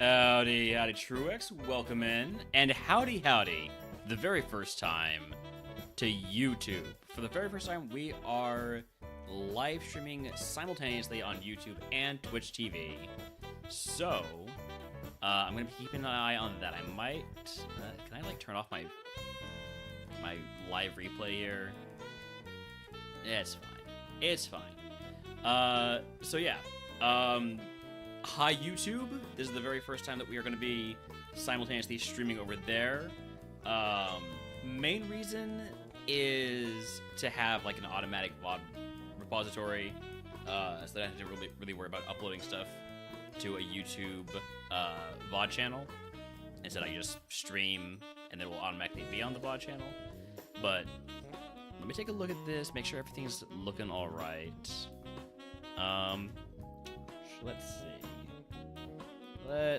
Howdy, howdy, Truex. Welcome in. And howdy, howdy, the very first time to YouTube. For the very first time, we are live streaming simultaneously on YouTube and Twitch TV. So, I'm going to be keeping an eye on that. I might, can I, like, turn off my live replay here? Yeah, it's fine. It's fine. So yeah, hi YouTube. This is the very first time that we are going to be simultaneously streaming over there. Main reason is to have like an automatic VOD repository, so that I don't have to really worry about uploading stuff to a YouTube VOD channel. Instead, I just stream and then it will automatically be on the VOD channel. But let me take a look at this, make sure everything's looking all right. Let's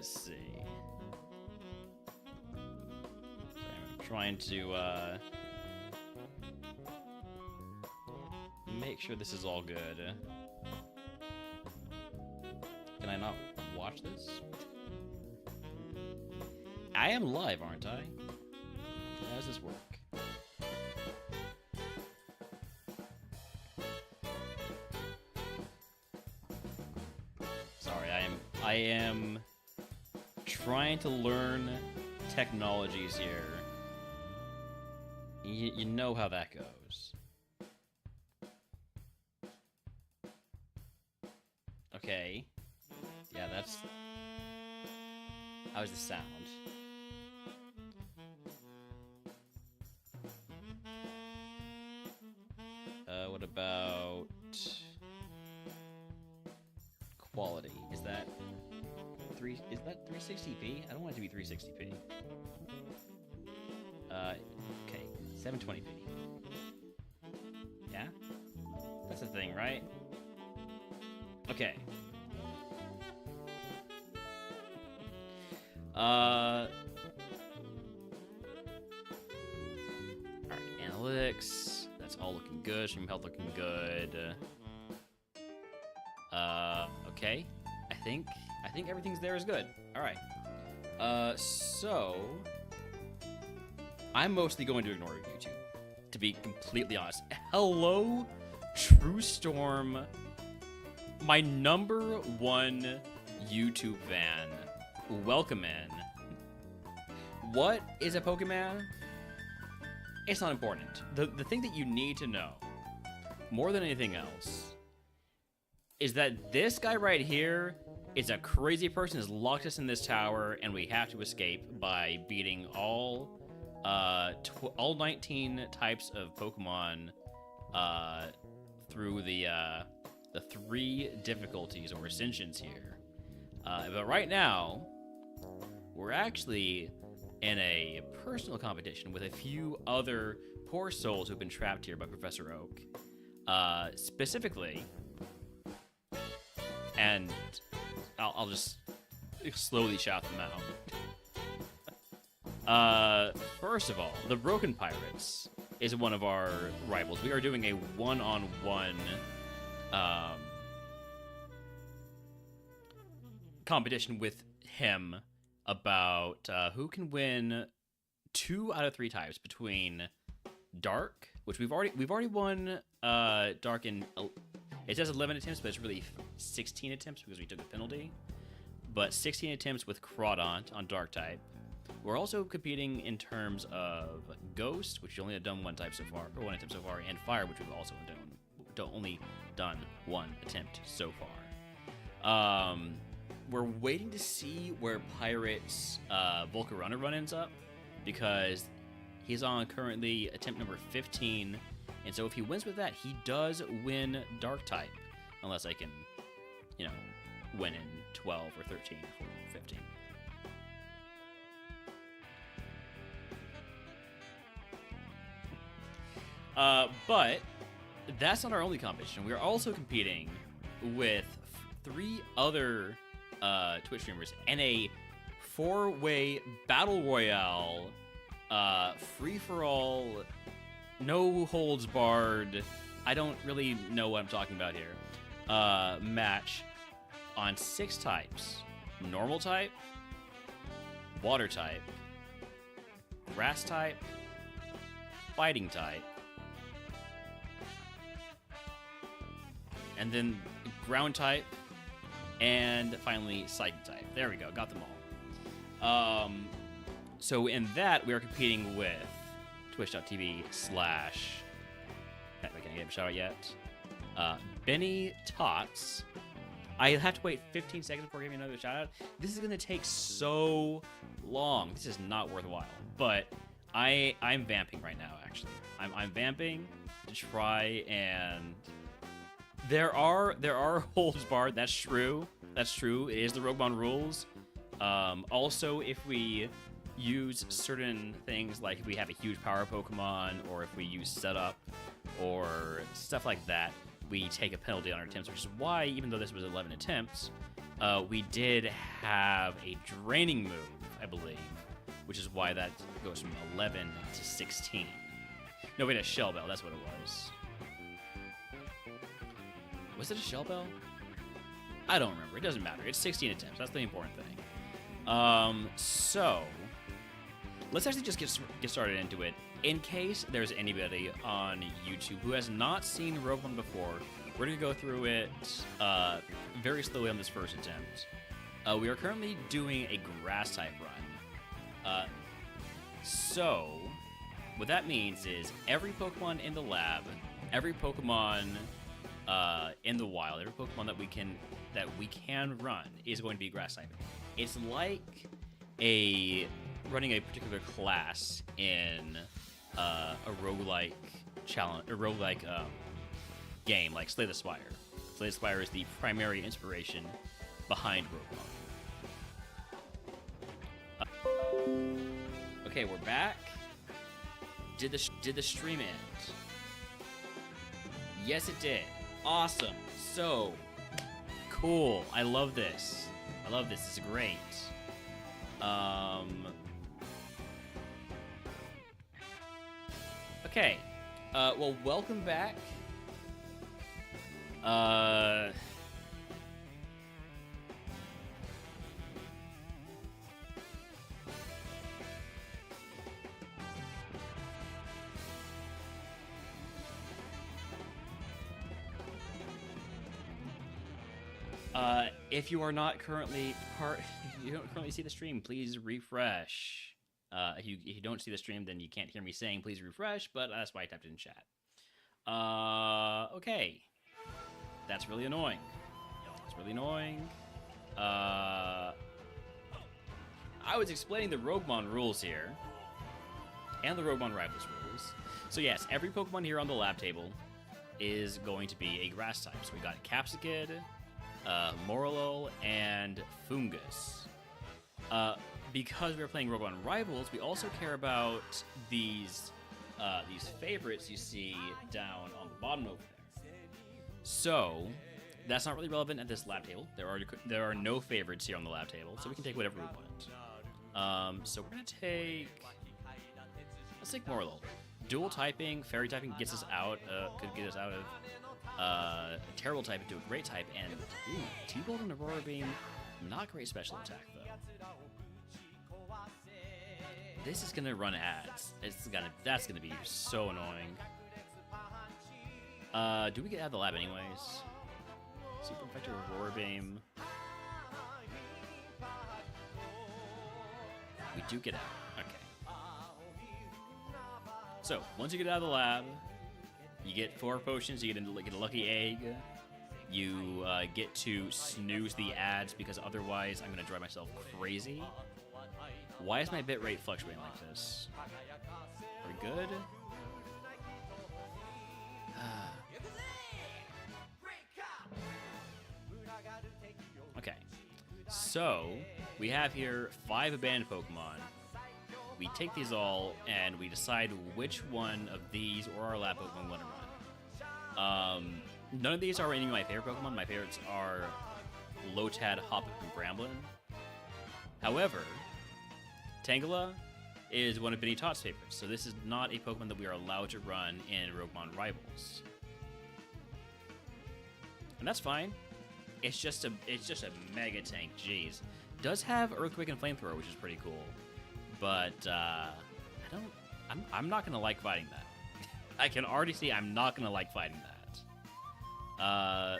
see. I'm trying to make sure this is all good. Can I not watch this? I am live, aren't I? How does this work? I am trying to learn technologies here. You know how that goes. Okay. Yeah, that's... How's the sound? What about... quality? Is that 360p? I don't want it to be 360p. Okay, 720p. Yeah? That's the thing, right? Okay. Alright, analytics. That's all looking good. Stream health looking good. Okay. I think everything's there is good. Alright. So I'm mostly going to ignore YouTube, to be completely honest. Hello, True Storm, my #1 YouTube fan. Welcome in. What is a Pokemon? It's not important. The thing that you need to know, more than anything else, is that this guy right here is a crazy person who's locked us in this tower, and we have to escape by beating all 19 types of Pokemon through the 3 difficulties or ascensions here. But right now, we're actually in a personal competition with a few other poor souls who've been trapped here by Professor Oak. Specifically, and I'll just slowly shout them out. First of all, the Broken Pirates is one of our rivals. We are doing a one-on-one competition with him about who can win 2 out of 3 types between Dark, which we've already won Dark in. It says 11 attempts, but it's really 16 attempts because we took a penalty. But 16 attempts with Crawdaunt on Dark type. We're also competing in terms of Ghost, which we only have done 1 type so far, or 1 attempt so far, and Fire, which we've also only done 1 attempt so far. We're waiting to see where Pirate's Volcarona run ends up, because he's on currently attempt number 15. And so if he wins with that, he does win Dark type. Unless I can, win in 12 or 13 or 15. But that's not our only competition. We are also competing with 3 other Twitch streamers in a 4-way battle royale, free-for-all, no holds barred, I don't really know what I'm talking about here, match on 6 types: normal type, water type, grass type, fighting type, and then ground type, and finally psychic type. There we go, got them all. So in that, we are competing with twitch.tv/ I can't get a shout out yet. Benny Tots. I have to wait 15 seconds before giving another shout out. This is gonna take so long. This is not worthwhile. But I'm vamping right now. Actually, I'm vamping to try and. There are holds barred. That's true. That's true. It is the RogueMon rules. Also, if we use certain things, like if we have a huge power Pokemon, or if we use setup, or stuff like that, we take a penalty on our attempts, which is why, even though this was 11 attempts, we did have a draining move, I believe, which is why that goes from 11 to 16. No, wait, a Shell Bell, that's what it was. Was it a Shell Bell? I don't remember. It doesn't matter. It's 16 attempts. That's the important thing. So, let's actually just get started into it. In case there's anybody on YouTube who has not seen RogueMon before, we're going to go through it very slowly on this first attempt. We are currently doing a grass type run. So, what that means is every Pokemon in the lab, every Pokemon in the wild, every Pokemon that we can run is going to be grass type. It's like running a particular class in a roguelike challenge, a roguelike game like Slay the Spire. Slay the Spire is the primary inspiration behind RogueMon. Okay, we're back. Did the stream end? Yes, it did. Awesome. So cool. I love this. I love this. This is great. Okay. Well, welcome back. If you are not currently if you don't currently see the stream, please refresh. If you don't see the stream, then you can't hear me saying please refresh, but that's why I typed it in chat. Okay. That's really annoying. It's really annoying. I was explaining the RogueMon rules here, and the RogueMon Rivals rules. So yes, every Pokemon here on the lab table is going to be a grass type. So we got Capsicid, Morlul, and Fungus. Because we're playing RogueMon Rivals, we also care about these favorites you see down on the bottom over there. So that's not really relevant at this lab table. There are no favorites here on the lab table, so we can take whatever we want. So we're gonna let's take Morlul. Dual typing, fairy typing gets us out. Could get us out of a terrible type into a great type, and T-Bolt and Aurora Beam, not great special attack though. This is gonna run ads. That's gonna be so annoying. Do we get out of the lab anyways? Super effective Aurora Beam. We do get out. Okay. So once you get out of the lab, you get 4 potions. You get a lucky egg. You get to snooze the ads because otherwise I'm gonna drive myself crazy. Why is my bitrate fluctuating like this? Are we good? Okay. So, we have here 5 abandoned Pokemon. We take these all, and we decide which one of these or our lab Pokemon we want to run. None of these are any of my favorite Pokemon. My favorites are Lotad, Hoppip, and Bramblin. However, Tangela is one of Benny Todd's favorites, so this is not a Pokemon that we are allowed to run in RogueMon Rivals. And that's fine. It's just a mega tank, jeez. does have Earthquake and Flamethrower, which is pretty cool. But I'm not gonna like fighting that. I can already see I'm not gonna like fighting that.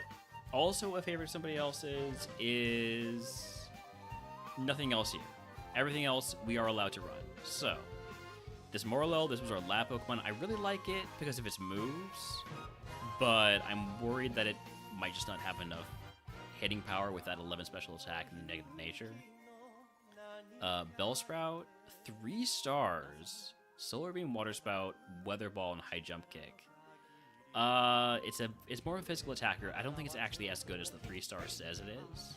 Also, a favorite of somebody else's is nothing else here. Everything else we are allowed to run. So, this Morlul, this was our lab Pokemon. I really like it because of its moves, but I'm worried that it might just not have enough hitting power with that 11 special attack and the negative nature. Bellsprout, 3 stars. Solar Beam, Water Spout, Weather Ball, and High Jump Kick. It's more of a physical attacker. I don't think it's actually as good as the 3-star says it is.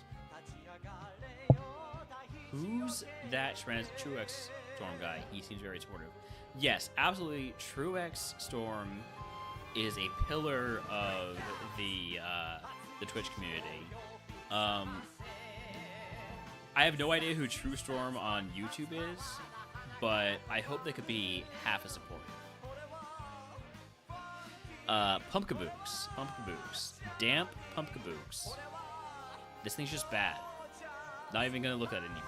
Who's that Truex Storm guy? He seems very supportive. Yes, absolutely. Truex Storm is a pillar of the Twitch community. I have no idea who True Storm on YouTube is, but I hope they could be half as supportive. Pumpkabooks. Damp Pumpkabooks. This thing's just bad. Not even gonna look at it anymore.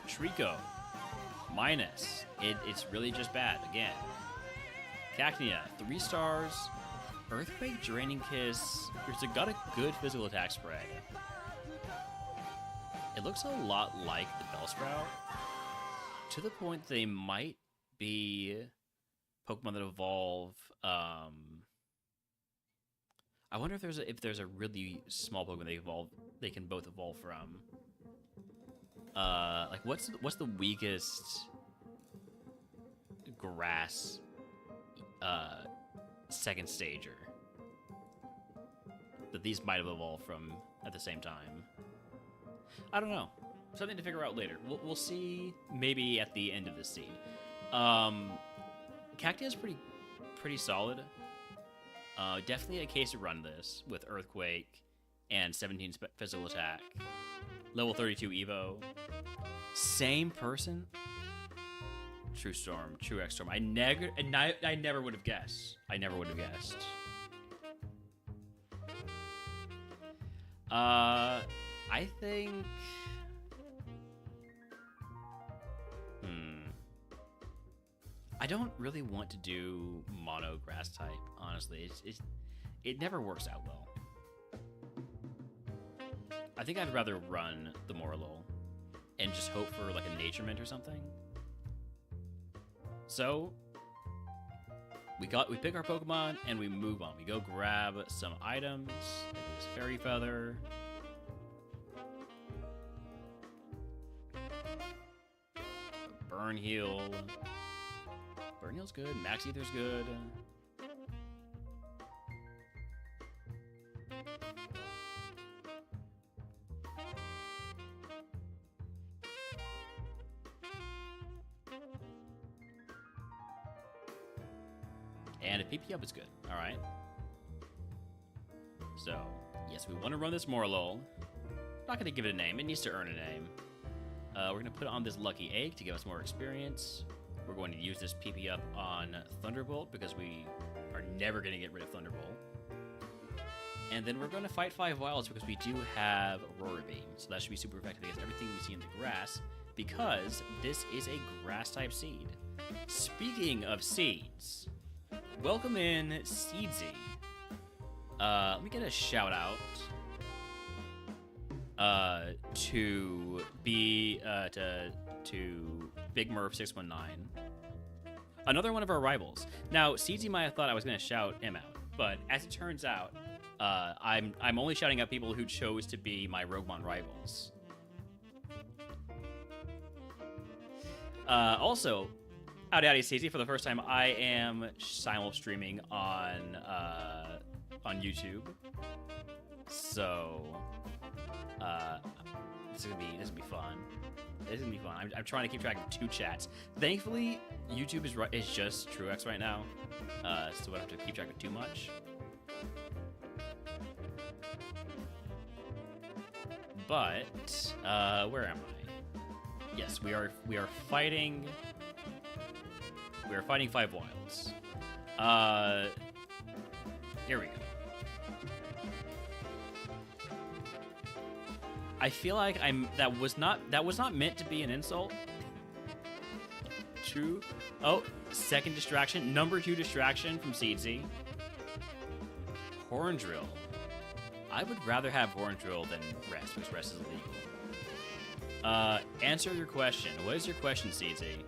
Trico. Minus. It's really just bad, again. Cacnea, 3 stars. Earthquake, Draining Kiss. It's got a good physical attack spread. It looks a lot like the Bellsprout, to the point they might be Pokemon that evolve. I wonder if there's a really small Pokemon they can both evolve from. Like what's the weakest grass second stager that these might have evolved from at the same time? I don't know. Something to figure out later. We'll see maybe at the end of this seed. Cacnea is pretty solid. Definitely a case to run this with Earthquake and 17 physical attack. Level 32 Evo. Same person? True Storm, Truex Storm. I never would have guessed. I never would have guessed. I think... I don't really want to do mono grass type, honestly. It never works out well. I think I'd rather run the Morlul and just hope for like a Nature Mint or something. So we pick our Pokemon and we move on. We go grab some items. There's Fairy Feather. Burn Heal. Burn Heal's good. Max Ether's good. And a PP up is good. All right. So, yes, we want to run this Morlul. Not going to give it a name. It needs to earn a name. We're going to put on this Lucky Egg to give us more experience. We're going to use this PP up on Thunderbolt because we are never going to get rid of Thunderbolt. And then we're going to fight 5 wilds because we do have Aurora Beam. So that should be super effective against everything we see in the grass because this is a grass-type seed. Speaking of seeds, welcome in Seedsy. Let me get a shout-out to Big Murph 619, another one of our rivals. Now, Seedsy might have thought I was going to shout him out, but as it turns out, I'm only shouting out people who chose to be my RogueMon rivals. Also, howdy Seedsy, for the first time, I am simul streaming on YouTube, so this is gonna be fun. This is gonna be fun. I'm trying to keep track of 2 chats. Thankfully, YouTube is just Truex right now, so I don't have to keep track of too much. But where am I? Yes, we are fighting. We are fighting 5 wilds. Here we go. I feel like that was not meant to be an insult. True. Oh, second distraction. Number 2 distraction from Seedsy. Horn drill. I would rather have horn drill than rest, because rest is illegal. Answer your question. What is your question, Seedsy?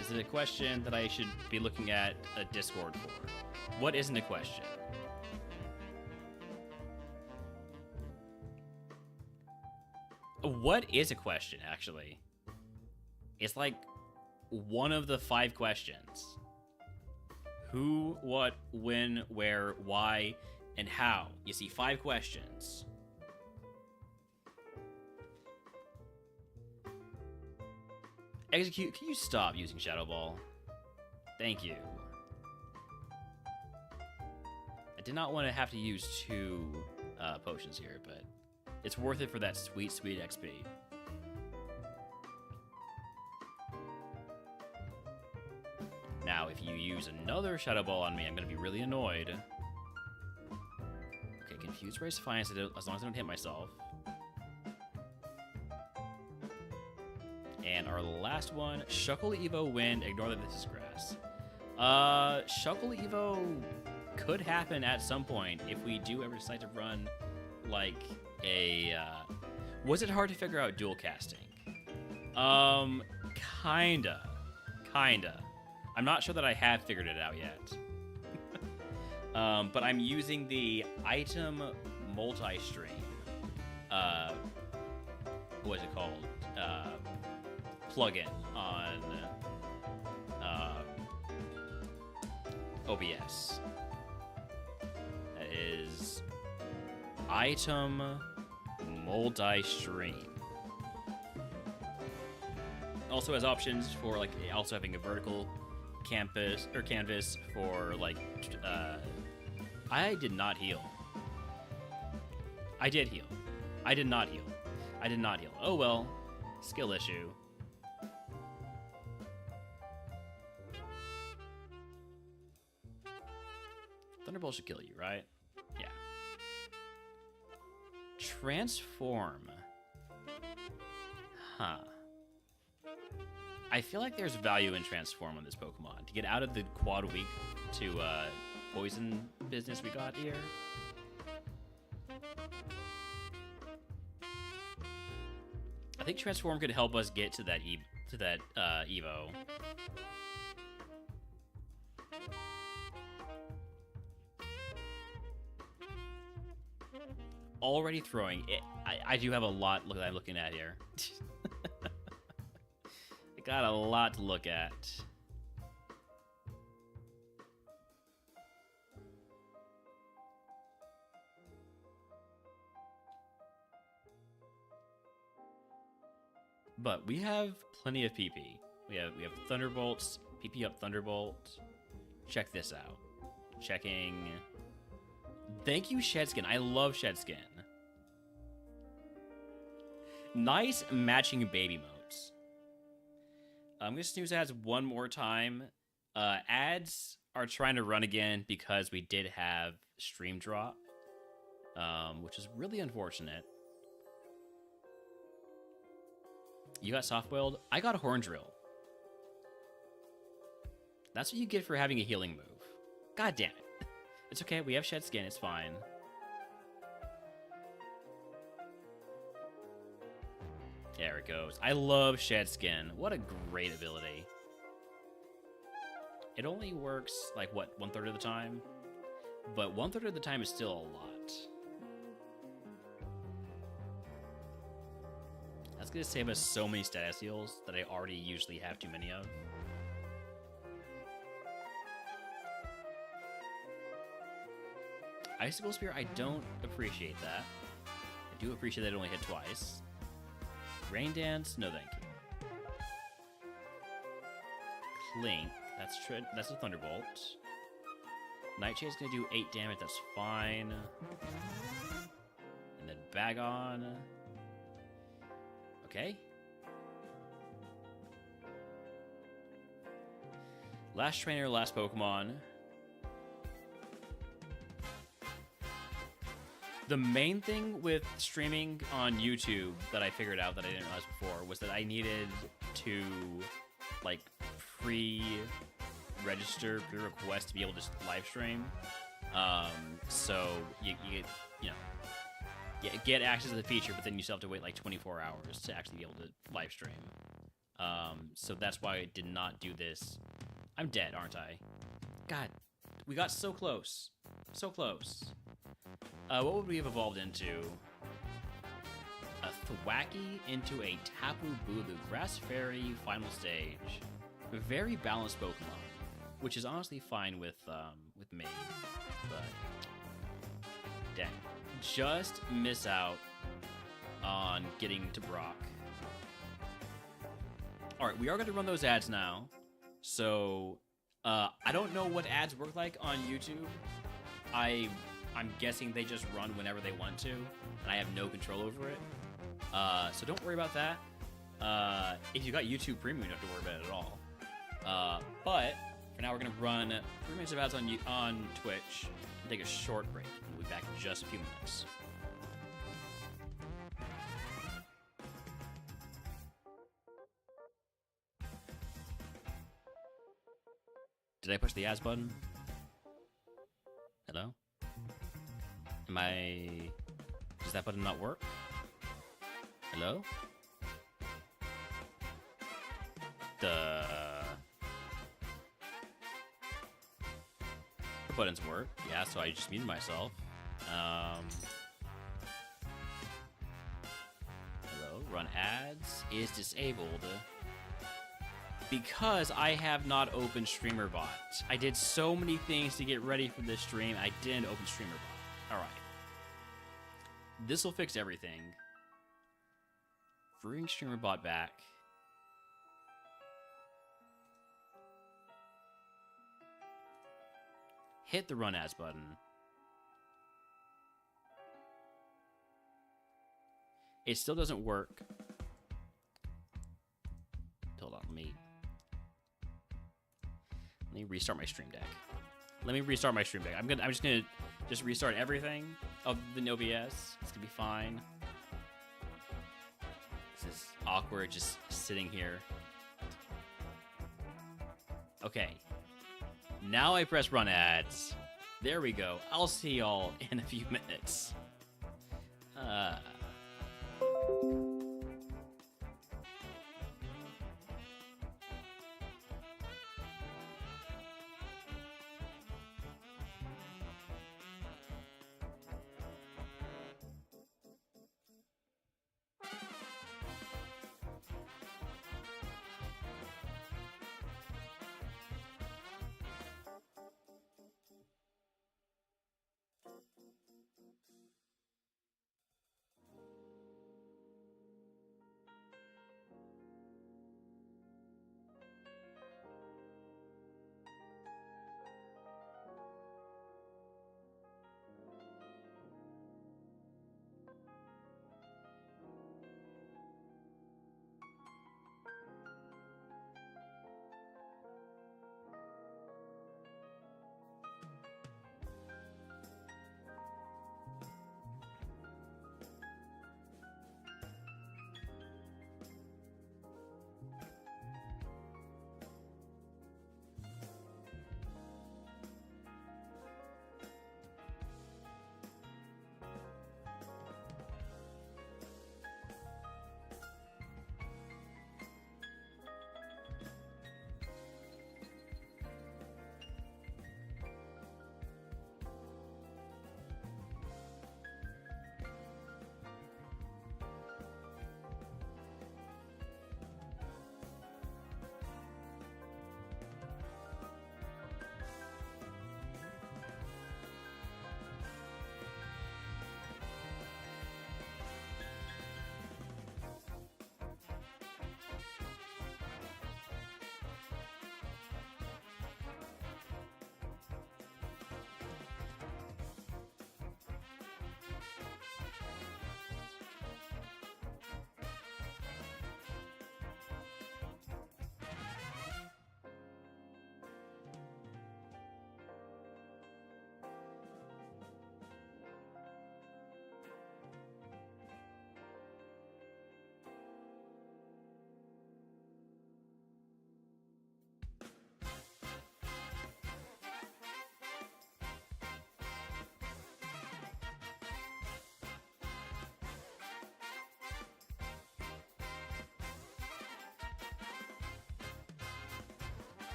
Is it a question that I should be looking at a Discord for? What isn't a question? What is a question, actually? It's like one of the 5 questions. Who, what, when, where, why, and how. You see 5 questions. Execute, can you stop using Shadow Ball? Thank you. I did not want to have to use 2 potions here, but it's worth it for that sweet, sweet XP. Now, if you use another Shadow Ball on me, I'm going to be really annoyed. Okay, Confused Race fine, as long as I don't hit myself. And our last one, Shuckle Evo Wind, ignore that this is grass. Shuckle Evo could happen at some point if we do ever decide to run, like, a, was it hard to figure out dual casting? Kinda. I'm not sure that I have figured it out yet. But I'm using the item multi-stream. What is it called? Plugin on OBS. That is item multi-stream. Also has options for like also having a vertical canvas for like I did not heal. I did heal. I did not heal. I did not heal. Oh well. Skill issue. Thunderbolt should kill you, right? Yeah. Transform. Huh. I feel like there's value in Transform on this Pokemon. To get out of the quad weak to poison business we got here. I think Transform could help us get to that Evo. Already throwing it. I do have a lot that I'm looking at here. I got a lot to look at. But we have plenty of PP. We have Thunderbolts, PP up Thunderbolt. Check this out. Checking. Thank you, Shedskin. I love Shedskin. Nice matching baby modes. I'm going to snooze ads one more time. Ads are trying to run again because we did have stream drop, which is really unfortunate. You got soft boiled. I got a horn drill. That's what you get for having a healing move. God damn it. It's okay. We have shed skin. It's fine. There it goes. I love shed skin. What a great ability. It only works like what, 1/3 of the time? But 1/3 of the time is still a lot. That's gonna save us so many status heals that I already usually have too many of. Icicle Spear, I don't appreciate that. I do appreciate that it only hit twice. Rain Dance, no thank you. Clink, that's a Thunderbolt. Nightshade's gonna do 8 damage, that's fine. And then Bagon. Okay. Last trainer, last Pokemon. The main thing with streaming on YouTube that I figured out that I didn't realize before was that I needed to like pre-register, pre-request to be able to live stream. So you get access to the feature, but then you still have to wait like 24 hours to actually be able to live stream. So that's why I did not do this. I'm dead, aren't I? God, we got so close. So close. What would we have evolved into? A Thwacky into a Tapu Bulu. Grass Fairy, final stage. A very balanced Pokemon, which is honestly fine with me. But dang, just miss out on getting to Brock. All right, we are going to run those ads now. So I don't know what ads work like on YouTube. I'm guessing they just run whenever they want to, and I have no control over it. So don't worry about that. If you got YouTube Premium, you don't have to worry about it at all. But for now, we're gonna run 3 minutes of ads on Twitch and take a short break. We'll be back in just a few minutes. Did I push the ads button? Hello? Does that button not work? Hello? The buttons work. Yeah, so I just muted myself. Hello? Run ads is disabled. Because I have not opened StreamerBot. I did so many things to get ready for this stream, I didn't open StreamerBot. Alright. This will fix everything. Bring StreamerBot back. Hit the Run As button. It still doesn't work. Hold on, let me restart my Stream Deck. I'm just gonna restart everything of the OBS. It's gonna be fine. This is awkward just sitting here. Okay. Now I press run ads. There we go. I'll see y'all in a few minutes.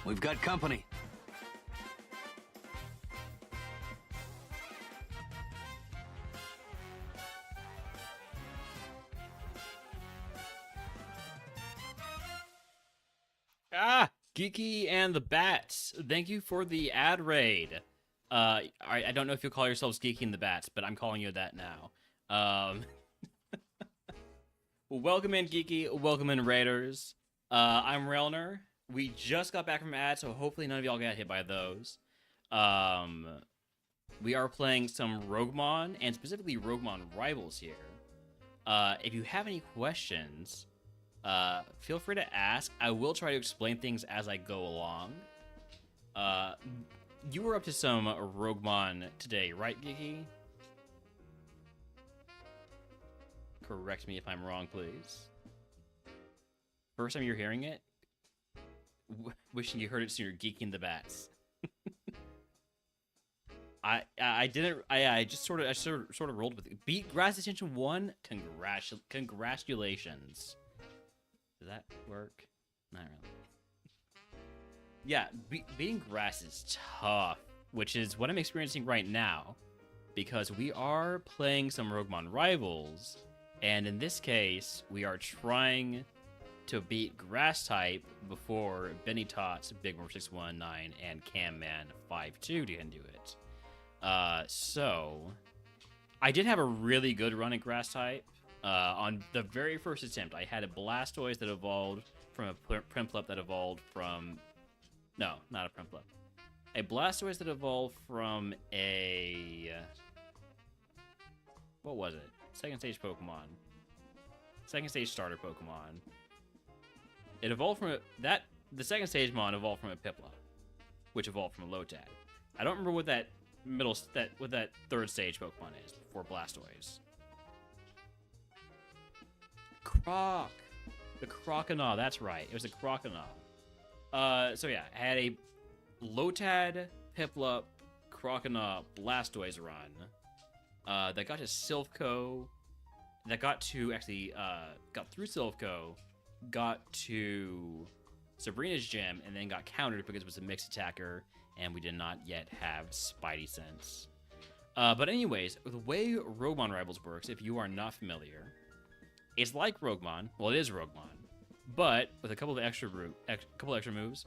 We've got company. Ah, Geeky and the Bats. Thank you for the ad raid. I don't know if you call yourselves Geeky and the Bats, but I'm calling you that now. Welcome in, Geeky. Welcome in, Raiders. I'm Railner. We just got back from ads, so hopefully none of y'all got hit by those. We are playing some RogueMon, and specifically RogueMon Rivals here. If you have any questions, feel free to ask. I will try to explain things as I go along. You were up to some RogueMon today, right, Geeky? Correct me if I'm wrong, please. First time you're hearing it? Wishing you heard it sooner, Geeky and the Bats. I just sort of rolled with it. Beat Grass Extension 1? Congratulations. Does that work? Not really. Yeah, beating Grass is tough, which is what I'm experiencing right now, because we are playing some RogueMon Rivals, and in this case, we are trying to beat Grass type before Benny Tots, Big Worm 619, and Camman 52 can do it. So I did have a really good run at Grass type. On the very first attempt, I had a Blastoise that evolved from a Prinplup that evolved from... No, not a Prinplup. A Blastoise that evolved from a... What was it? Second stage Pokemon. Second stage starter Pokemon. It evolved from a... The second stage Mon evolved from a Piplup, which evolved from a Lotad. I don't remember what that what that third stage Pokemon is before Blastoise. Croc. The Croconaw, that's right. It was a Croconaw. So yeah, I had a Lotad, Piplup, Croconaw, Blastoise run. That got to Silphco. That got to, actually, got through Silphco, got to Sabrina's gym, and then got countered because it was a mixed attacker, and we did not yet have Spidey Sense. But anyways, the way RogueMon Rivals works, if you are not familiar, it's like RogueMon. Well, it is RogueMon, but with a couple of extra moves.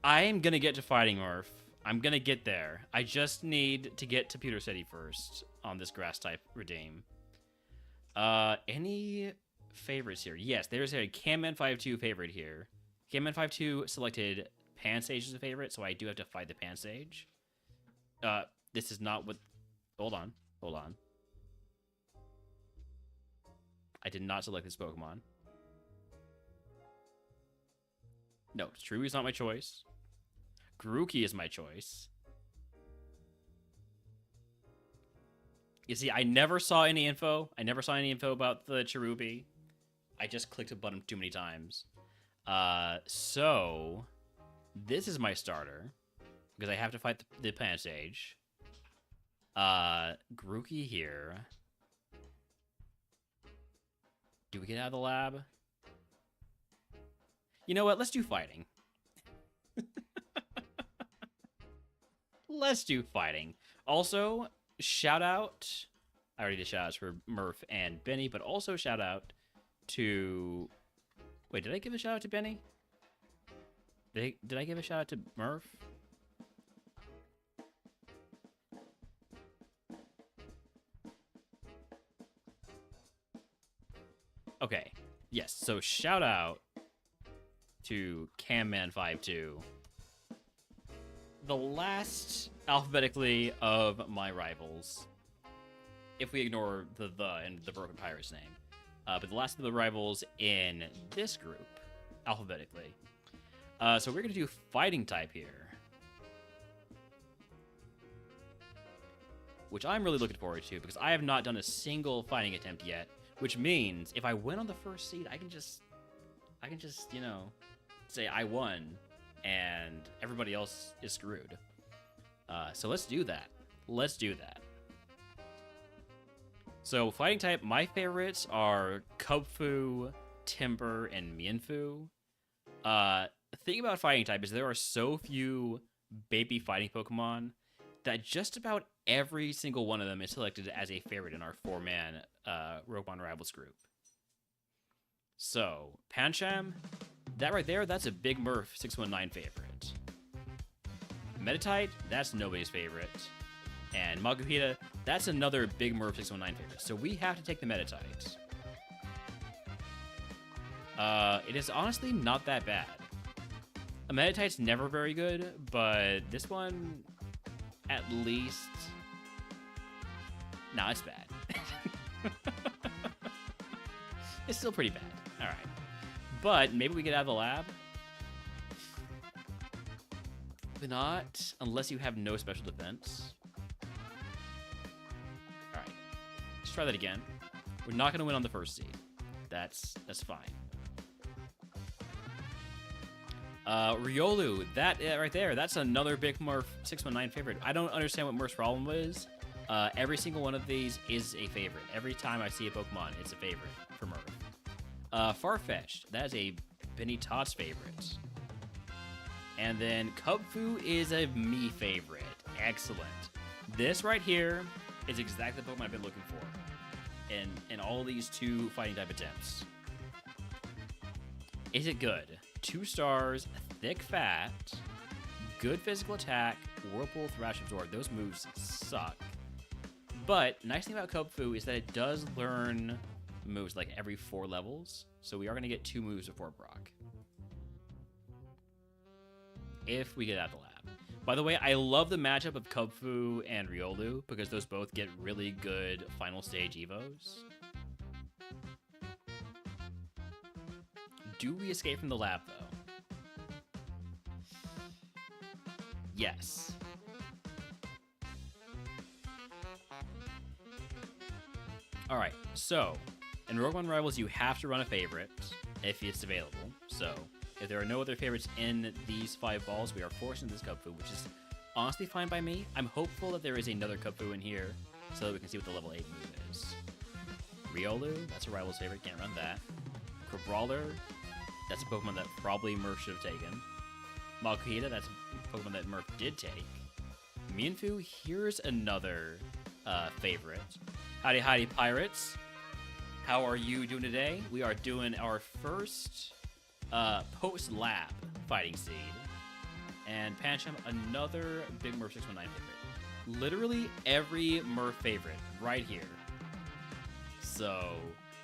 I am gonna get to Fighting Earth. I'm gonna get there. I just need to get to Pewter City first on this grass type redeem. Any favorites here? Yes, there's a Camman 52 favorite here. Camman 52 selected Pansage as a favorite, so I do have to fight the Pansage. This is not what... Hold on. I did not select this Pokemon. No, Cherubi is not my choice. Grookey is my choice. You see, I never saw any info. About the Cherubi. I just clicked a button too many times. So this is my starter because I have to fight the Pansage. Grookey here. Do we get out of the lab? You know what? Let's do fighting. Let's do fighting. Also, shout out. I already did shout outs for Murph and Benny, but also shout out to... Wait, did I give a shout out to Benny? Did I give a shout out to Murph? Okay. Yes, so shout out to Camman52. The last alphabetically of my rivals. If we ignore the and the Broken Pirate's name. But the last of the rivals in this group, alphabetically. So we're going to do fighting type here. Which I'm really looking forward to, because I have not done a single fighting attempt yet. Which means, if I win on the first seed, I can just, you know, say I won, and everybody else is screwed. So let's do that. So, fighting type, my favorites are Kubfu, Timber, and Mienfoo. thing about fighting type is there are so few baby fighting Pokemon that just about every single one of them is selected as a favorite in our 4-man RogueMon Rivals group. So, Pancham, that right there, that's a Big Murph 619 favorite. Meditite, that's nobody's favorite. And Makuhita, that's another Big Murph 619 favorite. So we have to take the Meditite. It is honestly not that bad. A Meditite's never very good, but this one, at least... Nah, it's bad. It's still pretty bad. Alright. But maybe we get out of the lab. But not, unless you have no special defense. Alright. Let's try that again. We're not going to win on the first seed. That's fine. Riolu, that right there, that's another Big Murph 619 favorite. I don't understand what Murph's problem is. Every single one of these is a favorite. Every time I see a Pokemon, it's a favorite for Murph. Farfetch'd, that is a Benny Todd's favorite. And then Kubfu is a me favorite. Excellent. This right here is exactly the Pokemon I've been looking for in all these 2 fighting type attempts. Is it good? 2 stars, thick fat, good physical attack, Whirlpool, Thrash, Absorb. Those moves suck. But nice thing about Kubfu is that it does learn moves like every 4 levels. So we are going to get 2 moves before Brock. If we get out of the lab. By the way, I love the matchup of Kubfu and Riolu because those both get really good final stage evos. Do we escape from the lab, though? Yes. Alright, so, in RogueMon Rivals, you have to run a favorite if it's available. So, if there are no other favorites in these 5 balls, we are forced into this Kubfu, which is honestly fine by me. I'm hopeful that there is another Kubfu in here so that we can see what the level 8 move is. Riolu, that's a Rivals favorite, can't run that. Crabrawler, that's a Pokemon that probably Murph should have taken. Makuhita, that's a Pokemon that Murph did take. Mewtwo, here's another favorite. Howdy, howdy, pirates. How are you doing today? We are doing our first post-lab fighting seed. And Pancham, another Big Murph 619 favorite. Literally every Murph favorite right here. So,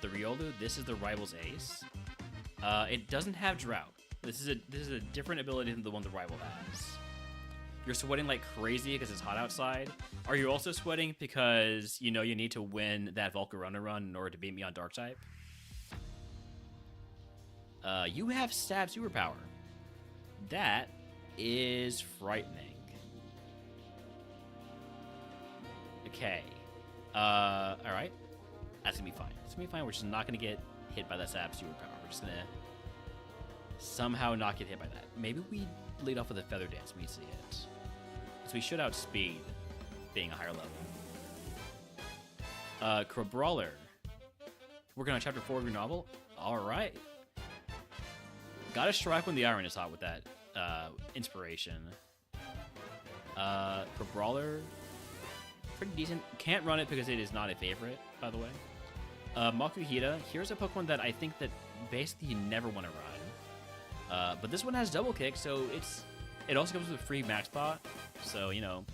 the Riolu, this is the Rivals Ace. It doesn't have Drought. This is a different ability than the one the Rival has. You're sweating like crazy because it's hot outside. Are you also sweating because, you know, you need to win that Volcarona run in order to beat me on Dark-type? You have Stab Superpower. That is frightening. Okay. Alright. That's gonna be fine. It's gonna be fine. We're just not gonna get hit by that Stab Superpower. We're just gonna somehow not get hit by that. Maybe we lead off with a Feather Dance when we see it. So we should outspeed being a higher level. Crabrawler. Working on Chapter 4 of your novel? Alright. Gotta strike when the iron is hot with that inspiration. Crabrawler. Pretty decent. Can't run it because it is not a favorite, by the way. Makuhita. Here's a Pokemon that I think that basically you never want to run. But this one has double kick, so it also comes with a free max pot. So, you know,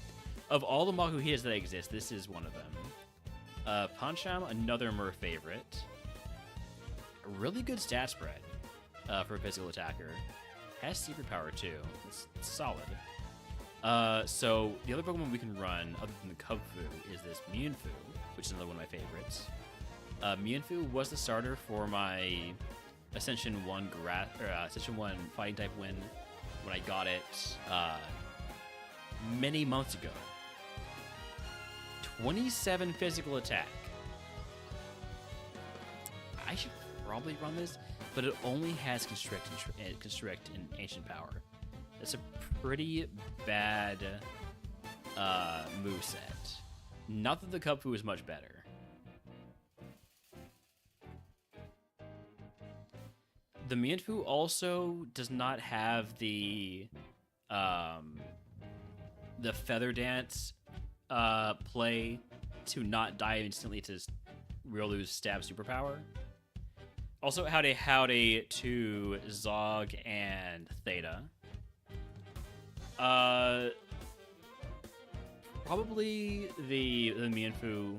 of all the Makuhitas that exist, this is one of them. Pancham, another Murph favorite. A really good stat spread for a physical attacker. Has secret power too. It's solid. So the other Pokemon we can run, other than the Kubfu, is this Mewtwo, which is another one of my favorites. Mewtwo was the starter for my Ascension 1 Ascension 1 fighting type win when I got it many months ago. 27 physical attack. I should probably run this, but it only has Constrict and Ancient Power. That's a pretty bad moveset. Not that the Kubfu is much better. the Mianfu also does not have the feather dance play to not die instantly to Ryolu's stab superpower. Also, howdy to Zog and Theta. Probably the Mianfu.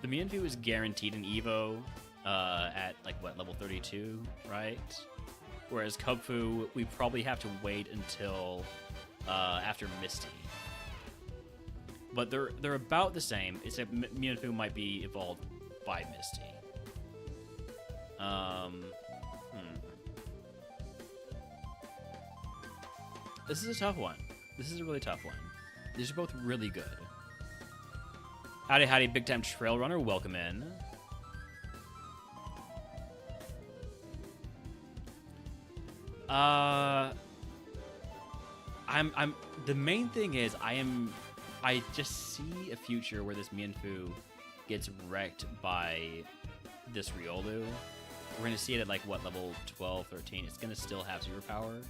The Mianfu is guaranteed an Evo at like what, level 32, right? Whereas Kubfu, we probably have to wait until after Misty. But they're about the same, except Mianfu might be evolved by Misty. This is a tough one. This is a really tough one. These are both really good. Howdy, big time trail runner. Welcome in. The main thing is I just see a future where this Mianfu gets wrecked by this Riolu. We're gonna see it at like what, level 12, 13. It's gonna still have superpower.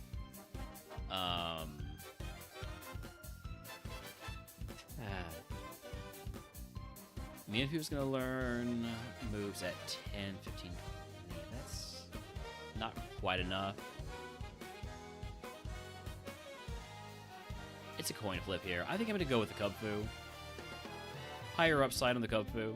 Mianfu's gonna learn moves at 10, 15, 20. That's not quite enough. It's a coin flip here. I think I'm gonna go with the Kubfu. Higher upside on the Kubfu.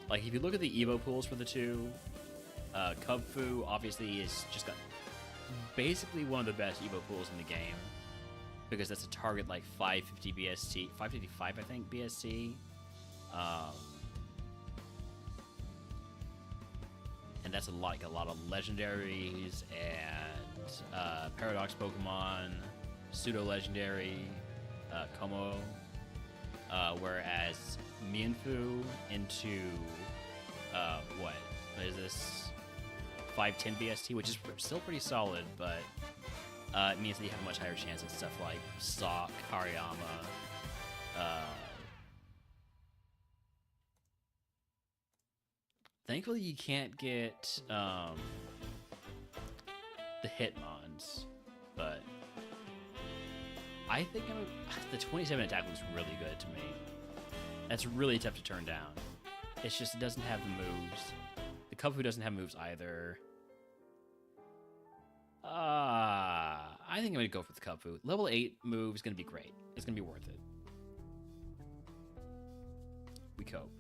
Like, if you look at the Evo pools for the two, Kubfu obviously is just got basically one of the best Evo pools in the game, because that's a target like 550 BST, 555 I think BST, and that's a lot of legendaries and paradox Pokemon, pseudo legendary, Como, whereas Mianfu into what is this? 510 BST, which is still pretty solid, but it means that you have a much higher chance of stuff like Sock, Hariyama. Thankfully, you can't get the Hitmons, but I think the 27 attack looks really good to me. That's really tough to turn down. It's just it doesn't have the moves. The Kubfu doesn't have moves either. I think I'm going to go for the Kubfu. Level 8 move is going to be great. It's going to be worth it. We cope.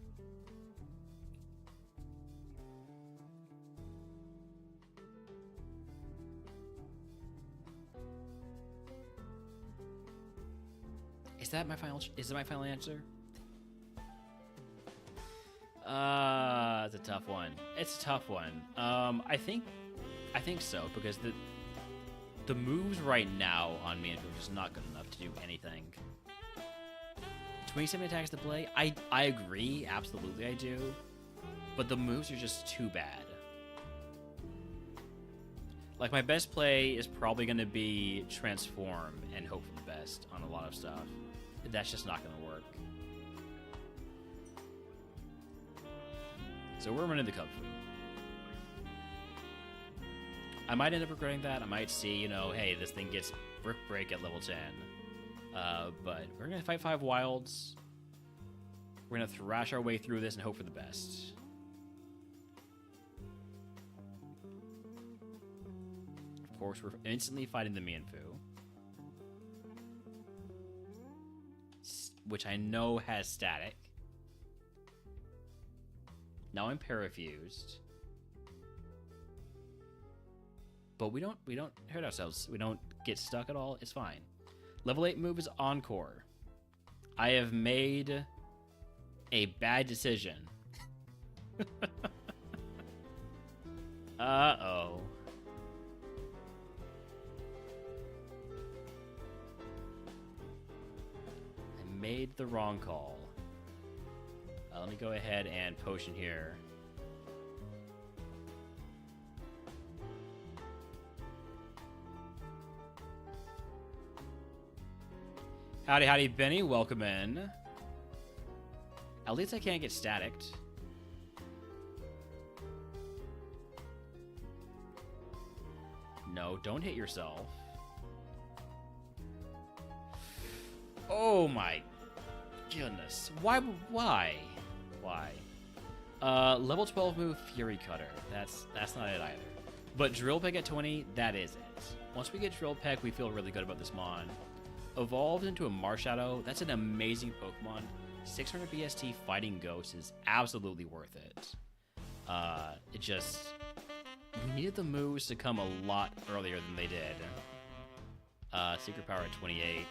Is that my final answer? It's a tough one. It's a tough one. I think so, because the moves right now on Mianfu are just not good enough to do anything. 27 attacks to play? I agree, absolutely I do. But the moves are just too bad. Like, my best play is probably going to be Transform and hope for the best on a lot of stuff. That's just not going to work. So we're running the Kubfu. I might end up regretting that. I might see, you know, hey, this thing gets Brick Break at level 10. But we're going to fight 5 wilds. We're going to thrash our way through this and hope for the best. Of course, we're instantly fighting the Mianfu, which I know has static. Now I'm parafused. But we don't hurt ourselves. We don't get stuck at all. It's fine. Level 8 move is Encore. I have made a bad decision. Uh-oh. I made the wrong call. Let me go ahead and potion here. Howdy, Benny. Welcome in. At least I can't get staticked. No, don't hit yourself. Oh my goodness. Why? Level 12 move, Fury Cutter. That's not it either. But Drill Peck at 20, that is it. Once we get Drill Peck, we feel really good about this Mon. Evolved into a Marshadow, that's an amazing Pokemon. 600 BST fighting Ghost is absolutely worth it. It just... We needed the moves to come a lot earlier than they did. Secret Power at 28.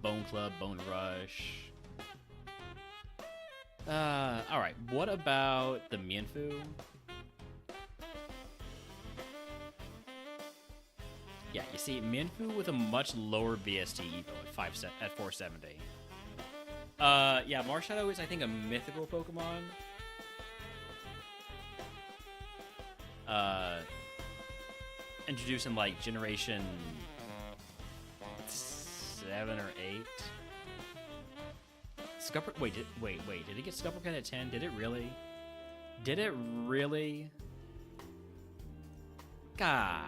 Bone Club, Bone Rush. Alright, what about the Mienfoo? Yeah, you see, Mienfoo with a much lower BST Evo at 470. Yeah, Marshadow is, I think, a mythical Pokemon. Introduced in, like, Generation 7 or 8. Wait, did it get Scuppernut at 10? Did it really? Did it really? God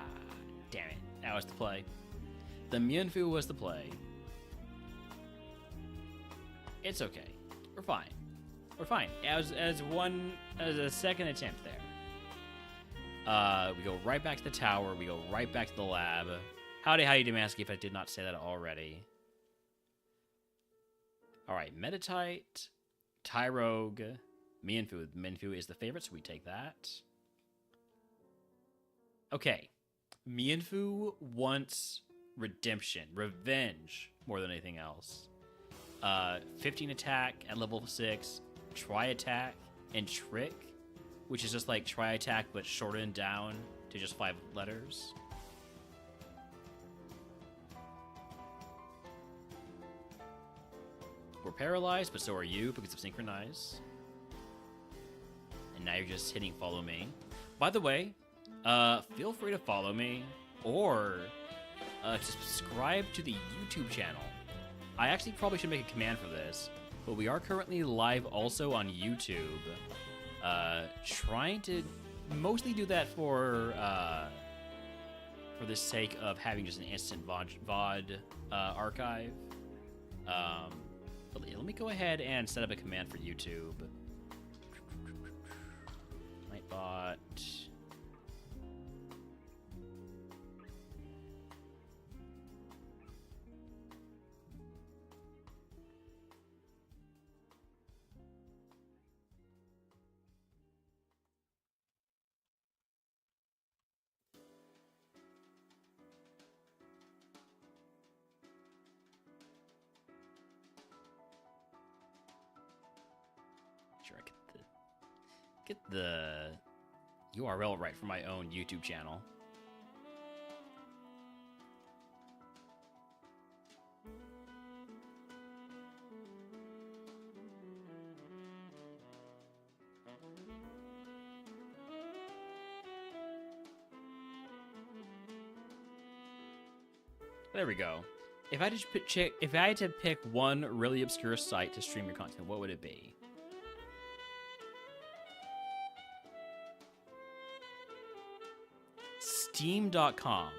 damn it. That was the play. The Mienfoo was the play. It's okay. We're fine. We're fine. As a second attempt there. We go right back to the tower. We go right back to the lab. Howdy, Demansky, if I did not say that already. Alright, Metatite, Tyrogue, Mienfoo. Mienfoo is the favorite, so we take that. Okay. Mienfoo wants redemption, revenge, more than anything else. 15 attack at level 6, Tri-Attack, and Trick, which is just like Tri-Attack, but shortened down to just 5 letters. We're paralyzed, but so are you because of Synchronize. And now you're just hitting follow me. By the way, feel free to follow me or to subscribe to the YouTube channel. I actually probably should make a command for this, but we are currently live also on YouTube. Trying to mostly do that for the sake of having just an instant VOD archive. But let me go ahead and set up a command for YouTube. Nightbot. Sure, I get the URL right for my own YouTube channel. There we go. If I had to pick one really obscure site to stream your content, what would it be? Steam.com.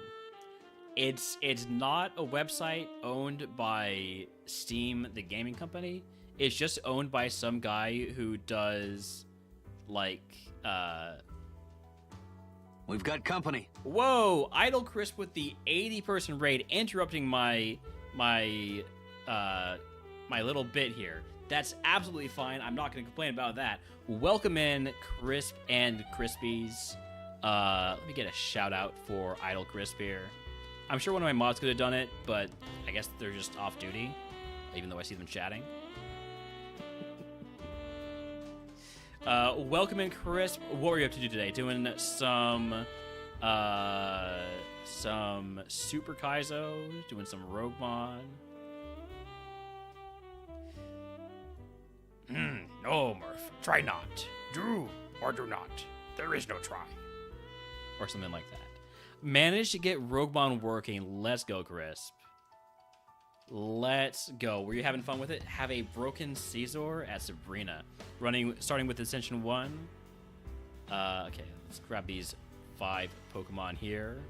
It's not a website owned by Steam, the gaming company. It's just owned by some guy who does, like, We've got company. Whoa! Idle Crisp with the 80-person raid, interrupting my little bit here. That's absolutely fine. I'm not going to complain about that. Welcome in, Crisp and Crispies. Let me get a shout out for Idle Crisp here. I'm sure one of my mods could have done it, but I guess they're just off duty, even though I see them chatting. Welcome in, Crisp. What were you up to do today? Doing some Super Kaizo, doing some RogueMon. No, Murph. Try not. Do or do not. There is no try. Or something like that. Managed to get RogueMon working. Let's go, Crisp. Let's go. Were you having fun with it? Have a broken Caesar at Sabrina. Starting with Ascension 1. Okay, let's grab these 5 Pokemon here.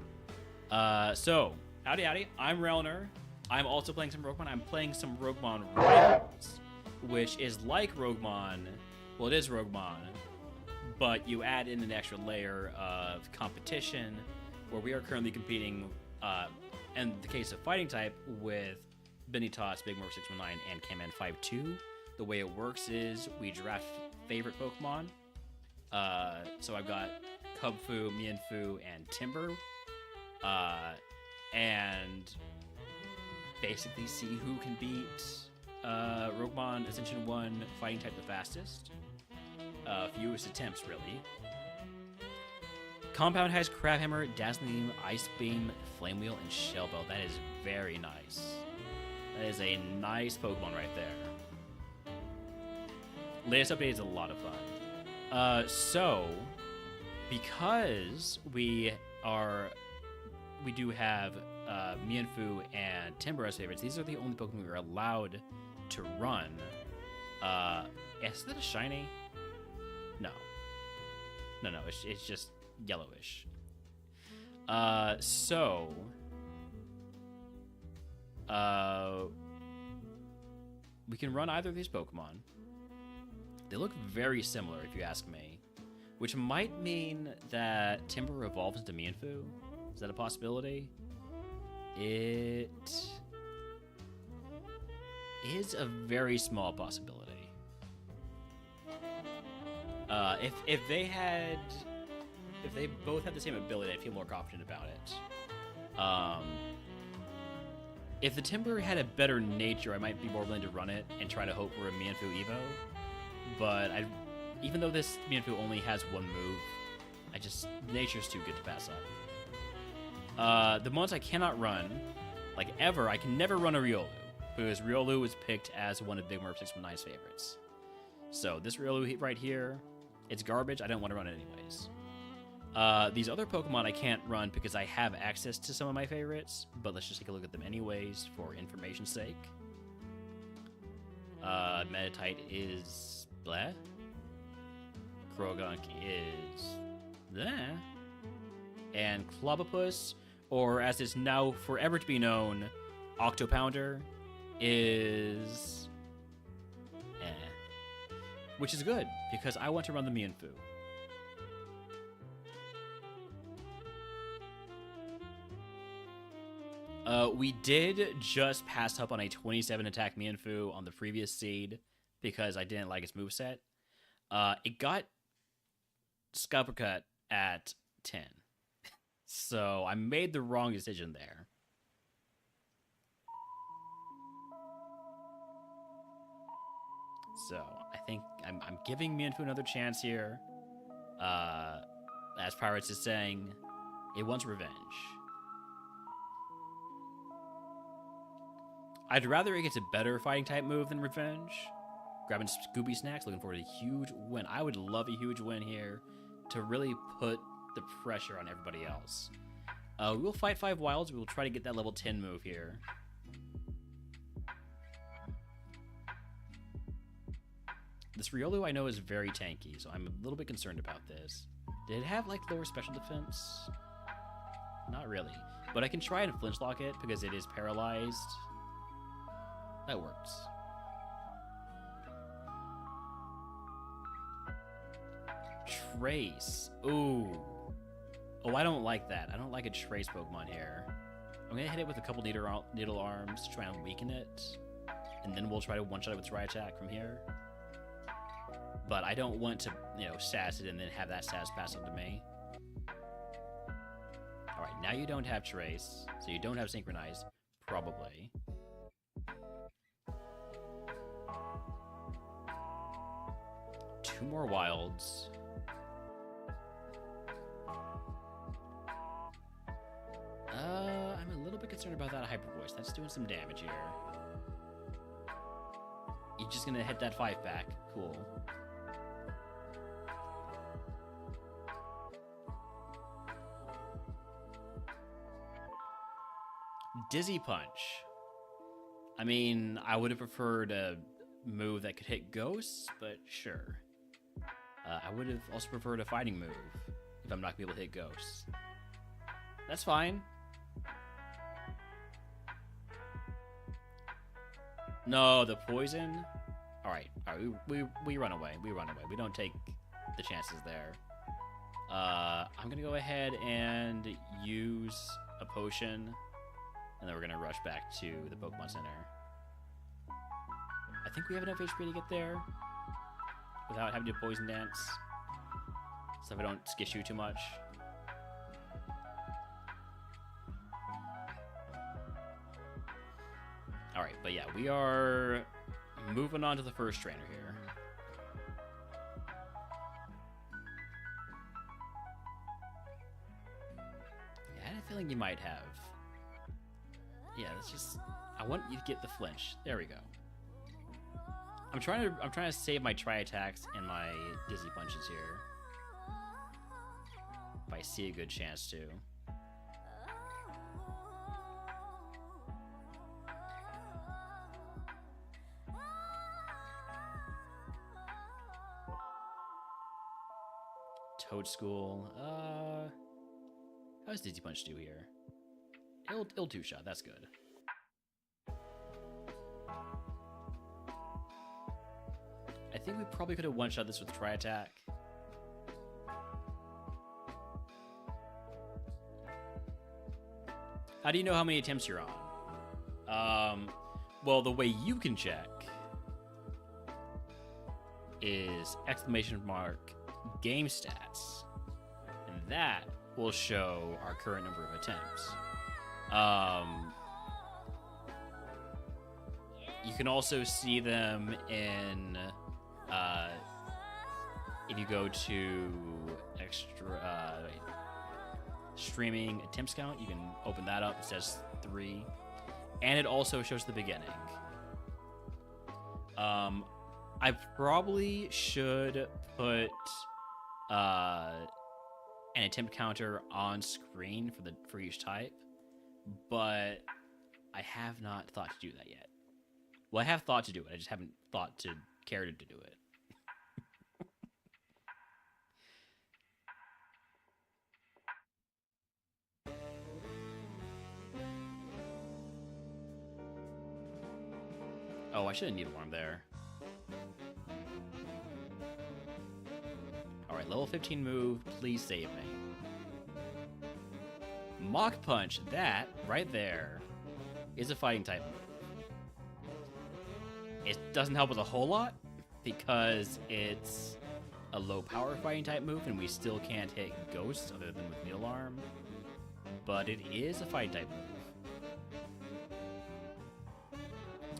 So, howdy. I'm Relner. I'm also playing some RogueMon. I'm playing some RogueMon Rivals, which is like RogueMon. Well, it is RogueMon, but you add in an extra layer of competition, where we are currently competing, in the case of fighting type, with Benitoss, Big Morph 619, and Kamen 52. The way it works is we draft favorite Pokemon. So I've got Kubfu, Mienfoo, and Timber. And basically see who can beat RogueMon Ascension 1 fighting type the fastest. Fewest attempts, really. Compound has Crabhammer, Dazzling, Ice Beam, Flame Wheel, and Shell Bell. That is very nice. That is a nice Pokemon right there. Latest update is a lot of fun. So, because we do have Mienfoo and Timber as favorites, these are the only Pokemon we're allowed to run. Is that a shiny? No, it's just yellowish. We can run either of these Pokemon. They look very similar, if you ask me, which might mean that Timber evolves into Mienfoo. Is that a possibility? It is a very small possibility. If they both had the same ability, I'd feel more confident about it. If the Timber had a better nature, I might be more willing to run it and try to hope for a Mienfoo Evo. But even though this Mienfoo only has one move, nature's too good to pass up. The ones I cannot run, like ever, I can never run a Riolu, because Riolu was picked as one of Big Merp 619's favorites. So this Riolu right here, it's garbage. I don't want to run it anyways. These other Pokemon I can't run because I have access to some of my favorites, but let's just take a look at them anyways for information's sake. Meditite is blah. Krogunk is blah. And Clobopus, or as is now forever to be known, Octopounder, is which is good, because I want to run the Mienfoo. We did just pass up on a 27 attack Mienfoo on the previous seed because I didn't like its moveset. It got Scalper Cut at 10. So I made the wrong decision there. So I think I'm giving Mienfoo another chance here. As Pirates is saying, it wants revenge. I'd rather it gets a better fighting type move than revenge. Grabbing Scooby Snacks, looking forward to a huge win. I would love a huge win here to really put the pressure on everybody else. We will fight 5 wilds. We will try to get that level 10 move here. This Riolu I know is very tanky, so I'm a little bit concerned about this. Did it have like lower special defense? Not really. But I can try and flinch lock it because it is paralyzed. That works. Trace. Ooh. Oh, I don't like that. I don't like a Trace Pokemon here. I'm going to hit it with a couple Needle Arms to try and weaken it. And then we'll try to one-shot it with Dry Attack from here. But I don't want to, sass it and then have that sass pass on to me. Alright, now you don't have Trace, so you don't have Synchronize, probably. Two more wilds. I'm a little bit concerned about that Hyper Voice. That's doing some damage here. You're just gonna hit that 5 back. Cool. Dizzy Punch. I mean, I would have preferred a move that could hit ghosts, but sure. I would have also preferred a fighting move if I'm not going to be able to hit ghosts. That's fine. No, the poison. All right. We run away. We run away. We don't take the chances there. I'm gonna go ahead and use a potion, and then we're gonna rush back to the Pokemon Center. I think we have enough HP to get there without having to do poison dance, so if I don't skish you too much. All right, but yeah, we are moving on to the first trainer here. Yeah, I had a feeling you might have. Yeah, that's just. I want you to get the flinch. There we go. I'm trying to save my tri attacks and my dizzy punches here. If I see a good chance to. Toad School. How does Dizzy Punch do here? It'll two-shot. That's good. I think we probably could have one-shot this with Tri-Attack. How do you know how many attempts you're on? Well, the way you can check is !! Game stats, and that will show our current number of attempts. You can also see them in if you go to extra streaming attempts count, you can open that up. It says 3, and it also shows the beginning. I probably should put an attempt counter on screen for each type, but I have not thought to do that yet. Well, I have thought to do it. I just haven't thought to care to do it. Oh, I shouldn't need one there. Alright, level 15 move, please save me. Mach Punch, that right there is a fighting type move. It doesn't help us a whole lot because it's a low power fighting type move and we still can't hit ghosts other than with Needle Arm. But it is a fighting type move.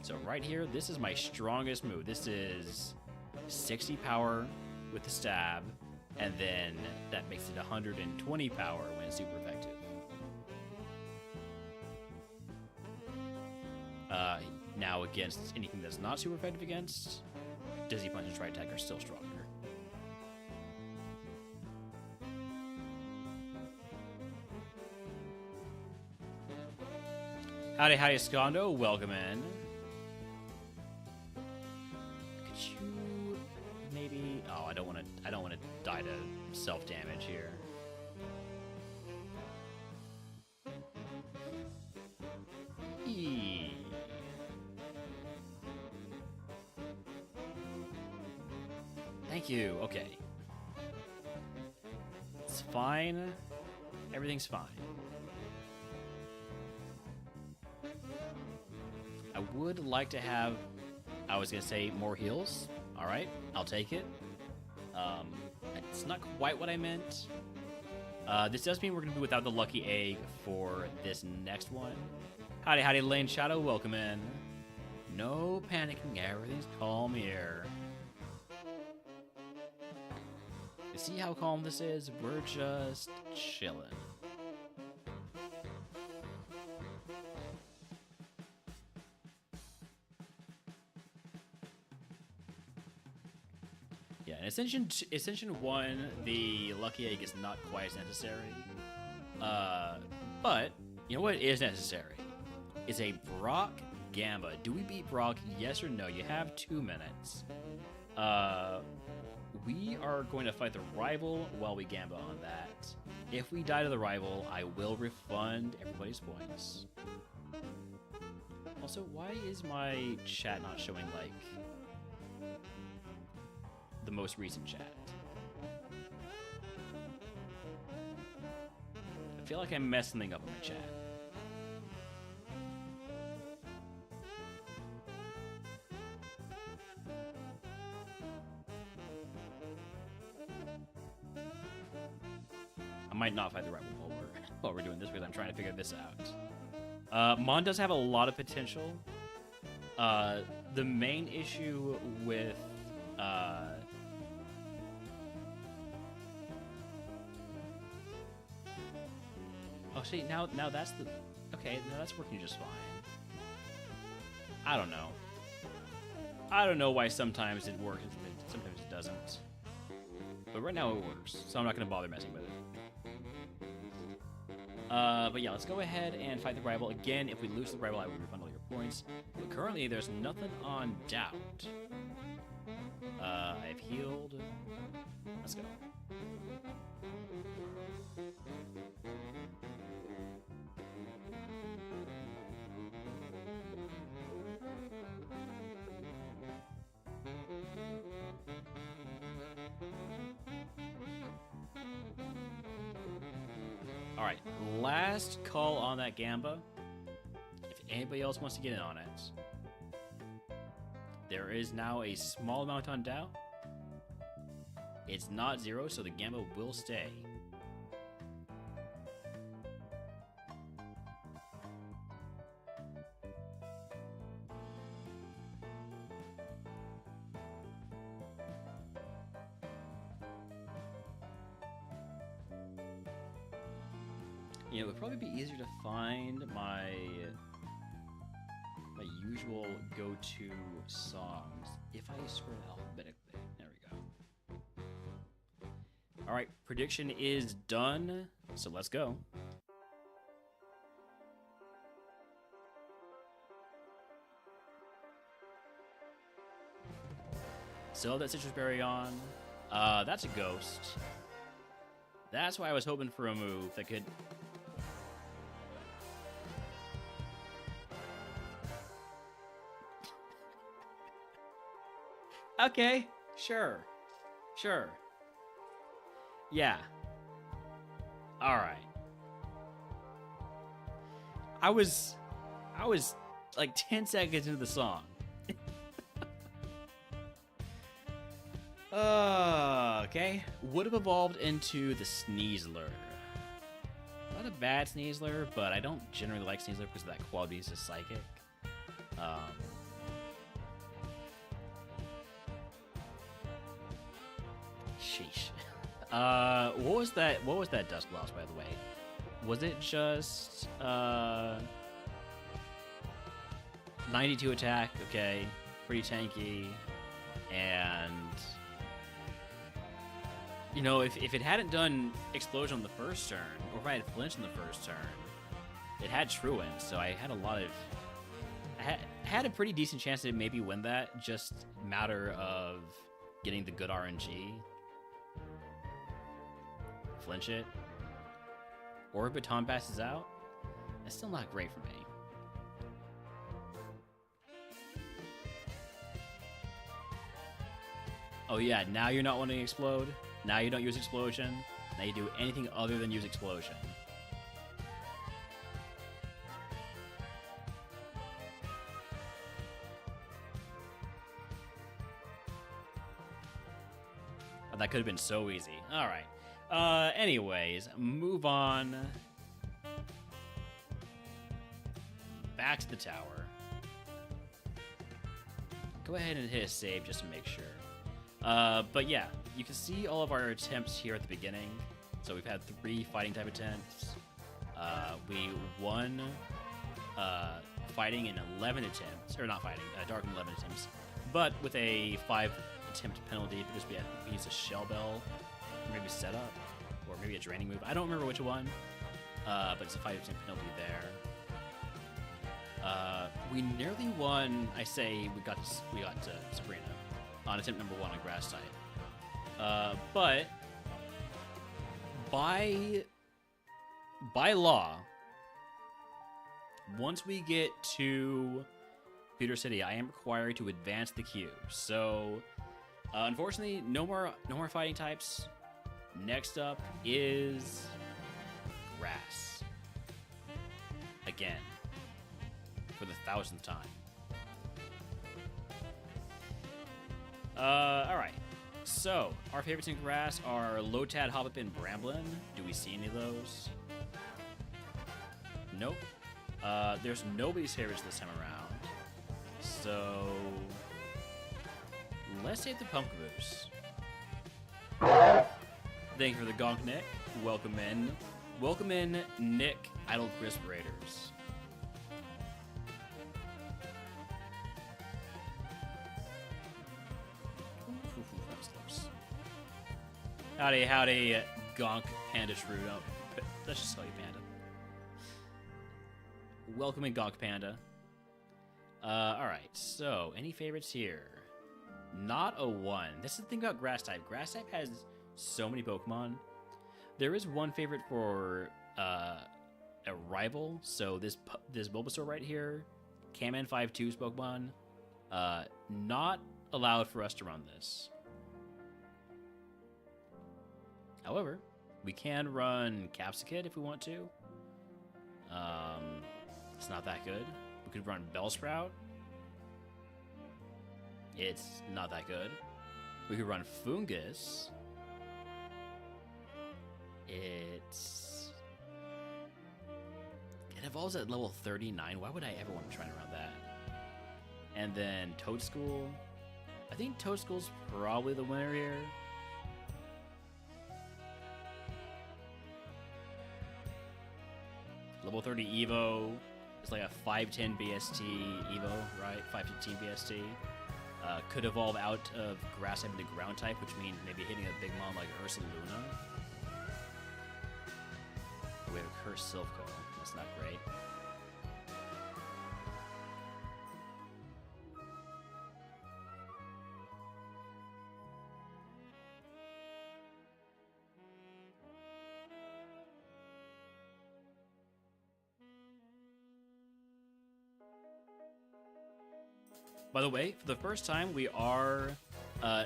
So right here, this is my strongest move. This is 60 power with the stab, and then that makes it 120 power when it's super effective. Now against anything that's not super effective against, Dizzy Punch and Tri-Attack are still stronger. Howdy, howdy, Skondo. Welcome in. Could you maybe? Oh, I don't want to die to self-damage here. Thank you. Okay. It's fine. Everything's fine. I would like to have, I was going to say, more heals. All right. I'll take it. It's not quite what I meant. This does mean we're going to be without the lucky egg for this next one. Howdy, howdy, Lane Shadow. Welcome in. No panicking. Everything's calm here. You see how calm this is? We're just chilling. Yeah, in Ascension 1, the Lucky Egg is not quite as necessary. But, you know what is necessary? Is a Brock Gamba. Do we beat Brock? Yes or no? You have 2 minutes. We are going to fight the rival while we Gamba on that. If we die to the rival, I will refund everybody's points. Also, why is my chat not showing, like, the most recent chat? I feel like I'm messing something up in my chat. I might not fight the rival while we're doing this because I'm trying to figure this out. Mon does have a lot of potential. The main issue with oh, see, now that's the okay. Now that's working just fine. I don't know. I don't know why sometimes it works and sometimes it doesn't. But right now it works, so I'm not gonna bother messing with it. But yeah, let's go ahead and fight the rival. Again, if we lose the rival, I will refund all your points. But currently, there's nothing on Doubt. I've healed. Let's go. Alright, last call on that Gamba. If anybody else wants to get in on it. There is now a small amount on Doubt. It's not 0, so the Gamba will stay. You know, it would probably be easier to find my usual go-to songs if I sort it alphabetically. There we go. All right, prediction is done, so let's go. Sell that citrus berry on. That's a ghost. That's why I was hoping for a move that could. Okay, sure. Yeah. Alright. I was like 10 seconds into the song. Okay. Would have evolved into the Sneasler. Not a bad Sneasler, but I don't generally like Sneasler because of that quality is just psychic. Sheesh. What was that Dust Blast, by the way? Was it just 92 attack? Okay, pretty tanky, and you know, if it hadn't done Explosion on the first turn, or if I had flinched on the first turn, it had Truant, so I had a lot of. I had a pretty decent chance to maybe win that. Just matter of getting the good RNG. Flinch it. Or Baton passes out. That's still not great for me. Oh yeah, now you're not wanting to explode. Now you don't use Explosion. Now you do anything other than use Explosion. Oh, that could have been so easy. All right. Anyways, move on. Back to the tower. Go ahead and hit a save just to make sure. But yeah, you can see all of our attempts here at the beginning. So we've had 3 fighting type attempts. We won fighting in 11 attempts, or not fighting, dark in 11 attempts, but with a 5 attempt penalty because we used a shell bell, or maybe setup, or maybe a draining move. I don't remember which one, but it's a 5 attempt penalty there. We nearly won. I say we got Sabrina on attempt number 1 on grass type. But by law, once we get to Peter City, I am required to advance the queue. So, unfortunately, no more fighting types. Next up is grass. Again, for the 1000th time. All right. So, our favorites in grass are Lotad, Hoppip, and Bramblin. Do we see any of those? Nope. There's nobody's favorites this time around. So, let's save the Pumpkaboos. Thank you for the Gonk, Nick. Welcome in. Welcome in, Nick, Idle Crisp Raiders. That was close. Howdy, howdy, Gonk, Panda Shrew. Oh, let's just call you Panda. Welcome in, Gonk Panda. Alright, so, any favorites here? Not a 1. This is the thing about Grass type. Grass type has so many Pokemon. There is one favorite for a rival. So this Bulbasaur right here, Kamen 5-2's Pokemon, not allowed for us to run this. However, we can run Capsicid if we want to. It's not that good. We could run Bellsprout. It's not that good. We could run Fungus. It evolves at level 39. Why would I ever want to try to run that? And then Toadstool. I think Toadstool's probably the winner here. Level 30 Evo. It's like a 510 BST Evo, right? 515 BST. Could evolve out of grass type into ground type, which means maybe hitting a big mom like Ursaluna. We have a Cursed Silpho. That's not great. By the way, for the first time, we are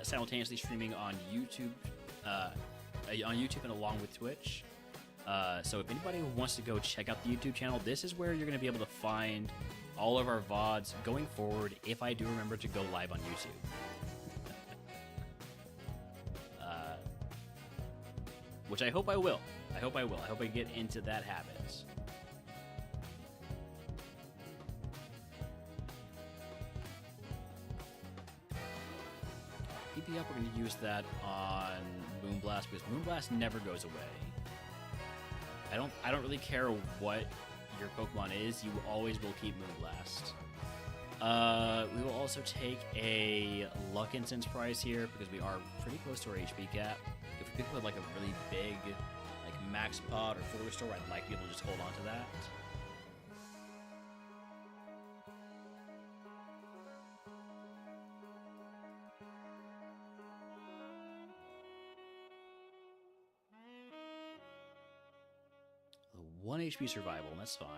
simultaneously streaming on YouTube, and along with Twitch. So if anybody wants to go check out the YouTube channel, this is where you're going to be able to find all of our VODs going forward, if I do remember to go live on YouTube. Which I hope I will. I hope I get into that habit. PP up, we're going to use that on Moonblast, because Moonblast never goes away. I don't really care what your Pokemon is, you always will keep Moonblast. We will also take a Luck Incense prize here, because we are pretty close to our HP cap. If we pick up like a really big, like Max Pod or Full Restore, I'd like to be able to just hold on to that. The 1 HP survival, that's fine.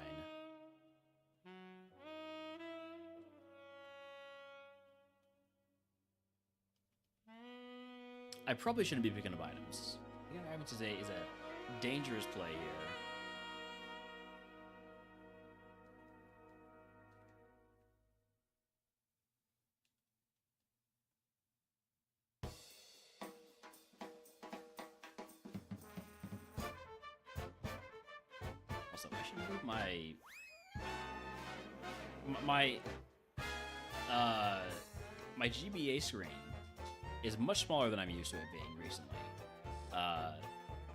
I probably shouldn't be picking up items. Picking up items is a dangerous play here. Also, I should move my GBA screen is much smaller than I'm used to it being recently.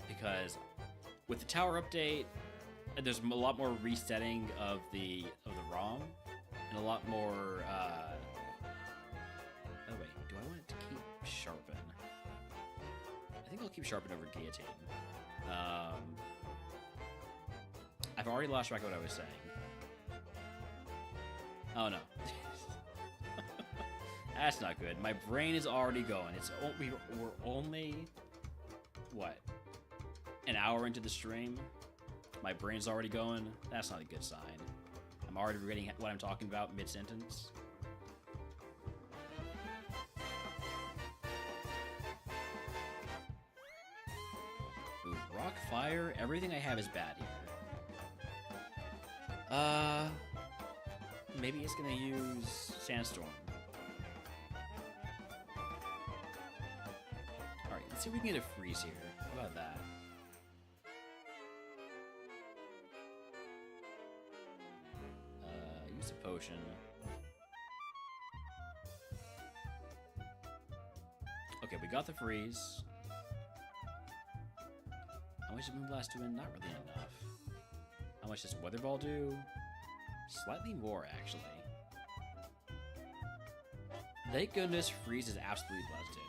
Because with the tower update, there's a lot more resetting of the ROM, and a lot more. Oh wait, do I want it to keep Sharpen? I think I'll keep Sharpen over Guillotine. I've already lost track of what I was saying. Oh no. That's not good. My brain is already going. We're only, what, an hour into the stream? My brain's already going? That's not a good sign. I'm already forgetting what I'm talking about mid-sentence. Ooh, rock, fire, everything I have is bad here. Maybe it's gonna use sandstorm. Alright, let's see if we can get a freeze here. How about that? Use a potion. Okay, we got the freeze. How much does Moonblast do? Not really enough. How much does Weather Ball do? Slightly more, actually. Thank goodness freeze is absolutely busted.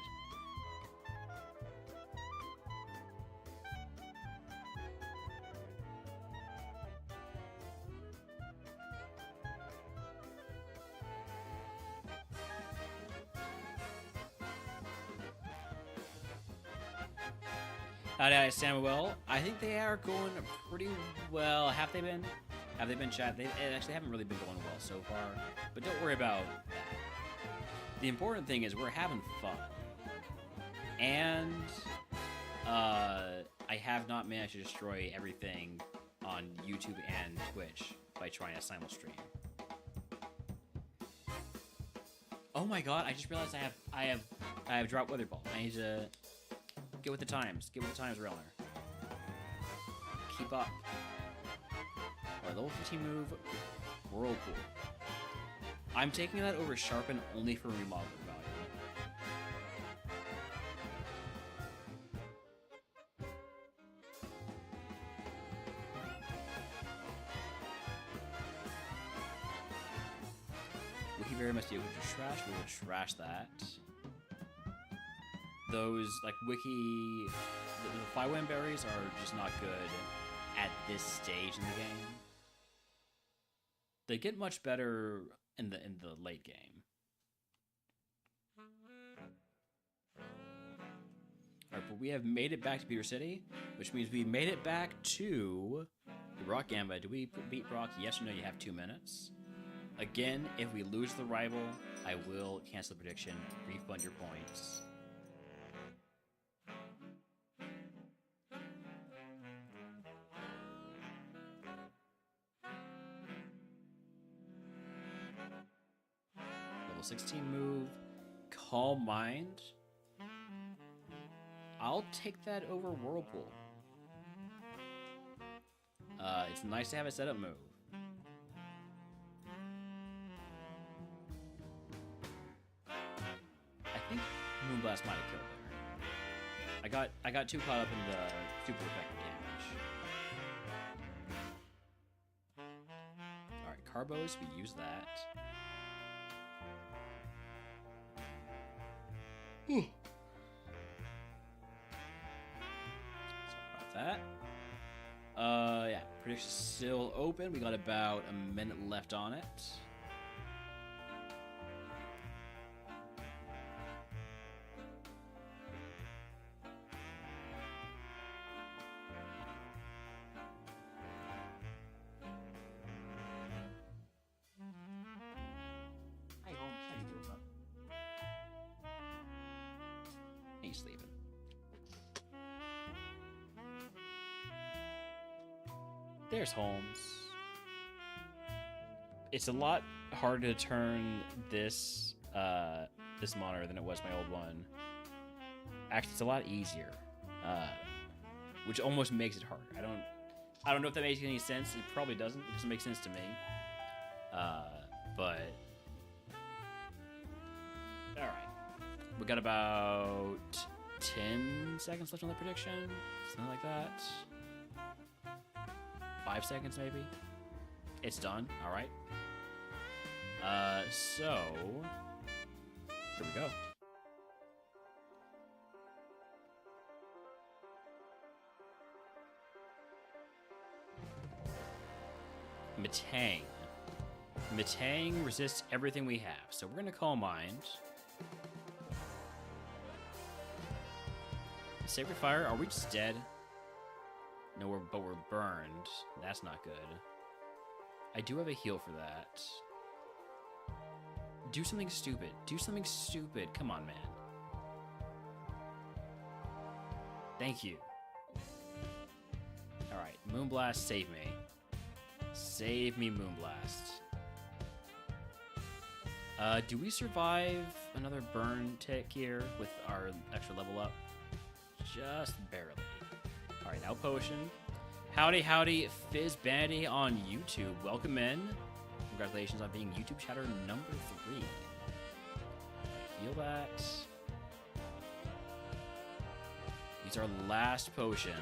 Samuel, I think they are going pretty well. Have they been? Have they been, chat? They actually haven't really been going well so far, but don't worry about that. The important thing is we're having fun. And I have not managed to destroy everything on YouTube and Twitch by trying to simul stream. Oh my god, I just realized I have dropped Weather Ball. I need to get with the times. Get with the times, Realner. Keep up. Alright, level 15 move, Whirlpool. I'm taking that over Sharpen only for remodel value. Wiki very much deal with trash. We will trash that. Those, like, Wiki... The Flywind berries are just not good at this stage in the game. They get much better in the late game. Alright, but we have made it back to Peter City, which means we made it back to the Rock Gambit. Do we beat Brock? Yes or no? You have 2 minutes. Again, if we lose the rival, I will cancel the prediction, refund your points. Level 16 move, Calm Mind. I'll take that over Whirlpool. It's nice to have a setup move. I think Moonblast might have killed there. I got too caught up in the super effective damage. Alright, Carbos, we use that. Sorry about that. Yeah, prediction's still open. We got about a minute left on it. Hi, Holmes. How you doing, bud? He's sleeping. There's Holmes. It's a lot harder to turn this this monitor than it was my old one. Actually, it's a lot easier, which almost makes it harder. I don't know if that makes any sense. It probably doesn't. It doesn't make sense to me. But all right, we got about 10 seconds left on the prediction, something like that. 5 seconds, maybe. It's done. All right. So here we go. Metang. Metang resists everything we have, so we're gonna Calm Mind. Sacred Fire, are we just dead? No, but we're burned. That's not good. I do have a heal for that. Do something stupid. Do something stupid. Come on, man. Thank you. Alright, Moonblast, save me. Save me, Moonblast. Do we survive another burn tick here with our extra level up? Just barely. Alright, now Potion. Howdy, howdy, Fizz Bandy on YouTube. Welcome in. Congratulations on being YouTube chatter number 3. Heal that. Use our last potion.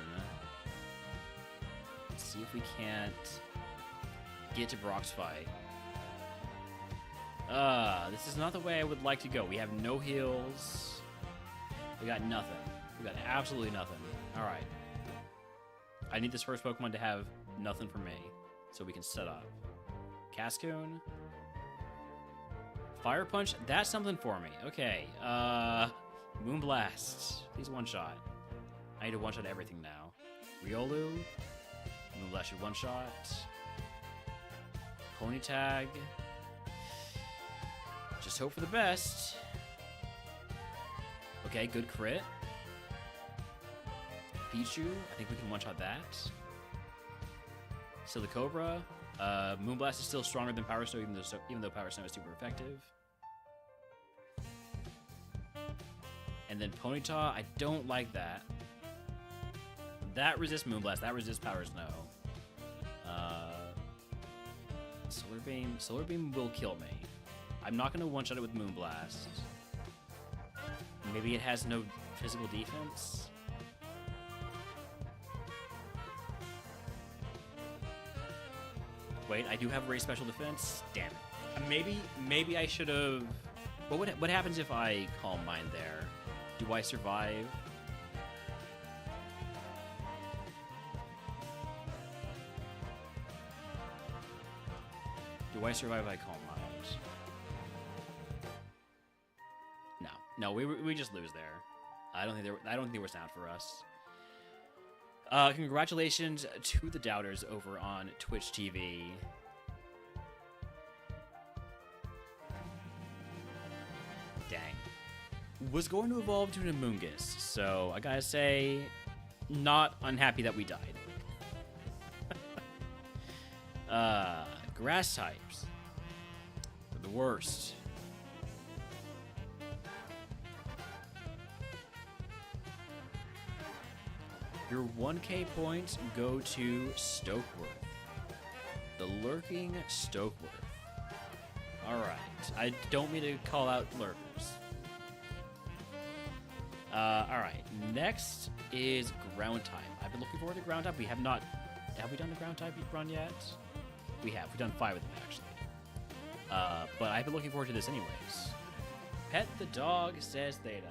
Let's see if we can't get to Brock's fight. This is not the way I would like to go. We have no heals. We got nothing. We got absolutely nothing. Alright. I need this first Pokemon to have nothing for me, so we can set up. Cascoon. Fire Punch, that's something for me. Okay, Moonblast. Please one-shot. I need to one-shot everything now. Riolu. Moonblast should one-shot. Ponytag. Just hope for the best. Okay, good crit. Pichu, I think we can one-shot that. Silicobra. Moonblast is still stronger than Power Snow, even though Power Snow is super effective. And then Ponyta, I don't like that. That resists Moonblast, that resists Power Snow. Solar Beam. Solar Beam will kill me. I'm not going to one-shot it with Moonblast. Maybe it has no physical defense. Wait, I do have raised special defense? Damn it. Maybe I should have... What happens if I Calm Mind there? Do I survive? Do I survive if I Calm Mind? No, we just lose there. I don't think we're sound for us. Congratulations to the doubters over on Twitch TV. Dang. Was going to evolve to an Amoonguss, so I gotta say, not unhappy that we died. Grass types. They're the worst. Your 1k points go to Stokeworth. The Lurking Stokeworth. Alright. I don't mean to call out lurkers. Alright. Next is Ground type. I've been looking forward to Ground type. We have not... Have we done the Ground type run yet? We have. We've done 5 of them, actually. But I've been looking forward to this anyways. Pet the dog, says Theta.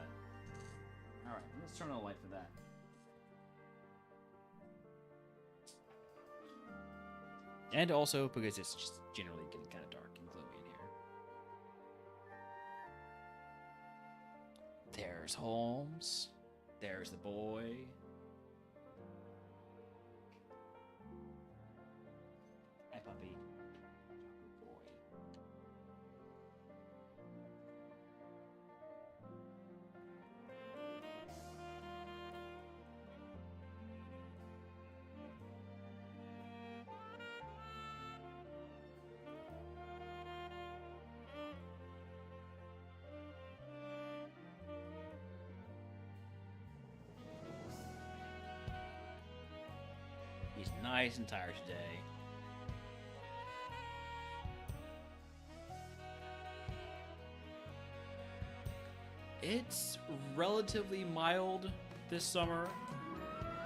Alright. Let's turn on a light for that. And also because it's just generally getting kind of dark and gloomy in here. There's Holmes. There's the boy. Hi, puppy. Good boy. He's nice and tired today. It's relatively mild this summer.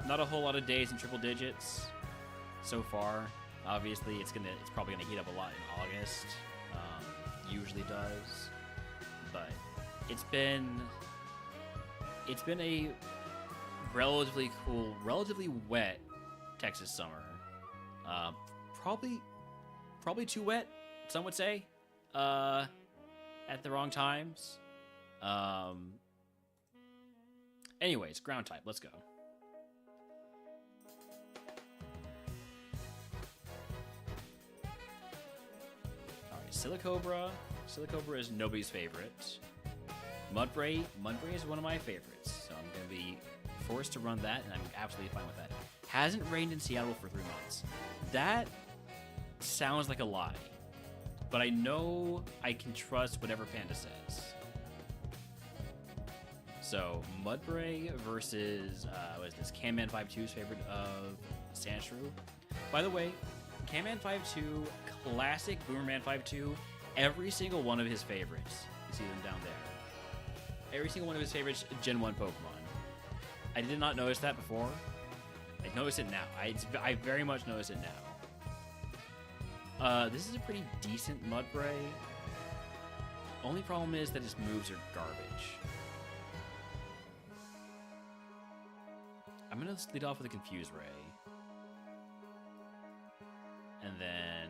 Not a whole lot of days in triple digits so far. Obviously, it's probably gonna heat up a lot in August. Usually does, but it's been a relatively cool, relatively wet Texas summer. Probably too wet, some would say, at the wrong times. Anyways, ground type. Let's go. All right, Silicobra. Silicobra is nobody's favorite. Mudbray is one of my favorites, so I'm going to be forced to run that, and I'm absolutely fine with that. Hasn't rained in Seattle for 3 months. That sounds like a lie, but I know I can trust whatever Panda says. So, Mudbray versus, what is this? Camman 5-2's favorite of Sandshrew. By the way, Camman 5-2, classic Boomerman 5-2, every single one of his favorites. You see them down there. Every single one of his favorites, Gen 1 Pokemon. I did not notice that before. I notice it now. I very much notice it now. This is a pretty decent Mudbray. Only problem is that his moves are garbage. I'm going to lead off with a Confuse Ray. And then...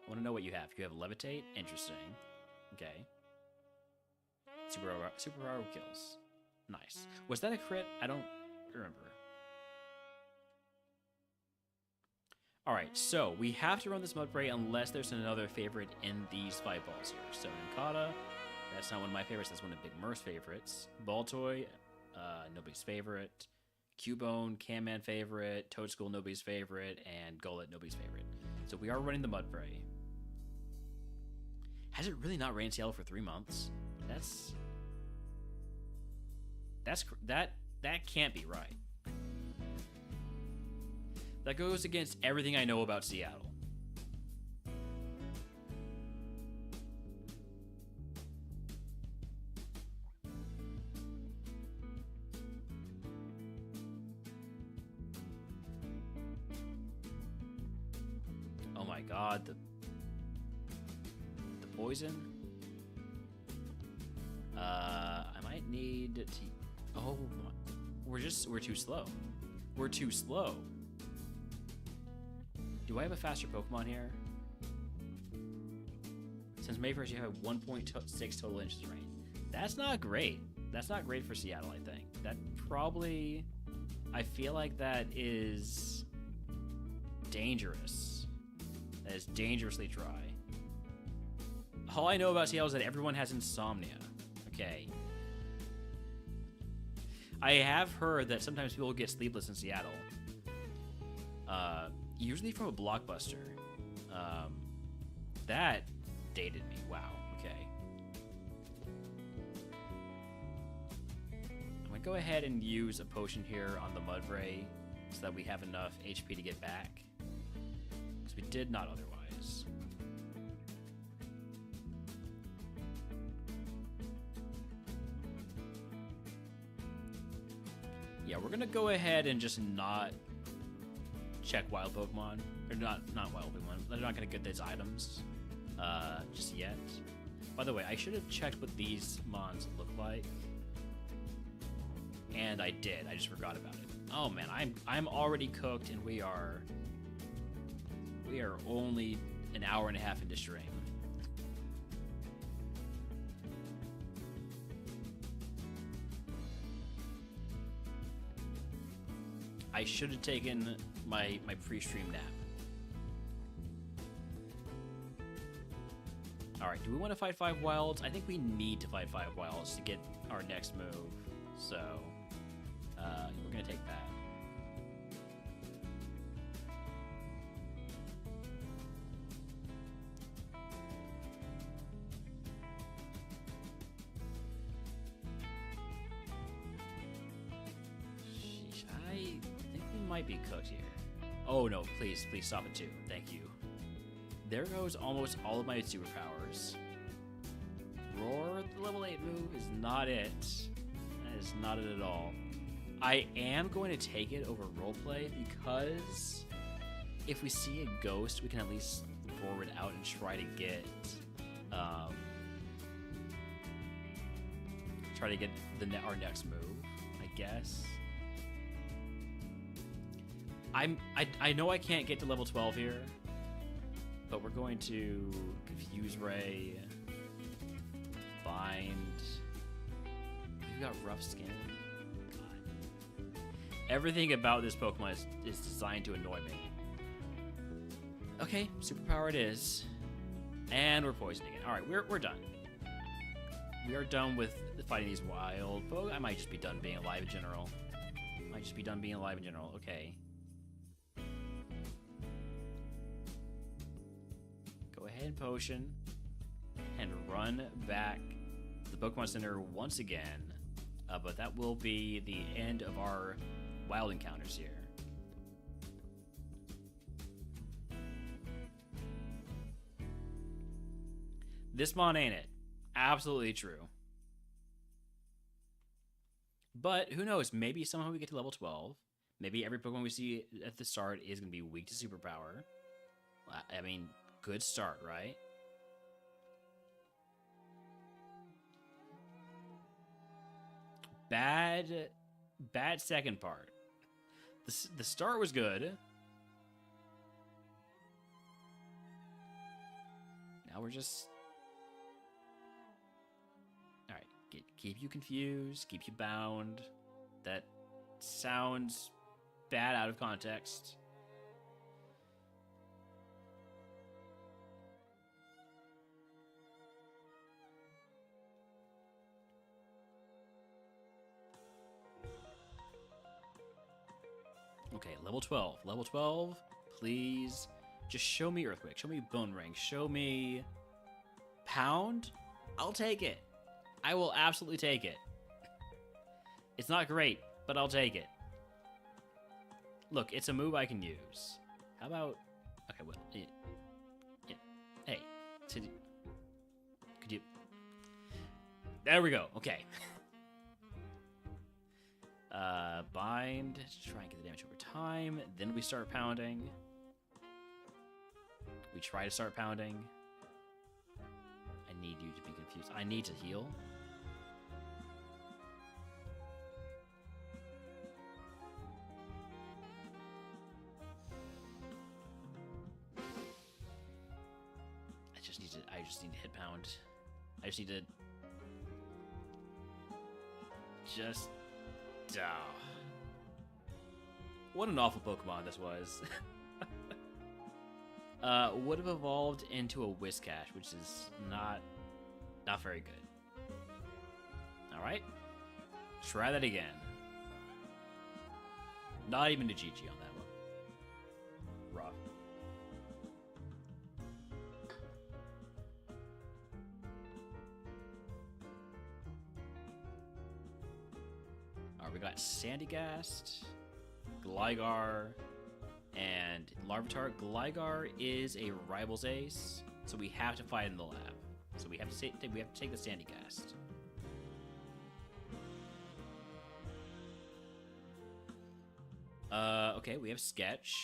I want to know what you have. You have Levitate? Interesting. Okay. Superpower kills. Nice. Was that a crit? I don't remember. Alright, so we have to run this Mudbray unless there's another favorite in these 5 balls here. So Nincada, that's not one of my favorites, that's one of Big Murph's favorites. Baltoy, nobody's favorite. Cubone, Camman favorite. Toadstool, nobody's favorite. And Golett, nobody's favorite. So we are running the Mudbray. Has it really not rained in Seattle for 3 months? That can't be right. That goes against everything I know about Seattle. Oh my god, the poison. I might need to. Oh, we're too slow. We're too slow. Do I have a faster Pokemon here? Since May 1st, you have 1.6 total inches of rain. That's not great. That's not great for Seattle, I think. That probably... I feel like that is dangerous. That is dangerously dry. All I know about Seattle is that everyone has insomnia. Okay. I have heard that sometimes people get sleepless in Seattle. Usually from a Blockbuster. That dated me. Wow. Okay. I'm going to go ahead and use a potion here on the Mudbray so that we have enough HP to get back. Because we did not otherwise. Yeah, we're going to go ahead and just not check wild Pokemon. Or not wild Pokemon. They're not going to get these items just yet. By the way, I should have checked what these mons look like. And I did. I just forgot about it. Oh man, I'm already cooked, and we are only an hour and a half into stream. I should have taken my pre-stream nap. Alright, do we want to fight 5 wilds? I think we need to fight 5 wilds to get our next move. So, we're going to take that. Sheesh, I think we might be cooked here. Oh no, please stop it too. Thank you. There goes almost all of my superpowers. Roar, the level 8 move, is not it. That is not it at all. I am going to take it over roleplay because if we see a ghost, we can at least forward out and try to get our next move, I guess. I know I can't get to level 12 here. But we're going to Confuse Ray, Bind. You've got rough skin. God. Everything about this Pokemon is designed to annoy me. Okay, superpower it is. And we're poisoning it. Alright, we're done. We are done with fighting these wild Pokemon. I might just be done being alive in general. Okay. Go ahead and potion. And run back to the Pokemon Center once again. But that will be the end of our wild encounters here. This mon ain't it. Absolutely true. But who knows? Maybe somehow we get to level 12. Maybe every Pokemon we see at the start is going to be weak to superpower. I mean, good start, right? Bad second part. The start was good. Now we're just... Alright, keep you confused, keep you bound. That sounds bad out of context. Okay, level 12. Level 12, please. Just show me Earthquake. Show me Bone Ring. Show me Pound. I'll take it. I will absolutely take it. It's not great, but I'll take it. Look, it's a move I can use. How about... Okay, well... Yeah. Hey. Could you... There we go. Okay. Bind to try and get the damage over time. Then we start pounding. We try to start pounding. I need you to be confused. I need to heal. I just need to hit pound. I just need to... Just... Oh. What an awful Pokemon this was. Would have evolved into a Whiscash, which is not very good. Alright. Try that again. Not even a GG on that one. Rough. Alright, we got Sandygast, Gligar, and Larvitar. Gligar is a Rival's Ace, so we have to fight in the lab. So we have to take the Sandygast. Okay, we have Sketch.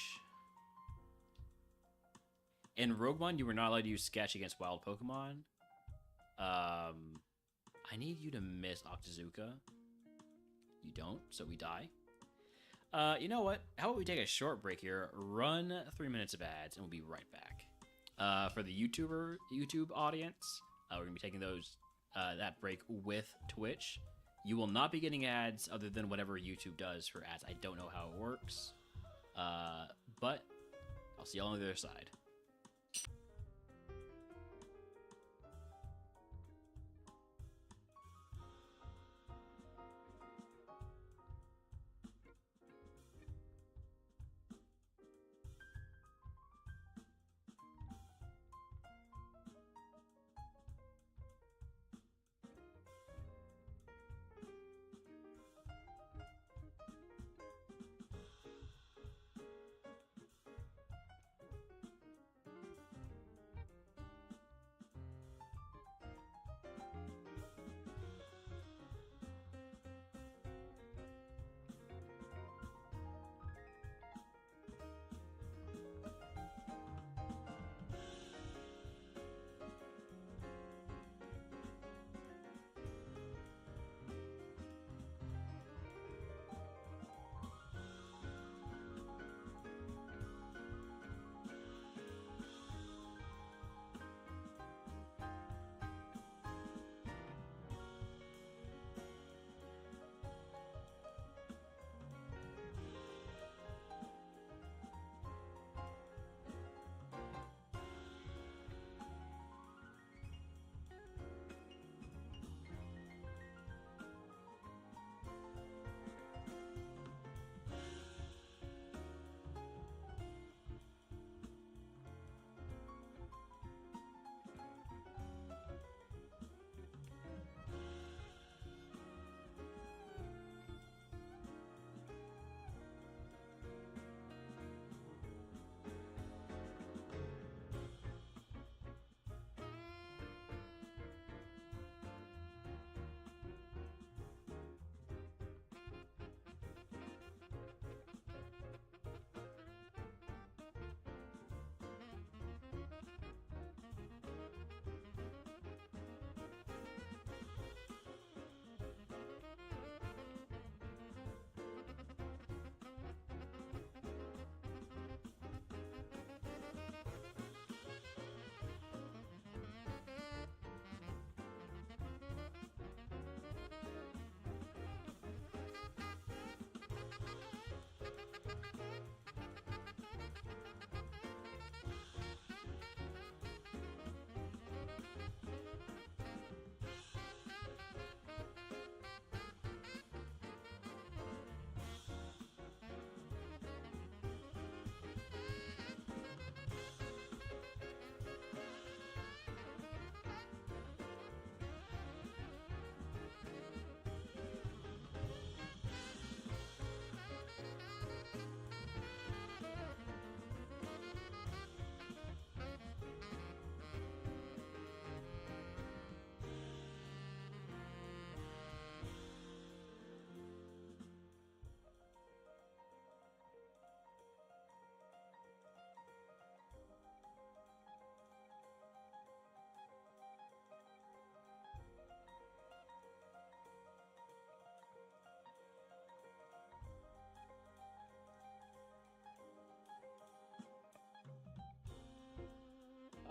In RogueMon, you were not allowed to use Sketch against wild Pokemon. I need you to miss Octazooka. You don't, so we die. You know what? How about we take a short break here, run 3 minutes of ads, and we'll be right back. For the YouTube audience, we're gonna be taking that break with Twitch. You will not be getting ads other than whatever YouTube does for ads. I don't know how it works, but I'll see y'all on the other side.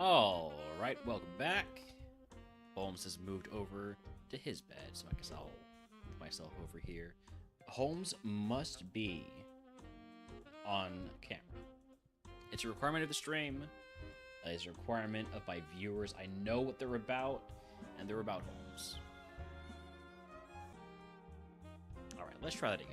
Alright, welcome back. Holmes has moved over to his bed, so I guess I'll put myself over here. Holmes must be on camera. It's a requirement of the stream. It's a requirement of my viewers. I know what they're about, and they're about Holmes. Alright, let's try that again.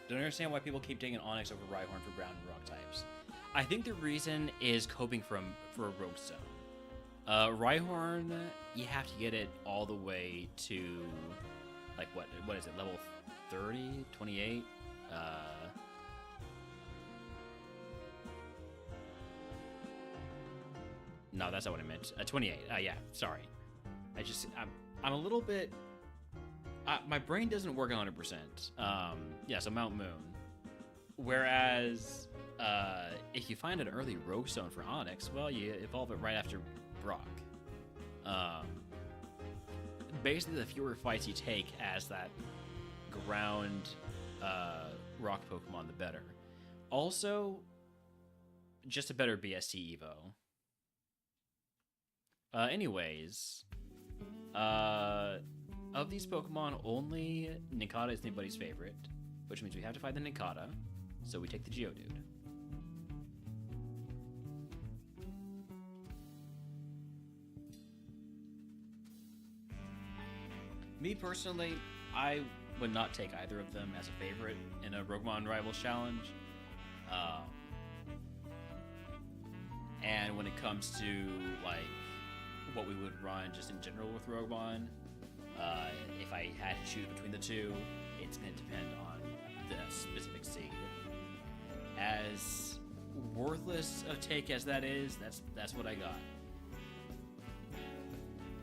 Don't understand why people keep taking Onyx over Rhyhorn for ground and rock types. I think the reason is coping for a Rogue Stone. Rhyhorn, you have to get it all the way to, like, what is it, level 30, 28? No, that's not what I meant. 28. Yeah, sorry. I'm a little bit. My brain doesn't work 100%. Yeah, so Mount Moon. Whereas, if you find an early Rogue Stone for Onyx, well, you evolve it right after Brock. Basically, the fewer fights you take as that ground rock Pokemon, the better. Also, just a better BST Evo. Anyways, of these Pokemon, only Nincada is anybody's favorite, which means we have to fight the Nincada, so we take the Geodude. Me personally, I would not take either of them as a favorite in a RogueMon Rivals Challenge. And when it comes to, like, what we would run just in general with RogueMon, if I had to choose between the two, it's going to depend on the specific seed. As worthless a take as that is, that's what I got.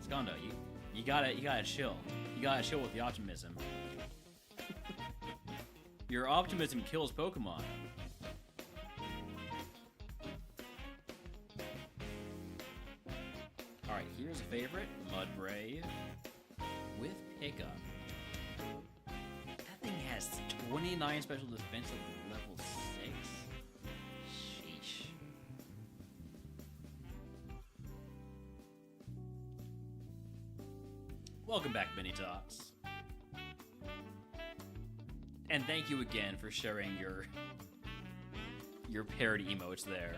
Skondo, you gotta chill. You gotta chill with the optimism. Your optimism kills Pokemon. Alright, here's a favorite, Mudbray with Pickup. That thing has 29 special defense at level 6. Sheesh. Welcome back, Mini Tots. And thank you again for sharing your parody emotes there.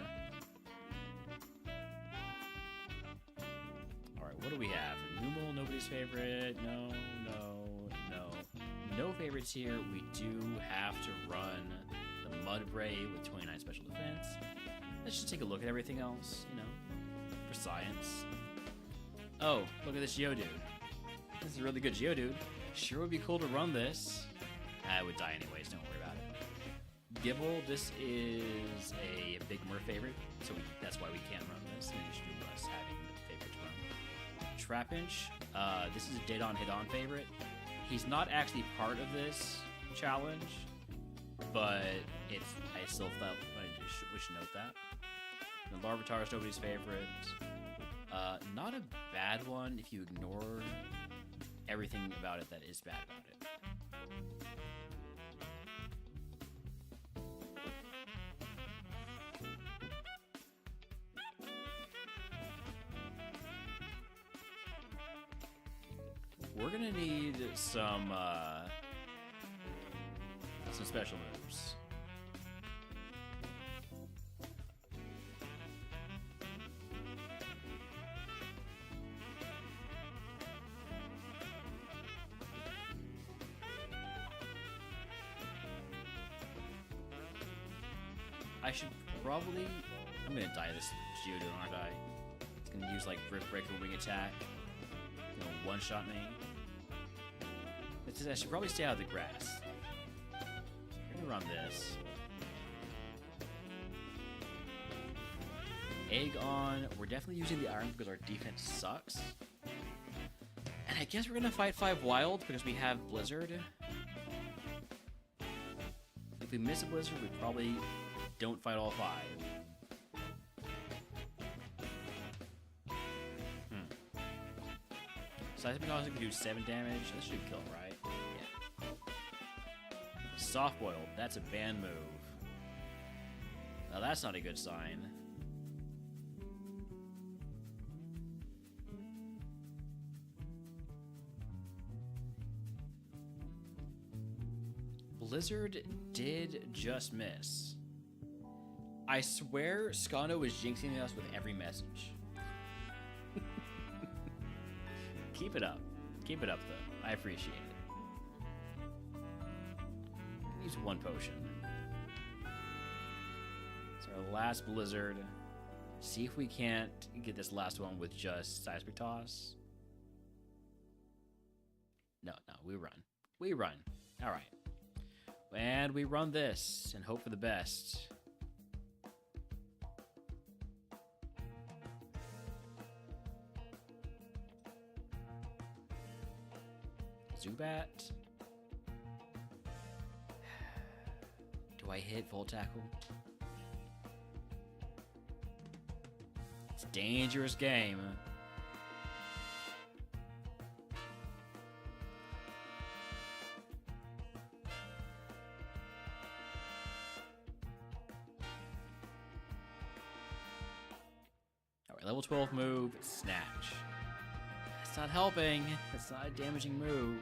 Alright, what do we have? Numel, nobody's favorite. No favorites here. We do have to run the Mudbray with 29 special defense. Let's just take a look at everything else, for science. Oh, look at this Geodude. This is a really good Geodude. Sure would be cool to run this. I would die anyways, don't worry about it. Gibble, this is a Big Murph favorite, so that's why we can't run this. In addition to us having the favorite to run. Trapinch, this is a Dead-On Hit-On favorite. He's not actually part of this challenge, but I still thought we should note that. The Larvitar is nobody's favorite. Not a bad one if you ignore everything about it that is bad about it. We're gonna need some special moves. I should probably... I'm gonna die this Geodude, aren't I? It's gonna use, like, Rift Breaker Wing Attack. It's gonna one-shot me. I should probably stay out of the grass. We're gonna run this. Egg on. We're definitely using the Iron because our defense sucks. And I guess we're gonna fight 5 Wild because we have Blizzard. If we miss a Blizzard, we probably don't fight all 5. So I think I also can do 7 damage. That should kill, right? Soft boiled. That's a band move. Now that's not a good sign. Blizzard did just miss. I swear Skono is jinxing us with every message. Keep it up. Keep it up, though. I appreciate it. Use one potion. It's our last Blizzard. See if we can't get this last one with just Seismic Toss. No, we run. We run. All right. And we run this and hope for the best. Zubat. Do I hit Volt Tackle? It's a dangerous game. Alright, level 12 move, Snatch. That's not helping. That's not a damaging move.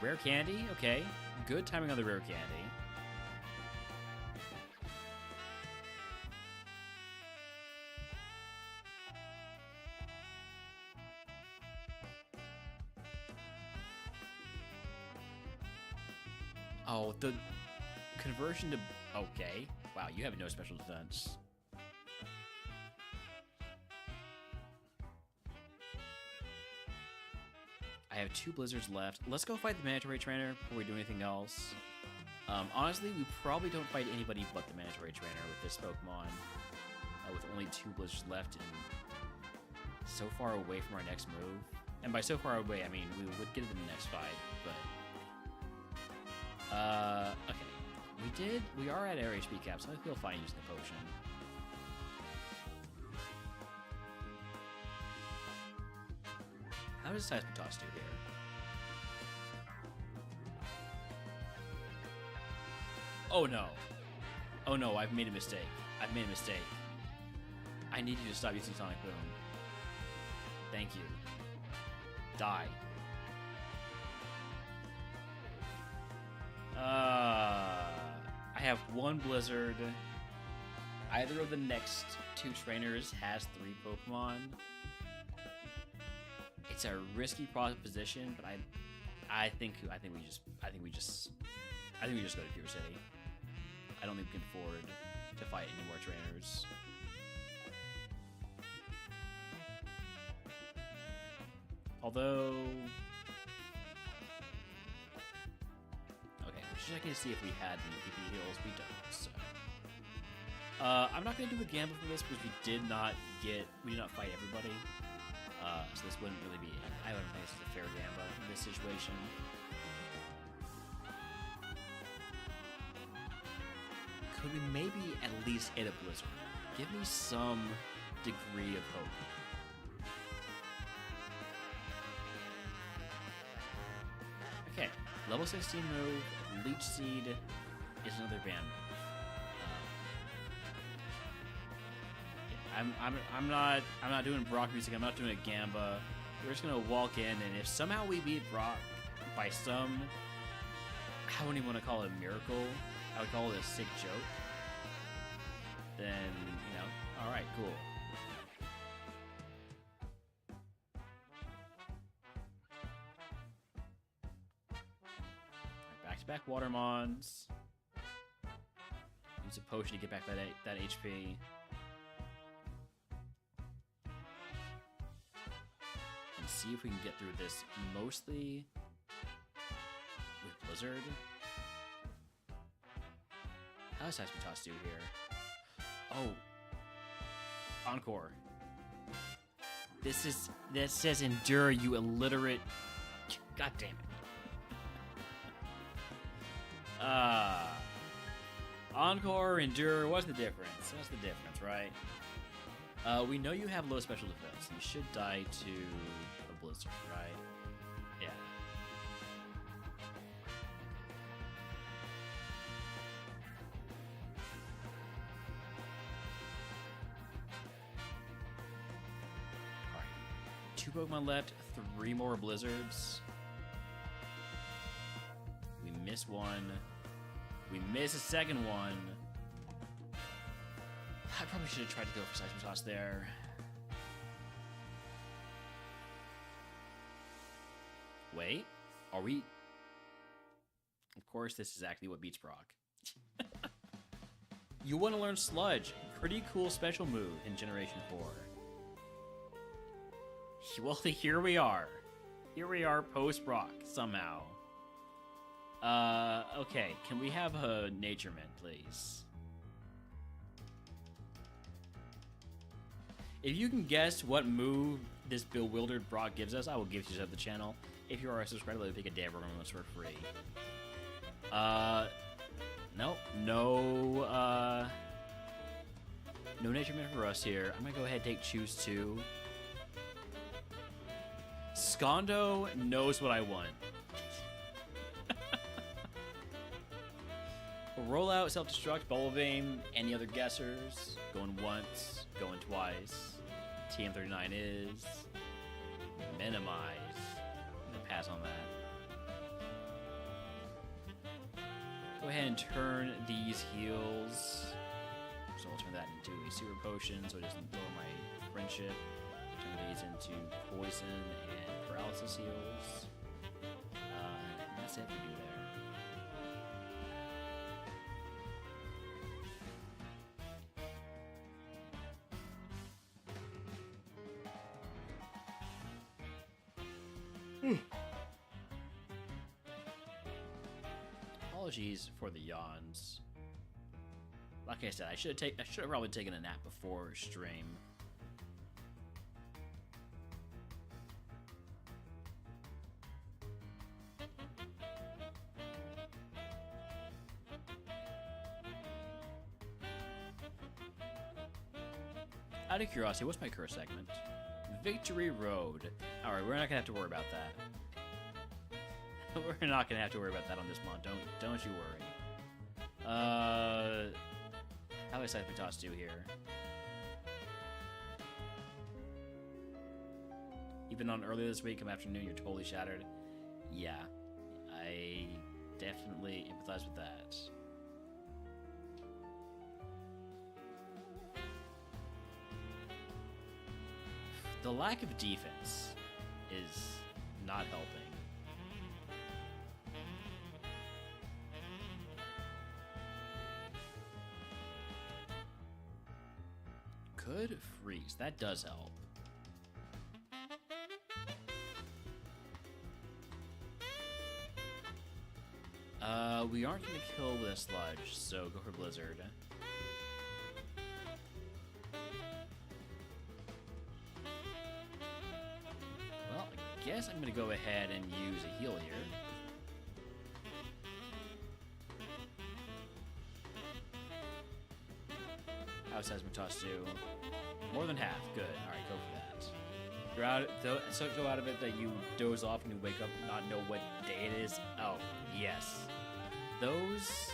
Rare Candy? Okay. Good timing on the Rare Candy. Oh, the conversion to... Okay. Wow, you have no special defense. I have 2 Blizzards left. Let's go fight the Mandatory Trainer before we do anything else. Honestly, we probably don't fight anybody but the Mandatory Trainer with this Pokemon. With only 2 Blizzards left and so far away from our next move. And by so far away, I mean we would get it in the next fight, but... okay. We are at our HP cap, so I feel fine using the potion. How does Seismic Toss do here? Oh no. Oh no, I've made a mistake. I've made a mistake. I need you to stop using Sonic Boom. Thank you. Die. I have 1 Blizzard. Either of the next 2 trainers has 3 Pokemon. It's a risky proposition, but I think we just go to Pure City. I don't think we can afford to fight any more trainers. Although, okay, we're checking to see if we had any PP heals. We don't. So, I'm not gonna do a gamble for this because we did not fight everybody. So this wouldn't really be... I don't think this is a fair gamble in this situation. Could we maybe at least hit a Blizzard? Give me some degree of hope. Okay, level 16 move, Leech Seed is another band move. I'm not doing Brock music. I'm not doing a Gamba. We're just gonna walk in, and if somehow we beat Brock by some, I wouldn't even want to call it a miracle. I would call it a sick joke. Then all right, cool. Back-to-back Watermons. Use a potion to get back that HP. See if we can get through this mostly with Blizzard. How does Seismic Toss do here? Oh, Encore. This says Endure, you illiterate. God damn it. Encore, Endure. What's the difference? What's the difference, right? We know you have low special defense. You should die to a Blizzard, right? Yeah. 2 Pokemon left, 3 more Blizzards. We miss one. We miss a second one. I probably should have tried to go for Seismitoss there. Wait, are we... Of course, this is exactly what beats Brock. You want to learn Sludge. Pretty cool special move in Generation 4. Well, here we are. Here we are post-Brock, somehow. Okay. Can we have a Nature Mint, please? If you can guess what move this bewildered Brock gives us, I will give you to the channel. If you are a subscriber, let me pick a damn RogueMon for free. Nope. No Nature Mint for us here. I'm gonna go ahead and take Choose 2. Skondo knows what I want. Roll out, self-destruct, Bubble Beam, any other guessers. Going once, going twice. TM39 is. Minimize. I'm gonna pass on that. Go ahead and turn these heals. So I'll turn that into a Super Potion, so it doesn't lower my friendship. Turn these into Poison and Paralysis heals. And that's it we do there. Apologies for the yawns. Like I said, I should have probably taken a nap before stream. Out of curiosity, what's my curse segment? Victory Road. Alright, we're not gonna have to worry about that. We're not gonna have to worry about that on this mod. Don't you worry. How does Seismitoss do here? Even on earlier this week, come afternoon, you're totally shattered. Yeah, I definitely empathize with that. The lack of defense is not helping. Could freeze. That does help. We aren't going to kill with a Sludge, so go for Blizzard. Well, I guess I'm going to go ahead and use a heal here. How does Seismitoss do? More than half. Good. Alright, go for that. You're out, so go out of it that you doze off and you wake up and not know what day it is. Oh, yes. Those...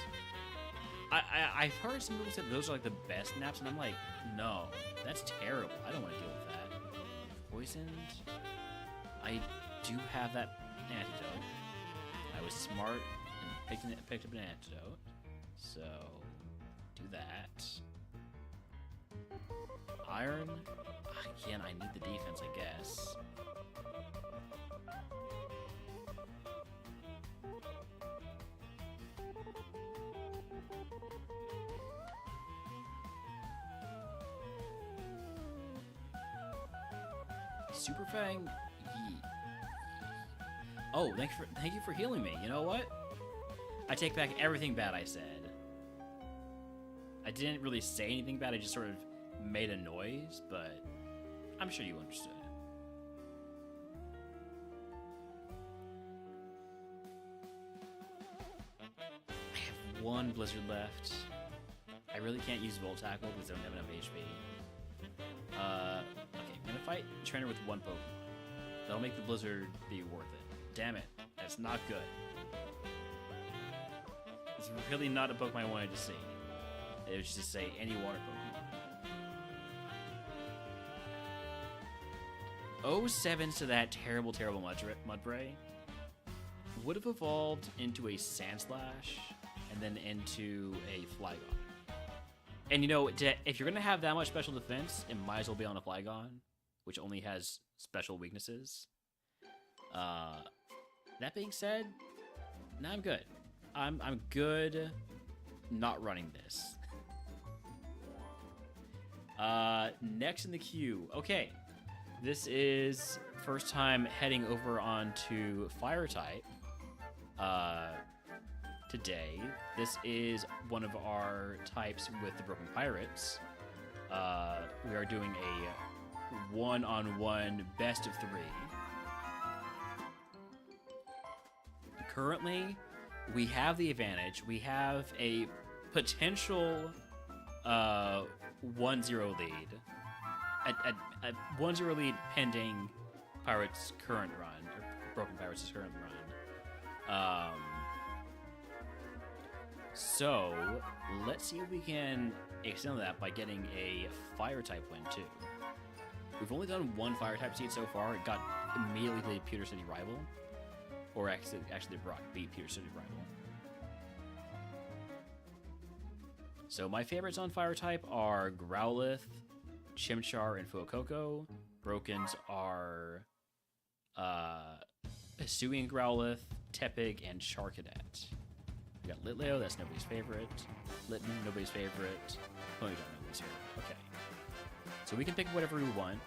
I've heard some people say those are like the best naps, and I'm like, no, that's terrible. I don't want to deal with that. Poisoned? I do have that antidote. I was smart and picked up an antidote. So, do that. Iron? Again, I need the defense, I guess. Super Fang? Oh, thank you for healing me. You know what? I take back everything bad I said. I didn't really say anything bad. I just sort of made a noise, but I'm sure you understood. I have one Blizzard left. I really can't use Volt Tackle because I don't have enough HP. Okay, I'm gonna fight Trainer with one Pokemon. That'll make the Blizzard be worth it. Damn it, that's not good. It's really not a Pokemon I wanted to see. It was just say any water Pokemon. 07s to that terrible Mudbray would have evolved into a Sandslash and then into a Flygon. And you know, if you're going to have that much special defense, it might as well be on a Flygon, which only has special weaknesses. That being said, now I'm good. I'm good not running this. Next in the queue. Okay. This is first time heading over onto Fire type. Today, this is one of our types with the Broken Pirates. We are doing a one-on-one best of 3. Currently, we have the advantage. We have a potential 1-0 lead. A 1-0 lead pending Pirates' current run, or Broken Pirates' current run. So, let's see if we can extend that by getting a Fire-type win, too. We've only done one Fire-type seed so far. It got immediately the Pewter City rival. Or actually the Brock beat Pewter City rival. So my favorites on Fire-type are Growlithe, Chimchar, and Fuecoco. Brokens are Hisuian Growlithe, Tepig, and Charcadet. We got Litleo, that's nobody's favorite. Litten, nobody's favorite. Ponyta, nobody's favorite. Okay. So we can pick whatever we want.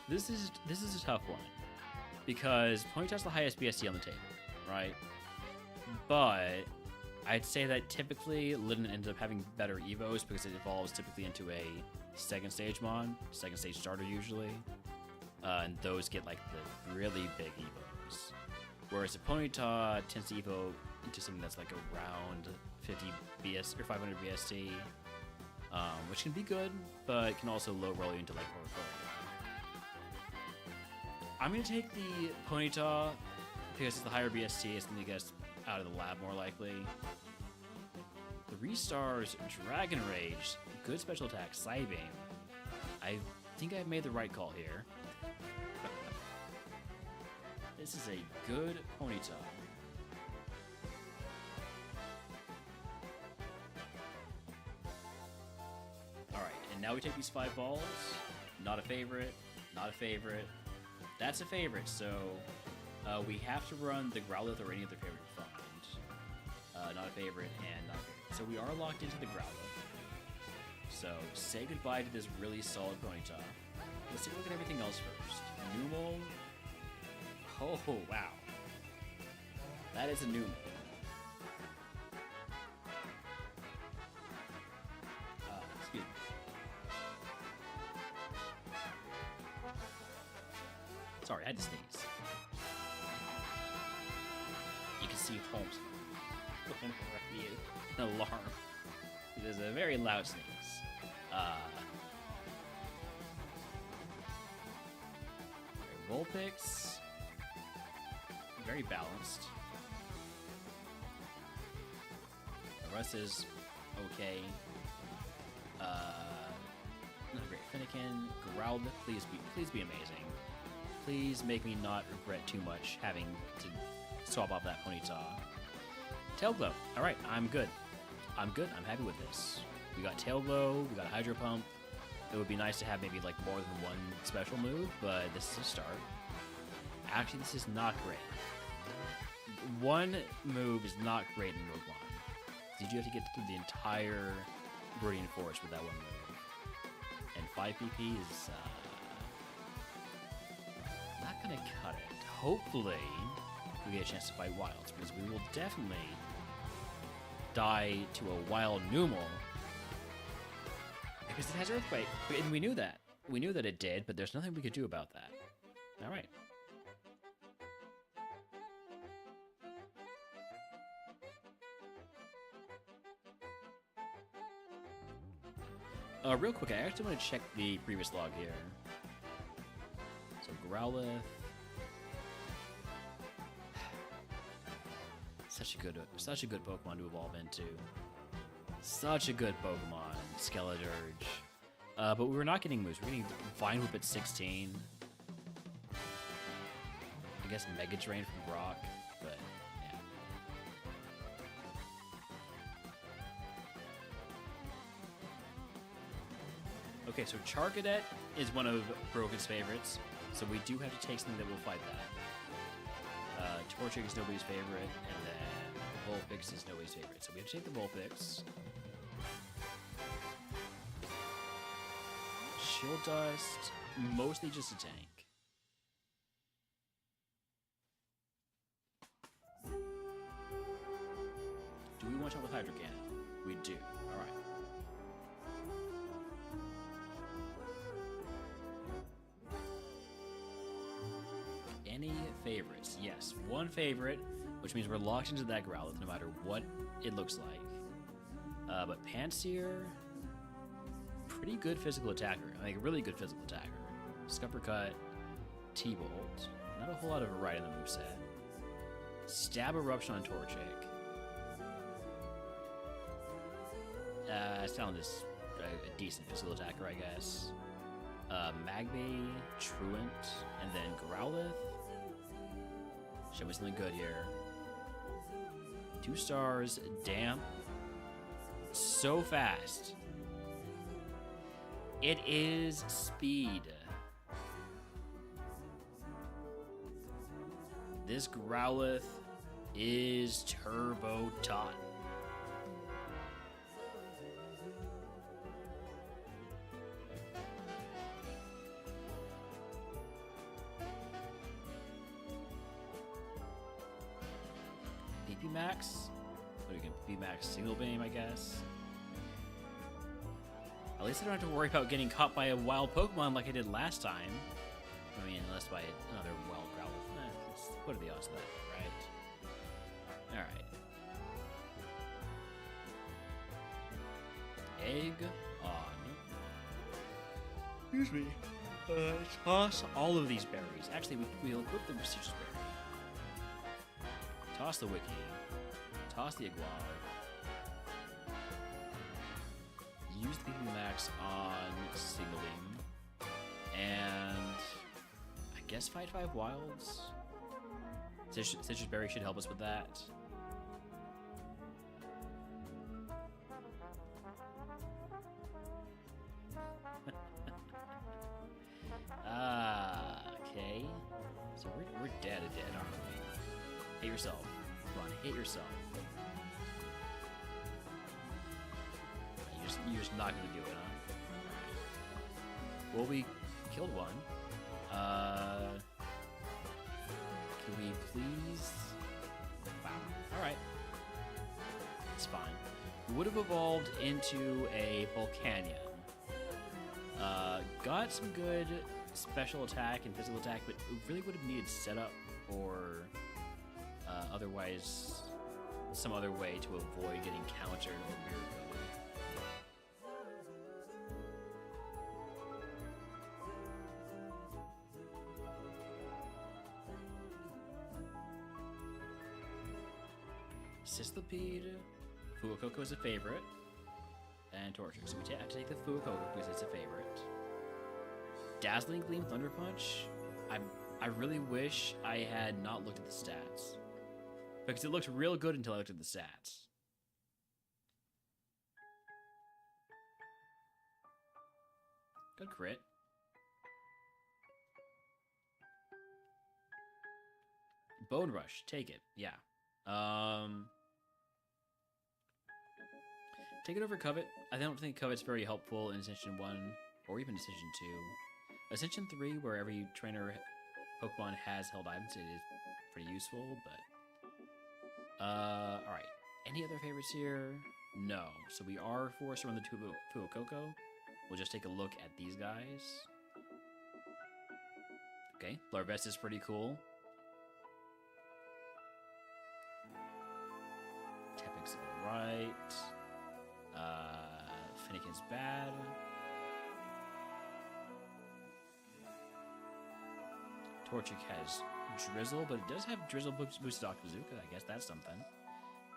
This is a tough one. Because Ponyta's the highest BST on the table, right? But I'd say that typically Litten ends up having better Evos because it evolves typically into a second stage Mon, second stage starter usually. And those get like the really big Evos. Whereas the Ponyta tends to Evo into something that's like around 50 BS or 500 BST, which can be good, but can also low roll you into like Oricorio. I'm gonna take the Ponyta because it's the higher BST. It's gonna get us out of the lab more likely. 3 stars, Dragon Rage, good special attack, Psybeam. I think I've made the right call here. This is a good Ponyta. Alright, and now we take these 5 balls. Not a favorite, not a favorite. That's a favorite, so we have to run the Growlithe or any other favorite we find. Not a favorite and not a favorite. So we are locked into the Growlithe. So say goodbye to this really solid Ponyta. Let's take a look at everything else first. Numel. Oh, wow. That is a Numel. Excuse me. Sorry, I had to sneeze. You can see Holmes looking for you. An alarm. It is a very loud sneeze. Vulpix. Very balanced. The rest is okay. Not great. Finnegan, Growlithe, please be amazing. Please make me not regret too much having to swap off that Ponyta. Tailglow. Alright, I'm good. I'm happy with this. We got Tailglow, we got Hydro Pump. It would be nice to have maybe like more than one special move, but this is a start. Actually, this is not great. One move is not great in RogueMon. Did you have to get through the entire Viridian Forest with that one move? And 5 PP is not gonna cut it. Hopefully, we get a chance to fight Wilds, because we will definitely die to a Wild Numel because it has Earthquake, and we knew that. We knew that it did, but there's nothing we could do about that. All right. Real quick, I actually want to check the previous log here. So Growlithe. Such a good Pokemon to evolve into. Such a good Pokemon, Skeledirge. But we're not getting moves. We're getting Vine Whip at 16. I guess Mega Drain from Rock, but yeah. Okay, so Charcadet is one of Broken's favorites, so we do have to take something that will fight that. Torchic is nobody's favorite, and then Vulpix is nobody's favorite, so we have to take the Vulpix. Shield Dust, mostly just a tank. Do we want to talk with Hydro Cannon? We do. Alright. Any favorites? Yes, one favorite, which means we're locked into that Growlithe no matter what it looks like. But Pansear, pretty good physical attacker. Like a really good physical attacker. Scuppercut, T-Bolt. Not a whole lot of variety in the moveset. Stab Eruption on Torchic. It's down this a decent physical attacker, I guess. Magmay, Truant, and then Growlithe. Show me something good here. 2 stars, Damp. So fast. It is speed. This Growlithe is Turbo Tot. PP Max? What are you gonna PP Max Single Beam, I guess? At least I don't have to worry about getting caught by a wild Pokemon like I did last time. I mean, unless by another wild Growlithe. What are the odds of that, right? Alright. Egg on. Excuse me. Toss all of these berries. Actually, we'll equip the Prestigious Berry. Toss the Wiki. Toss the Aguave. Use the PP Max on Signal Beam. And I guess fight 5 wilds. Citrus Berry should help us with that. Okay. So we're dead, aren't we? Hit yourself. Come on, hit yourself. You're just not gonna do it, huh? Well, we killed one. Can we please? Wow. Alright. It's fine. We would have evolved into a Volcanion. Got some good special attack and physical attack, but it really would have needed setup or otherwise some other way to avoid getting countered or Miracle. Sizzlipede, Fuecoco is a favorite, and Torchic. So we have to take the Fuecoco because it's a favorite. Dazzling Gleam, Thunder Punch. I really wish I had not looked at the stats, because it looked real good until I looked at the stats. Good crit. Bone Rush, take it. Yeah. Take it over Covet. I don't think Covet's very helpful in Ascension 1 or even Ascension 2. Ascension 3, where every trainer Pokemon has held items, it is pretty useful, but... alright. Any other favorites here? No. So we are forced to run the Fuecoco. We'll just take a look at these guys. Okay, Larvest is pretty cool. Tepig's alright. Finnegan's bad. Torchic has Drizzle, but it does have Drizzle boosted Octazooka. I guess that's something.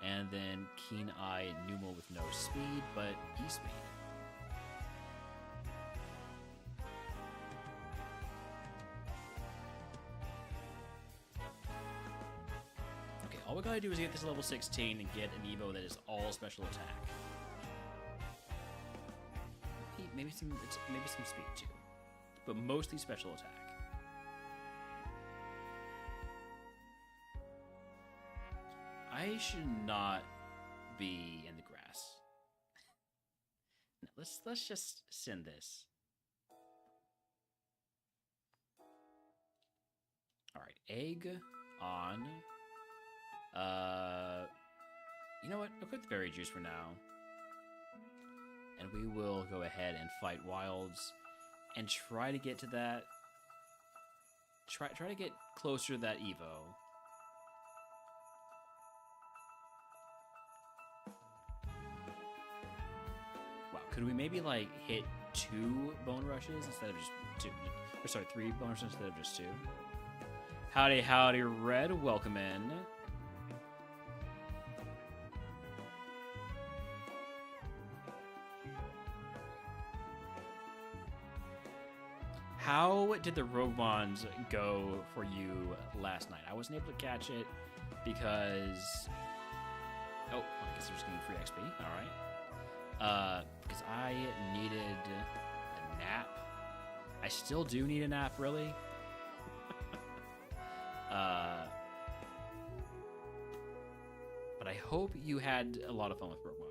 And then Keen Eye Numel with no speed, but E-speed. Okay, all we gotta do is get this level 16 and get an Evo that is all special attack. Maybe some speed too, but mostly special attack. I should not be in the grass. No, let's just send this. All right, egg on. You know what? I'll put the berry juice for now. And we will go ahead and fight wilds and try to get to that. Try to get closer to that Evo. Wow, could we maybe like hit 2 bone rushes instead of just 2? Or sorry, 3 bone rushes instead of just 2. Howdy, howdy, Red. Welcome in. How did the RogueMons go for you last night? I wasn't able to catch it because... Oh, I guess they're just getting free XP. All right. Because I needed a nap. I still do need a nap, really. But I hope you had a lot of fun with RogueMon.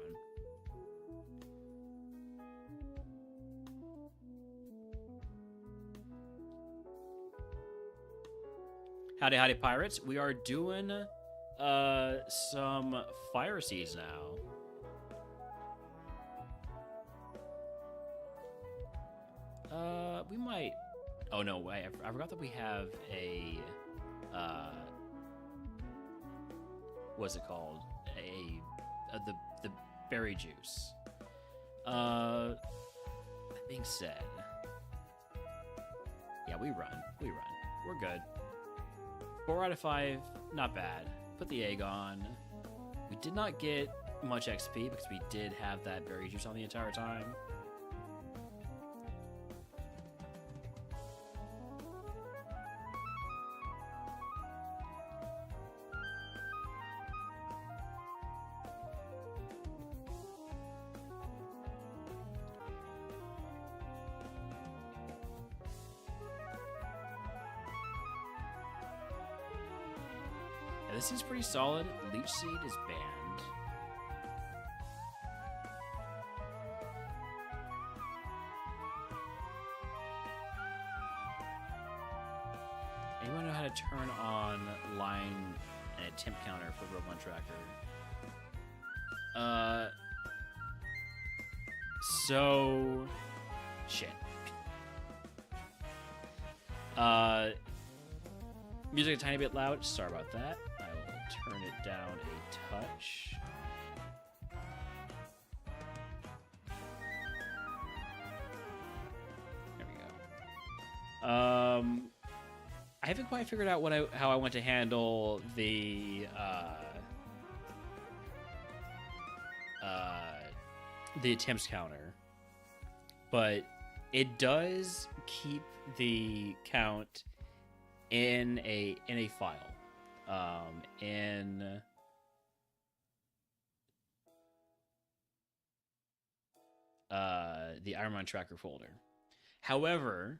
Howdy, howdy, pirates. We are doing some fire seeds now. We might... Oh, no, I forgot that we have a... what's it called? The berry juice. That being said... Yeah, we run. We're good. 4 out of 5, not bad. Put the egg on. We did not get much XP because we did have that berry juice on the entire time. This seems pretty solid. Leech Seed is banned. Anyone know how to turn on line and attempt counter for RogueMon Tracker? So... Shit. Music a tiny bit loud. Sorry about that. I will turn it down a touch. There we go. I haven't quite figured out how I want to handle the attempts counter, but it does keep the count in a file, in the RogueMon Tracker folder. However,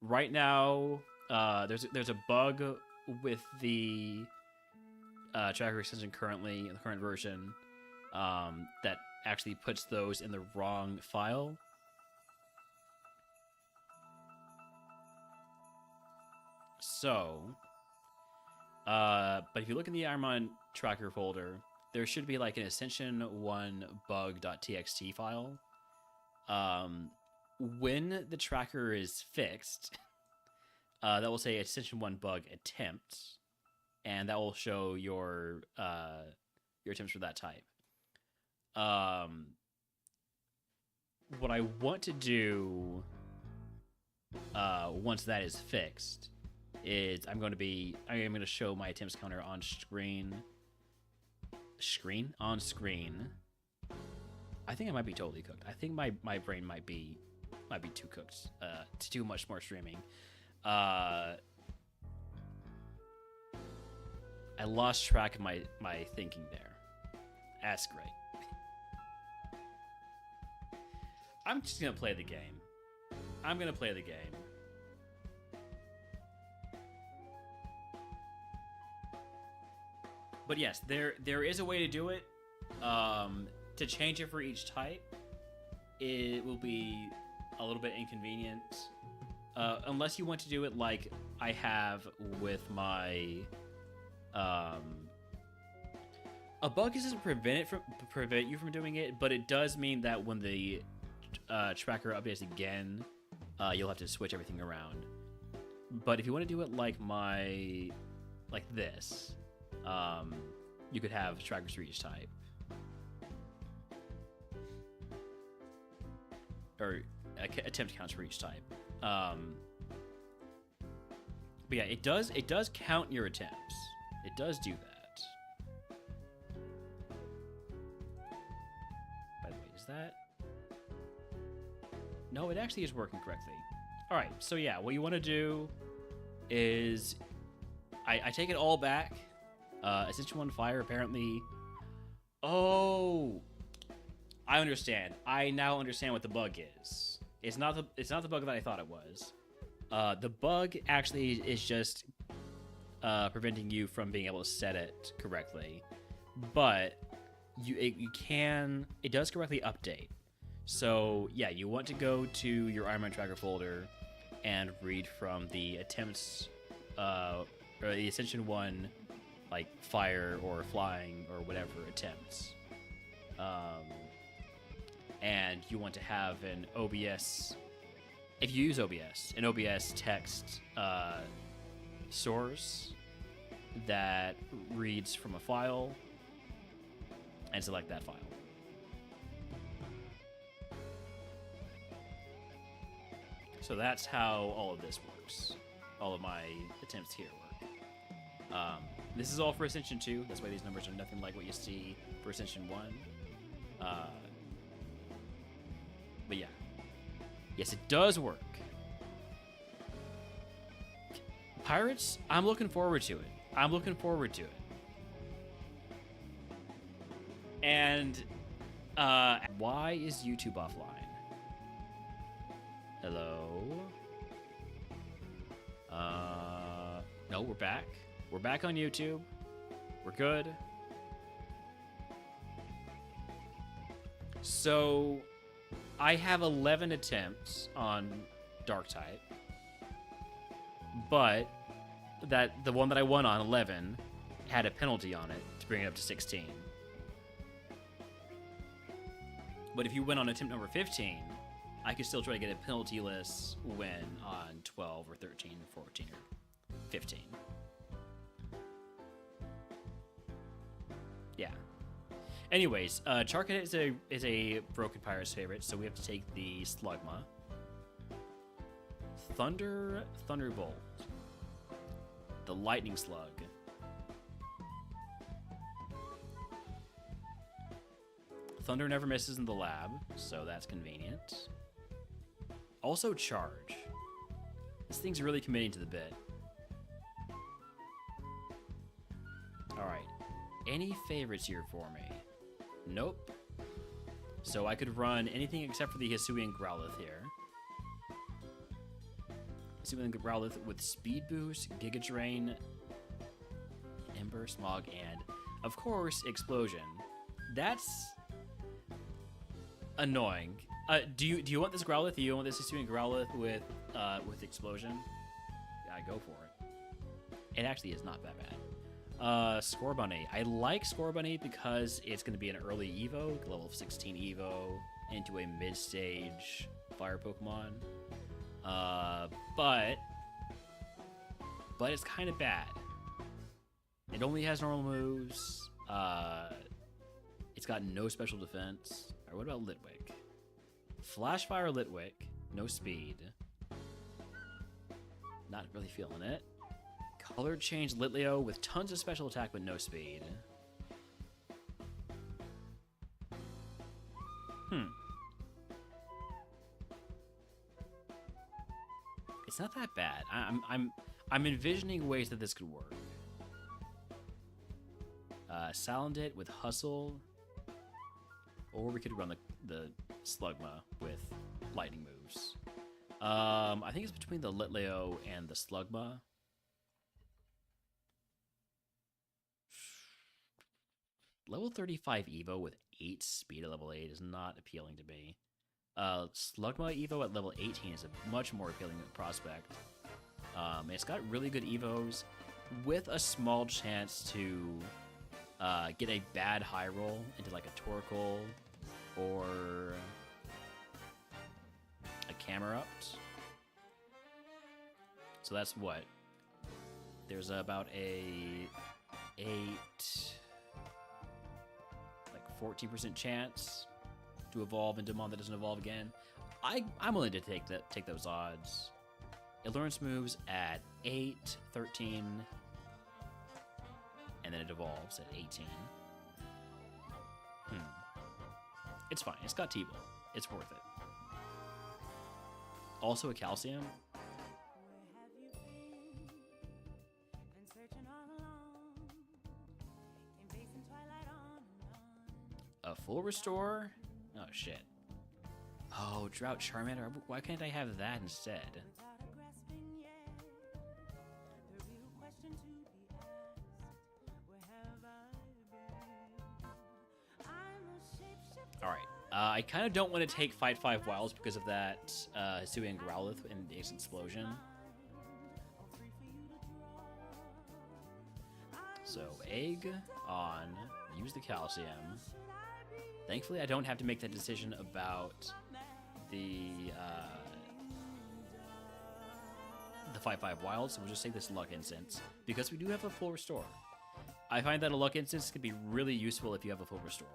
right now there's a bug with the tracker extension currently in the current version that actually puts those in the wrong file. So, but if you look in the RogueMon Tracker folder, there should be like an ascension1bug.txt file. When the tracker is fixed, that will say ascension1 bug attempt, and that will show your attempts for that type. What I want to do once that is fixed is I'm going to show my attempts counter on screen. I think I might be totally cooked. I think my brain might be too cooked to do much more streaming. I lost track of my thinking there. That's great. I'm just gonna play the game. I'm gonna play the game. But yes, there is a way to do it. To change it for each type, it will be a little bit inconvenient. Unless you want to do it like I have with my... a bug doesn't prevent you from doing it, but it does mean that when the tracker updates again, you'll have to switch everything around. But if you want to do it like this, you could have trackers for each type. Or attempt counts for each type. But yeah, it does count your attempts. It does do that. By the way, is that... No, it actually is working correctly. Alright, so yeah, what you want to do is... I take it all back. Ascension 1 Fire apparently... Oh... I understand. I now understand what the bug is. It's not the bug that I thought it was. The bug actually is just preventing you from being able to set it correctly. But it does correctly update. So yeah, you want to go to your Iron Man Tracker folder and read from the attempts or the Ascension 1 like fire or flying or whatever attempts. And you want to have an OBS, if you use OBS, an OBS text source that reads from a file, and select that file. So that's how all of this works. All of my attempts here work. This is all for Ascension 2. That's why these numbers are nothing like what you see for Ascension 1. But yeah. Yes, it does work. Pirates, I'm looking forward to it. I'm looking forward to it. And, why is YouTube offline? Hello? No, we're back. We're back on YouTube. We're good. So... I have 11 attempts on Dark type, but the one that I won on 11 had a penalty on it to bring it up to 16. But if you win on attempt number 15, I could still try to get a penalty-less win on 12 or 13 or 14 or 15. Yeah. Anyways, Charcadet is a Broken Pirate's favorite, so we have to take the Slugma. Thunderbolt. The Lightning Slug. Thunder never misses in the lab, so that's convenient. Also Charge. This thing's really committing to the bit. Alright. Any favorites here for me? Nope. So I could run anything except for the Hisuian Growlithe here. Hisuian Growlithe with Speed Boost, Giga Drain, Ember, Smog, and, of course, Explosion. That's annoying. Do you want this Growlithe? Do you want this Hisuian Growlithe with Explosion? Yeah, go for it. It actually is not that bad. Scorbunny. I like Scorbunny because it's going to be an early Evo, level 16 Evo, into a mid-stage fire Pokemon. But it's kind of bad. It only has normal moves. It's got no special defense. Alright, what about Litwick? Flash Fire Litwick, no speed. Not really feeling it. Color Change Litleo with tons of special attack but no speed. It's not that bad. I'm envisioning ways that this could work. Silent it with Hustle, or we could run the Slugma with lightning moves. I think it's between the Litleo and the Slugma. Level 35 Evo with 8 speed at level 8 is not appealing to me. Slugma Evo at level 18 is a much more appealing prospect. It's got really good Evos with a small chance to get a bad high roll into like a Torkoal or a Camerupt. So that's what? There's about a 14% chance to evolve into Mon that doesn't evolve again. I'm willing to take those odds. It learns moves at 8, 13, and then it evolves at 18. It's fine. It's got T-Ball. It's worth it. Also a Calcium. A full restore? Oh, shit. Oh, Drought Charmander. Why can't I have that instead? Alright. I kind of don't want to take Fight 5 Wilds because of that Hisuian Growlithe and the Explosion. So, Egg on. Use the Calcium. Thankfully, I don't have to make that decision about the 5/5 Wild, so we'll just take this Luck Instance, because we do have a full Restore. I find that a Luck Instance can be really useful if you have a full Restore.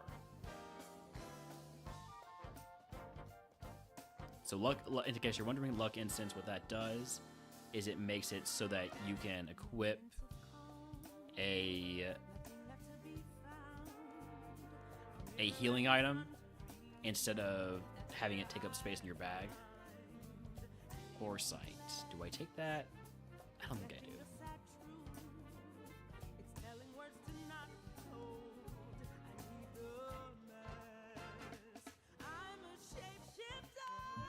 So, in case you're wondering, Luck Instance, what that does is it makes it so that you can equip a healing item instead of having it take up space in your bag. Foresight. Do I take that? I don't think I do.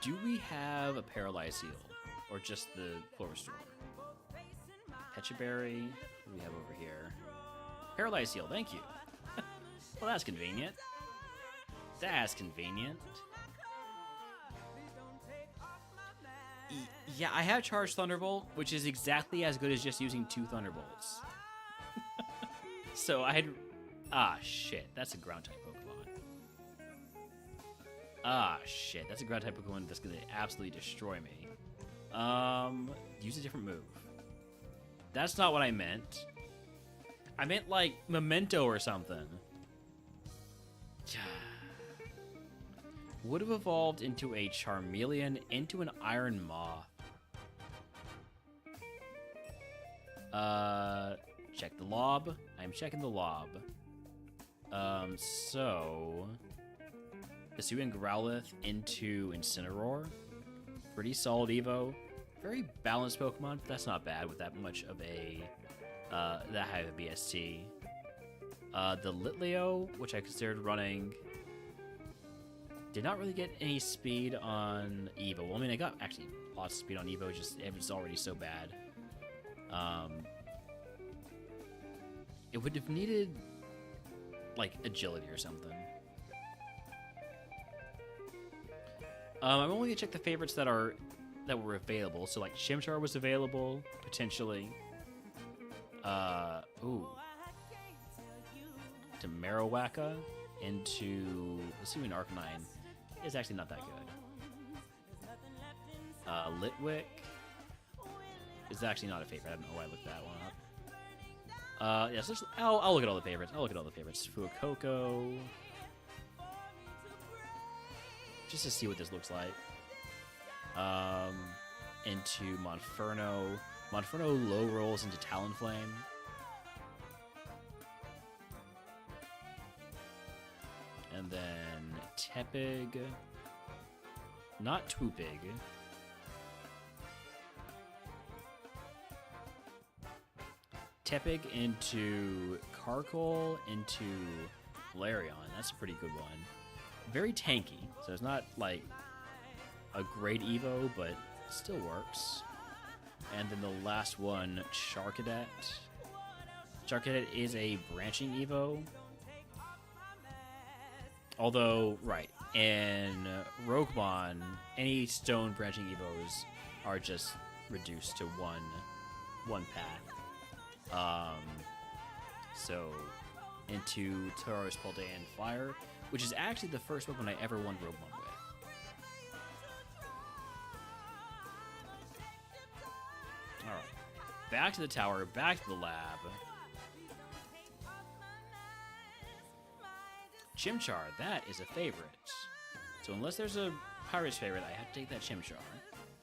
Do we have a Paralyzed Heal? Or just the full Restore? Pechaberry. What do we have over here? Paralyzed Heal, thank you. Well, that's convenient. That's convenient. Yeah, I have Charged Thunderbolt, which is exactly as good as just using 2 Thunderbolts. So I had... Ah, shit. That's a Ground-type Pokemon. Ah, shit. That's a Ground-type Pokemon that's going to absolutely destroy me. Use a different move. That's not what I meant. I meant, like, Memento or something. Would have evolved into a Charmeleon, into an Iron Moth. Check the lob. I'm checking the lob. So... Hisuian Growlithe into Incineroar. Pretty solid Evo. Very balanced Pokemon, but that's not bad with that much of a... that high of a BST. The Litleo, which I considered running... Did not really get any speed on Evo. Well, I mean, I got actually lots of speed on Evo, just it was already so bad. It would have needed, like, agility or something. I'm only gonna check the favorites that were available. So, like, Chimchar was available, potentially. Ooh. To Marowaka into assuming Arcanine is actually not that good. Litwick is actually not a favorite. I don't know why I looked that one up. Yeah, so I'll look at all the favorites. Fuecoco. Just to see what this looks like. Into Monferno. Monferno low rolls into Talonflame. And then Tepig. Not Twoopig. Tepig into Carkol into Flareon. That's a pretty good one. Very tanky, so it's not like a great Evo, but still works. And then the last one, Charcadet. Charcadet is a branching Evo. Although, right, in RogueMon, any stone branching Evos are just reduced to one path. So into Tauros, Paldean, Fire, which is actually the first weapon I ever won RogueMon with. Alright. Back to the tower, back to the lab. Chimchar, that is a favorite. So unless there's a pirate's favorite, I have to take that Chimchar.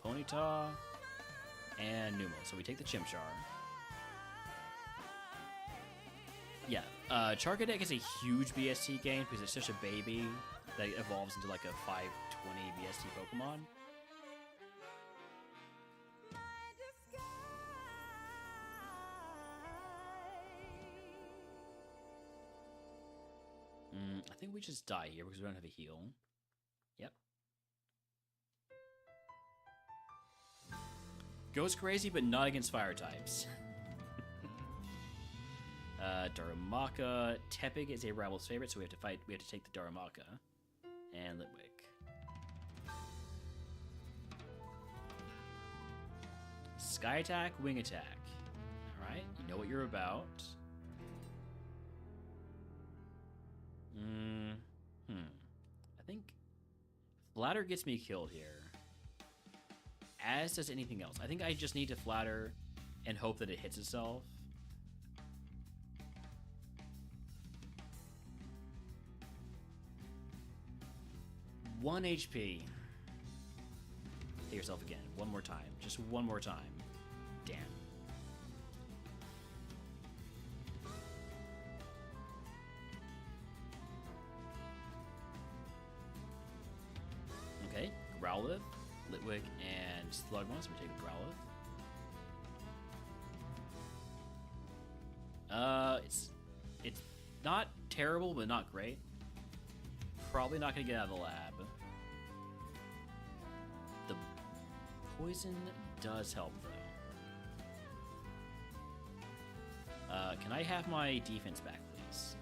Ponyta and Numel. So we take the Chimchar. Yeah, Charcadet is a huge BST gain because it's such a baby that it evolves into like a 520 BST Pokemon. I think we just die here because we don't have a heal. Yep. Goes crazy, but not against fire types. Darumaka. Tepig is a rival's favorite, so we have to fight. We have to take the Darumaka. And Litwick. Sky attack, wing attack. Alright, you know what you're about. I think Flatter gets me killed here. As does anything else. I think I just need to Flatter and hope that it hits itself. One HP. Hit yourself again. One more time. Just one more time. Damn. Okay. Growlithe, Litwick, and Slugma. So we take the Growlithe. It's not terrible, but not great. Probably not gonna get out of the lab. The poison does help, though. Can I have my defense back, please?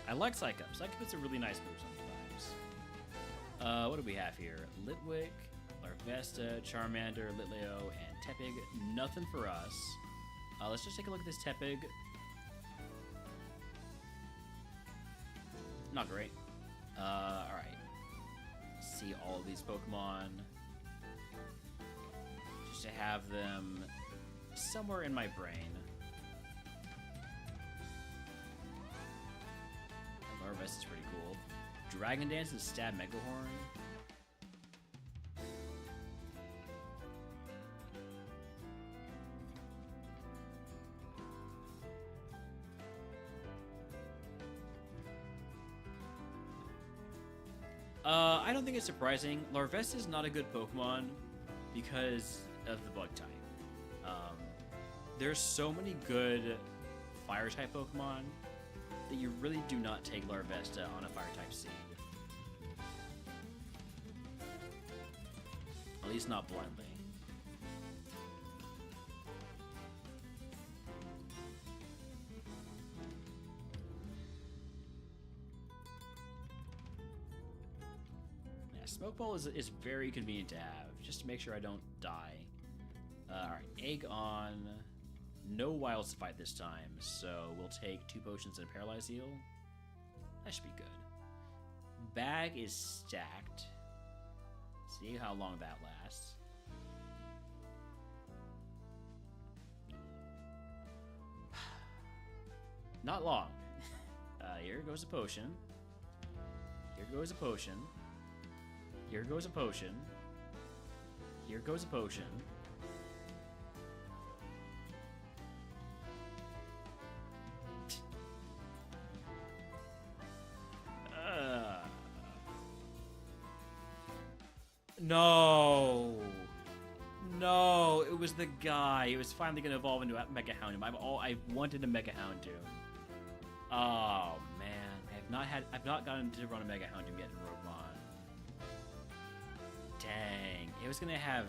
I like Psych-Up. Psych-Up is a really nice move sometimes. What do we have here? Litwick, Larvesta, Charmander, Litleo, and Tepig. Nothing for us. Let's just take a look at this Tepig. Not great. Alright. See all of these Pokemon. Just to have them somewhere in my brain. Larvesta is pretty cool. Dragon Dance and Stab Megalhorn. I don't think it's surprising. Larvesta is not a good Pokemon because of the bug type. There's so many good fire type Pokemon that you really do not take Larvesta on a fire type seed. At least not blindly. Smoke Ball is very convenient to have, just to make sure I don't die. Alright, Egg on. No wilds to fight this time, so we'll take 2 potions and a Paralyzed Eel. That should be good. Bag is stacked. See how long that lasts. Not long. Here goes a potion. Here goes a potion. Here goes a potion. Here goes a potion. No. No, it was the guy. It was finally gonna evolve into a Mega Houndoom. I've wanted a Mega Houndoom. Oh man, I've not gotten to run a Mega Houndoom yet in RogueMon. Dang, it was gonna have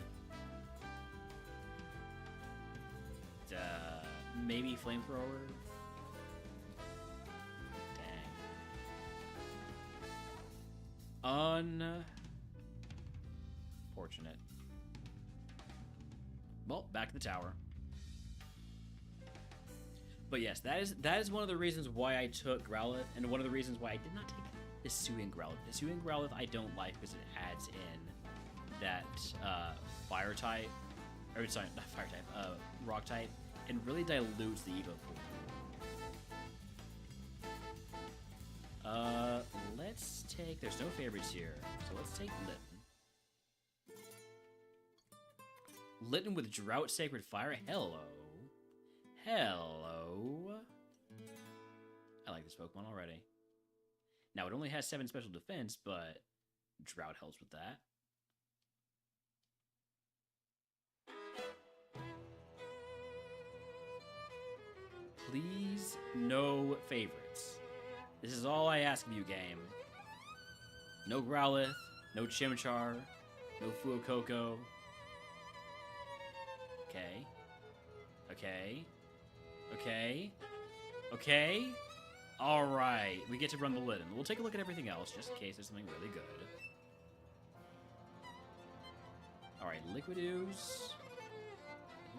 maybe Flamethrower. Dang. Unfortunate. Well, back to the tower. But yes, that is one of the reasons why I took Growlithe, and one of the reasons why I did not take Hisuian Growlithe. Hisuian Growlithe I don't like because it adds in that fire type, or sorry, not fire type, rock type, and really dilutes the Evo pool. Let's take. There's no favorites here, so let's take Litten. Litten with Drought Sacred Fire. Hello. Hello. I like this Pokemon already. Now, it only has 7 special defense, but Drought helps with that. Please, no favorites. This is all I ask of you, game. No Growlithe, no Chimchar, no Fuecoco. Okay. Okay. Okay. Okay. Alright. We get to run the Litten. We'll take a look at everything else, just in case there's something really good. Alright, Liquid Ooze.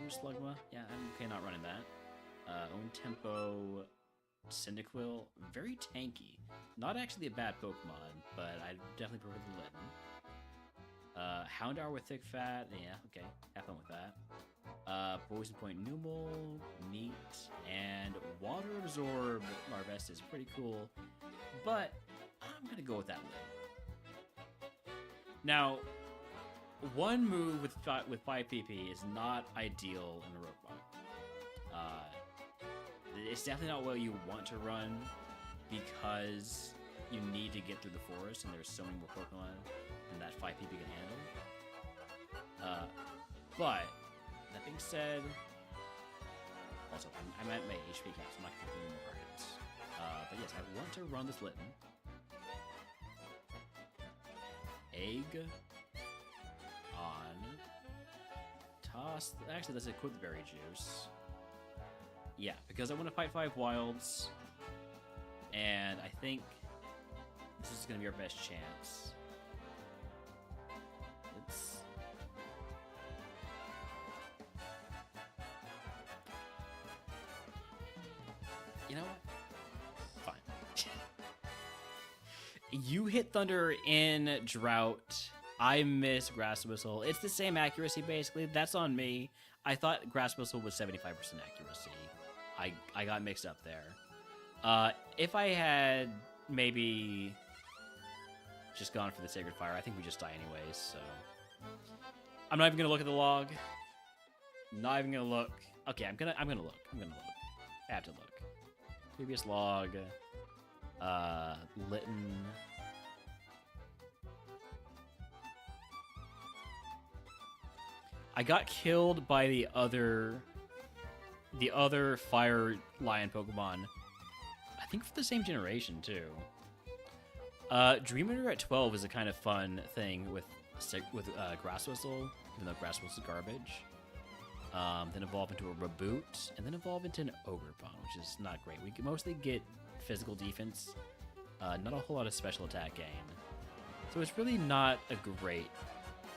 Slugma. Yeah, I'm okay not running that. Own Tempo. Cyndaquil. Very tanky. Not actually a bad Pokemon, but I definitely prefer the Litten. Houndour with Thick Fat. Yeah, okay. Have fun with that. Poison Point Numel, neat, and Water Absorb Larvest is pretty cool, but I'm gonna go with that Litten. Now, one move with 5 PP is not ideal in a RogueMon. It's definitely not what you want to run because you need to get through the forest, and there's so many more Pokemon than that 5 PP can handle. But that being said, also, I'm at my HP cap, so I'm not going to do more hits. But yes, I want to run this Litten. Egg on Toss. Actually, let's equip the Berry Juice. Yeah, because I want to fight 5 wilds, and I think this is going to be our best chance. Let's... You know what? Fine. You hit Thunder in Drought. I miss Grass Whistle. It's the same accuracy, basically. That's on me. I thought Grass Whistle was 75% accuracy. I got mixed up there. If I had maybe just gone for the Sacred Fire, I think we just die anyways, so... I'm not even gonna look at the log. Not even gonna look. Okay, I'm gonna look. I have to look. Previous log. Litten. I got killed by the other Fire Lion Pokemon. I think for the same generation too. Dream Eater at 12 is a kind of fun thing with Grass Whistle, even though Grass Whistle is garbage. Then evolve into a Reboot, and then evolve into an Ogerpon, which is not great. We mostly get physical defense, not a whole lot of special attack gain. So it's really not a great...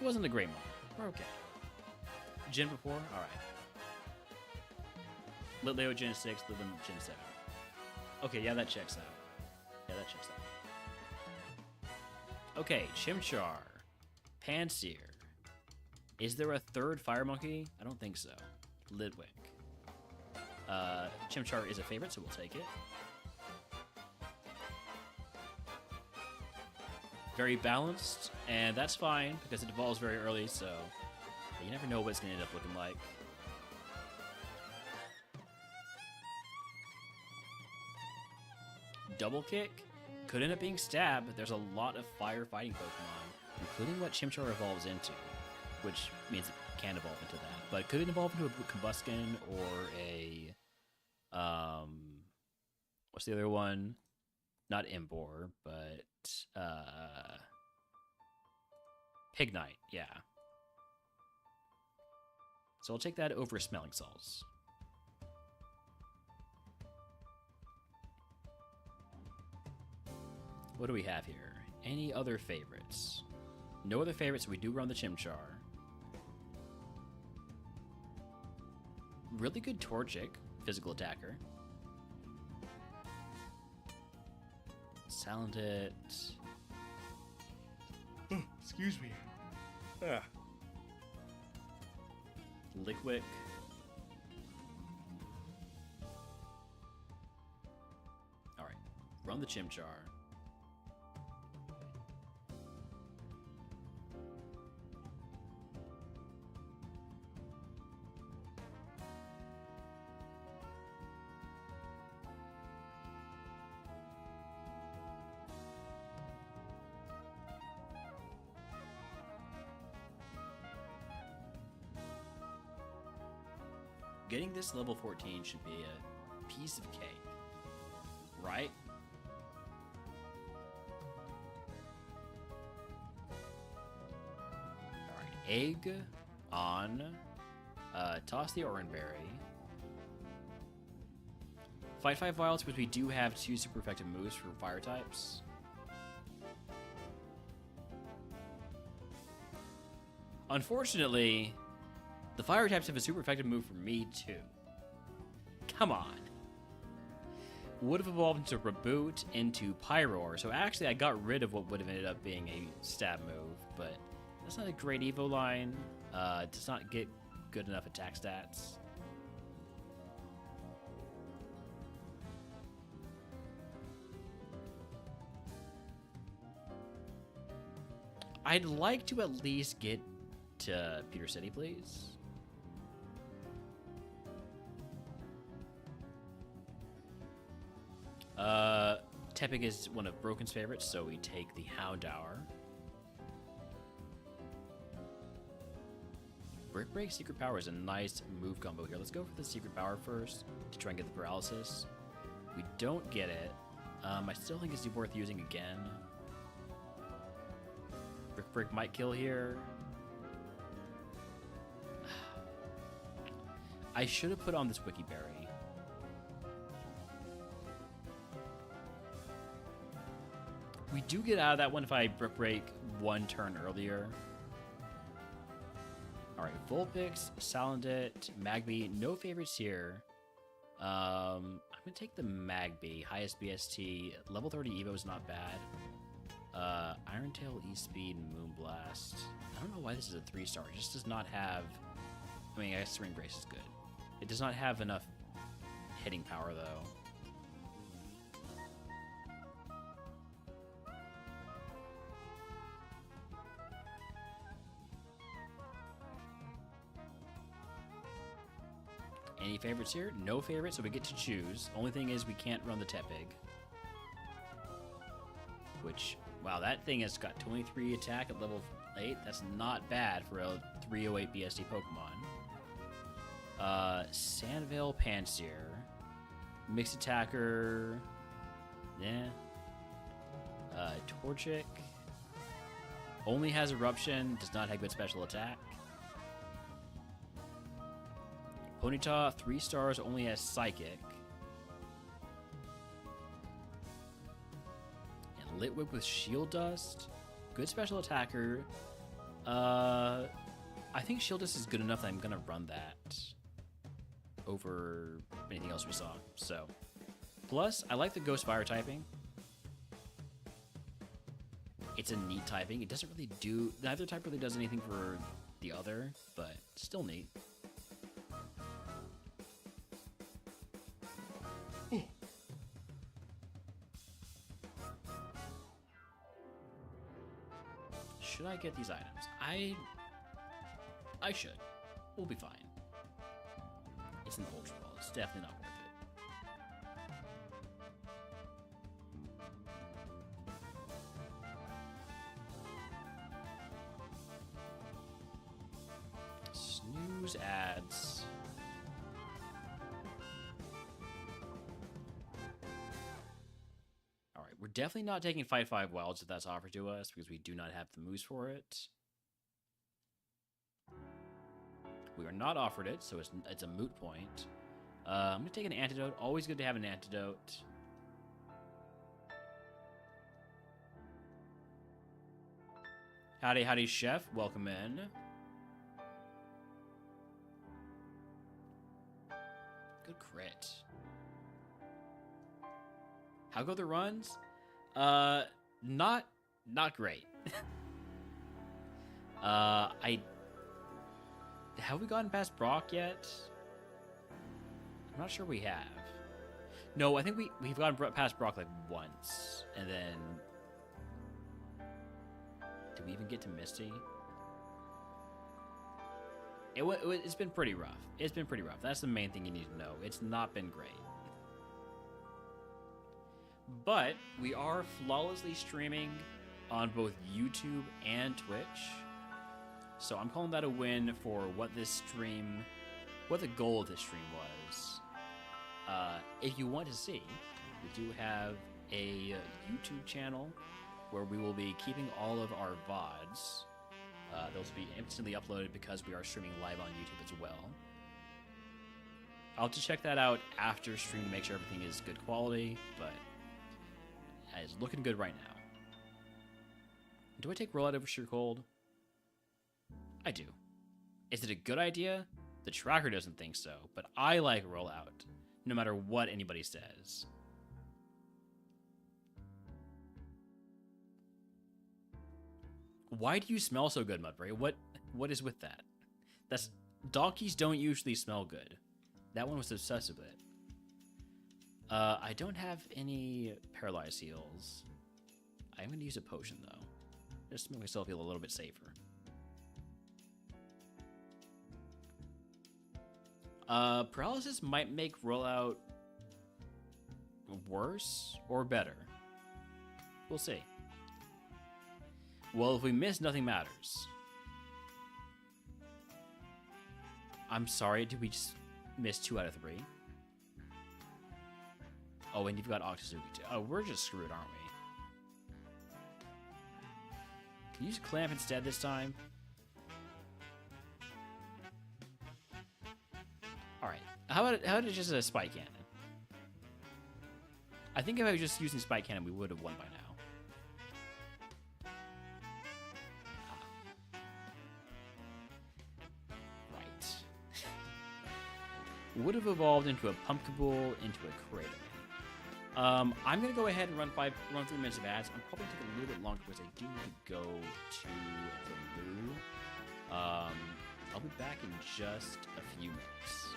It wasn't a great moment. We're okay. Gen before? Alright. Litleo Gen 6, Litleo Gen 7. Okay, yeah, that checks out. Okay, Chimchar. Pansear. Is there a third Fire Monkey? I don't think so. Lidwink. Chimchar is a favorite, so we'll take it. Very balanced, and that's fine, because it evolves very early, so you never know what it's going to end up looking like. Double Kick could end up being Stab, but there's a lot of fire fighting Pokemon including what Chimchar evolves into, which means it can evolve into that. But could it evolve into a Combuskin or a what's the other one? Not Imbor, but Pignite, yeah. So I'll take that over Smelling Salts. What do we have here? Any other favorites? No other favorites, so we do run the Chimchar. Really good Torchic, physical attacker. Salandit. Oh, excuse me. Lickwick. Alright, run the Chimchar. Getting this level 14 should be a piece of cake, right? Alright, egg on, toss the Oranberry. Fight 5 Violets, which we do have 2 super effective moves for fire types. Unfortunately, the fire types have a super effective move for me, too. Come on. Would have evolved into Reboot, into Pyroar, so actually I got rid of what would have ended up being a stab move, but that's not a great Evo line. Does not get good enough attack stats. I'd like to at least get to Peter City, please. Tepig is one of Broken's favorites, so we take the Houndour. Brick Break Secret Power is a nice move combo here. Let's go for the Secret Power first to try and get the Paralysis. We don't get it. I still think it's worth using again. Brick Break might kill here. I should have put on this Wiki Berry. We do get out of that one if I Brick Break one turn earlier. Alright, Vulpix, Salandit, Magby, no favorites here. I'm going to take the Magby, highest BST. Level 30 Evo is not bad. Iron-Tail, E-Speed, Moonblast. I don't know why this is a 3-star. It just does not have... I mean, I guess Serene Grace is good. It does not have enough hitting power, though. Any favorites here? No favorites, so we get to choose. Only thing is we can't run the Tepig. Which, wow, that thing has got 23 attack at level 8. That's not bad for a 308 BSD Pokemon. Sandvale Pansear. Mixed Attacker. Yeah. Torchic. Only has Eruption, does not have good special attack. Ponyta, 3 stars, only has Psychic. And Litwick with Shield Dust. Good special attacker. I think Shield Dust is good enough that I'm going to run that over anything else we saw. So, plus, I like the Ghost Fire typing. It's a neat typing. It doesn't really do... Neither type really does anything for the other, but still neat. Should I get these items? I should. We'll be fine. It's an Ultra Ball. It's definitely not worth it. definitely not taking Fight 5 Wilds if that's offered to us, because we do not have the moves for it. We are not offered it, so it's a moot point. I'm going to take an antidote. Always good to have an antidote. Howdy, howdy, chef. Welcome in. Good crit. How go the runs? Not great. Have we gotten past Brock yet? I'm not sure we have. No, I think we've gone past Brock like once, and then did we even get to Misty? It's been pretty rough. It's been pretty rough. That's the main thing you need to know. It's not been great. But we are flawlessly streaming on both YouTube and Twitch. So I'm calling that a win for what the goal of this stream was. If you want to see, we do have a YouTube channel where we will be keeping all of our VODs. Those will be instantly uploaded because we are streaming live on YouTube as well. I'll have to check that out after stream to make sure everything is good quality, but it's looking good right now. Do I take Rollout over Sheer Cold? I do. Is it a good idea? The tracker doesn't think so, but I like Rollout, no matter what anybody says. Why do you smell so good, Mudbury? What is with that? Donkeys don't usually smell good. That one was obsessed with it. I don't have any paralyzed heals. I'm going to use a potion, though. Just to make myself feel a little bit safer. Paralysis might make Rollout worse or better. We'll see. Well, if we miss, nothing matters. I'm sorry, did we just miss 2 out of 3? Oh, and you've got Octasuki too. Oh, we're just screwed, aren't we? Can you use Clamp instead this time? Alright, how about just a Spike Cannon? I think if I was just using Spike Cannon, we would have won by now. Would have evolved into a Pumpkaboo, into a Kratom. I'm going to go ahead and run 3 minutes of ads. I'm probably taking a little bit longer because I do need to go to the loo. I'll be back in just a few minutes.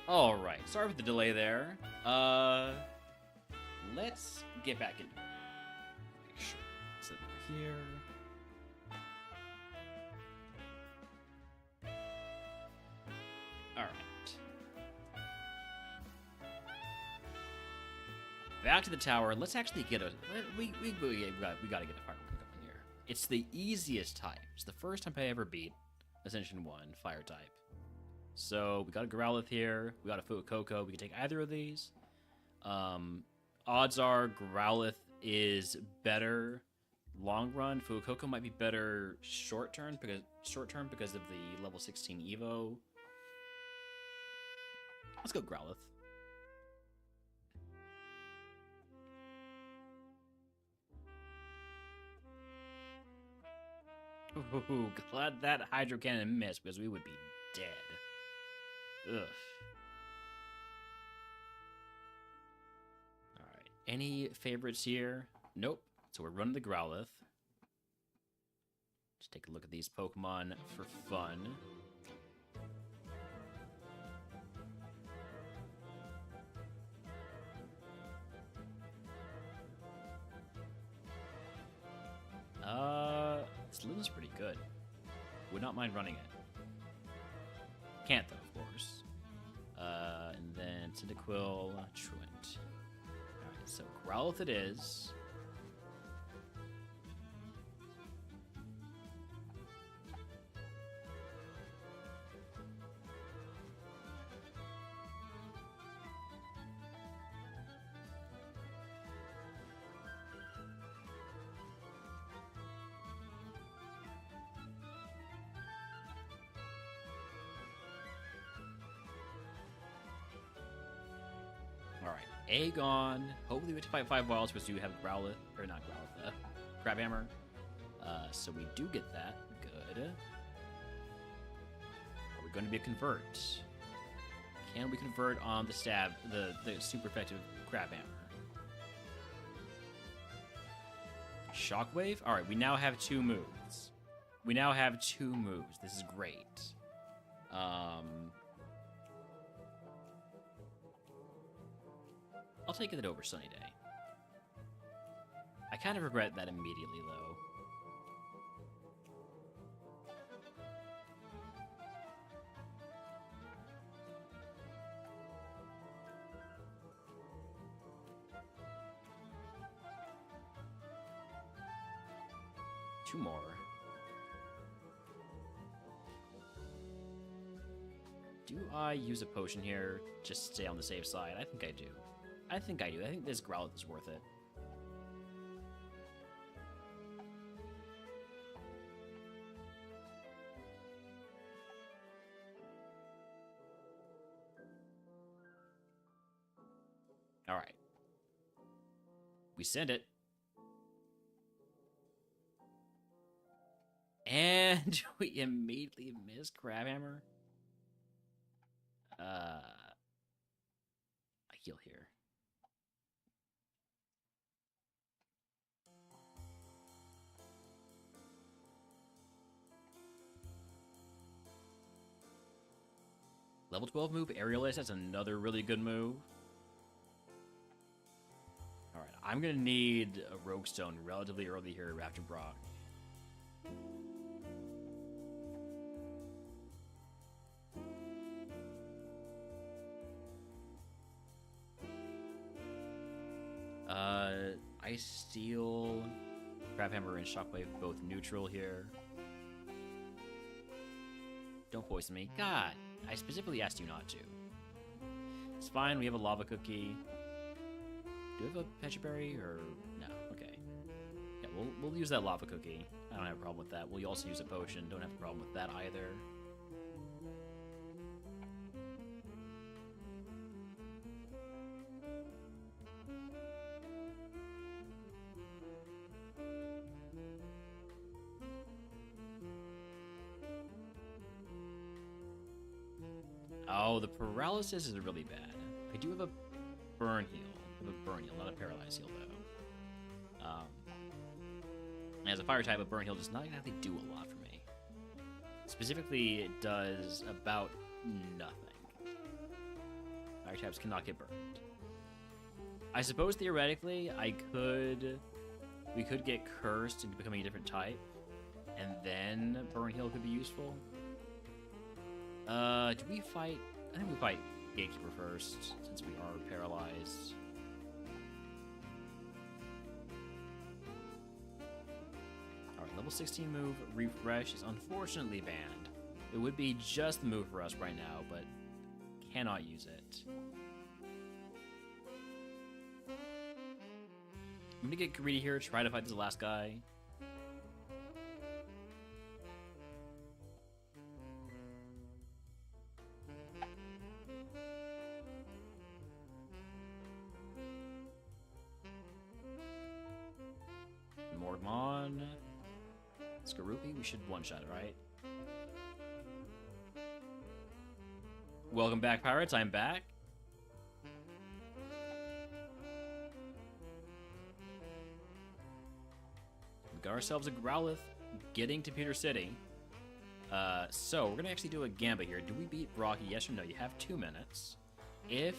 All right, sorry for the delay there. Let's get back into it. Make sure it's over here. All right. Back to the tower. Let's actually get a. We gotta get a fire going here. It's the easiest type. It's the first type I ever beat Ascension 1 fire type. So we got a Growlithe here. We got a Fuecoco. We can take either of these. Odds are Growlithe is better long run. Fuecoco might be better short term because of the level 16 Evo. Let's go Growlithe. Ooh, glad that Hydro Cannon missed because we would be dead. Ugh. Alright. Any favorites here? Nope. So we're running the Growlithe. Just take a look at these Pokemon for fun. This Lulu's pretty good. Would not mind running it. Can't though, of course. And then Cyndaquil, Truant. Alright, so Growlithe it is. Alright, Aegon. Hopefully we have to fight 5 wilds because we have Growlithe, or not Growlithe, Crabhammer. So we do get that. Good. Are we going to be a convert? Can we convert on the stab, the super effective Crabhammer? Shockwave? Alright, we now have 2 moves. This is great. I'll take it over Sunny Day. I kind of regret that immediately, though. Two more. Do I use a potion here just to stay on the safe side? I think I do. I think this Growlithe is worth it. Alright. We send it. And we immediately miss Crabhammer. I heal here. Level 12 move, Aerialist, that's another really good move. Alright, I'm gonna need a Rogue Stone relatively early here after Brock. Ice Steel, Crabhammer, and Shockwave both neutral here. Don't poison me. God, I specifically asked you not to. It's fine, we have a Lava Cookie. Do we have a Pecha Berry, or no? Okay. Yeah, we'll use that Lava Cookie. I don't have a problem with that. We'll also use a potion. Don't have a problem with that either. Oh, the paralysis is really bad. I do have a burn heal. Not a paralyze heal, though. As a fire type, a burn heal does not exactly do a lot for me. Specifically, it does about nothing. fire types cannot get burned. I suppose theoretically we could get cursed into becoming a different type, and then burn heal could be useful. Do we fight? I think we fight Gatekeeper first, since we are paralyzed. Alright, level 16 move, Refresh, is unfortunately banned. It would be just the move for us right now, but cannot use it. I'm gonna get greedy here, try to fight this last guy. RogueMon. Skarupi, we should one-shot it, right? Welcome back, pirates. I'm back. We got ourselves a Growlithe getting to Peter City. So we're gonna actually do a gambit here. Do we beat Brock? Yes or no? You have 2 minutes. If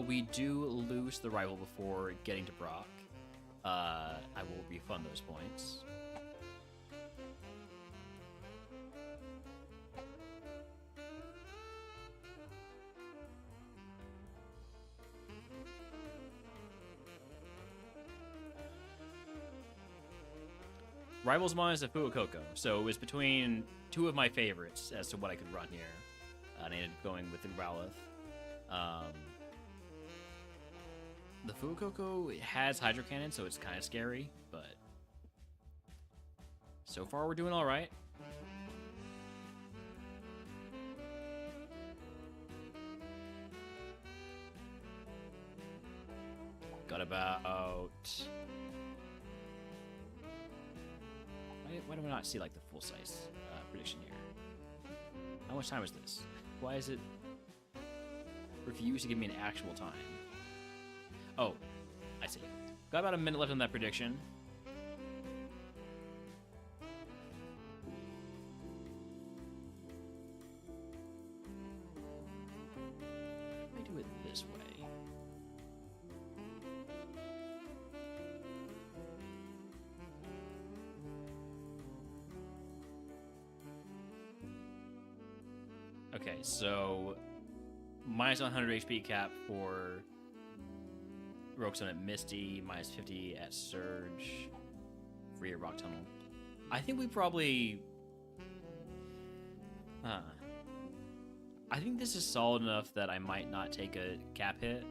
we do lose the rival before getting to Brock, I will refund those points. Rivals Mon is a Fuecoco, so it was between 2 of my favorites as to what I could run here. And I ended up going with the Growlithe. The Fuecoco has Hydro Cannon, so it's kind of scary, but so far we're doing all right. Got about... Why do I not see like the full size prediction here? How much time is this? Why is it refuse to give me an actual time? Oh, I see. Got about a minute left on that prediction. Let me do it this way. Okay, so minus 100 HP cap for Rogueson at Misty, minus 50 at Surge, free at Rock Tunnel. I think we probably... I think this is solid enough that I might not take a cap hit.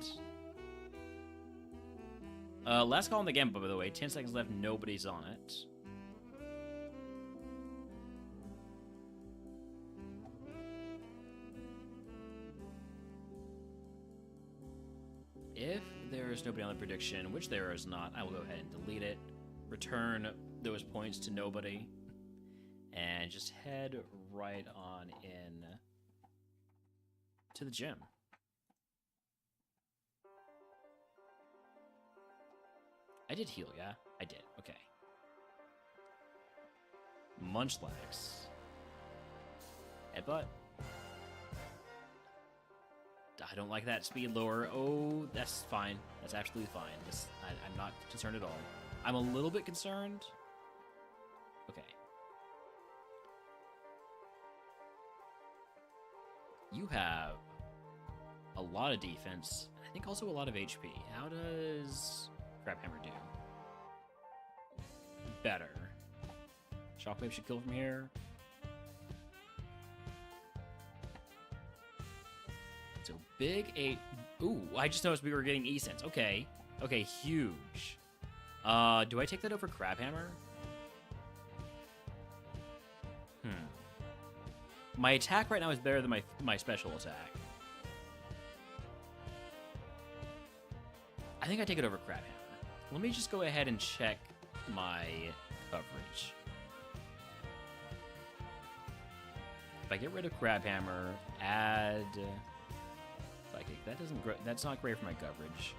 Last call on the game, by the way. 10 seconds left, nobody's on it. If there is nobody on the prediction, which there is not, I will go ahead and delete it, return those points to nobody, and just head right on in to the gym. I did heal, yeah? I did, okay. Munchlax. Headbutt. I don't like that speed lower. Oh, that's fine. That's absolutely fine. I'm not concerned at all. I'm a little bit concerned. Okay. You have a lot of defense. I think also a lot of HP. How does Crabhammer do? Better. Shockwave should kill from here. So big 8. Ooh, I just noticed we were getting E-Sense. Okay. Okay, huge. Do I take that over Crabhammer? My attack right now is better than my special attack. I think I take it over Crabhammer. Let me just go ahead and check my coverage. If I get rid of Crabhammer, add Psychic, that's not great for my coverage.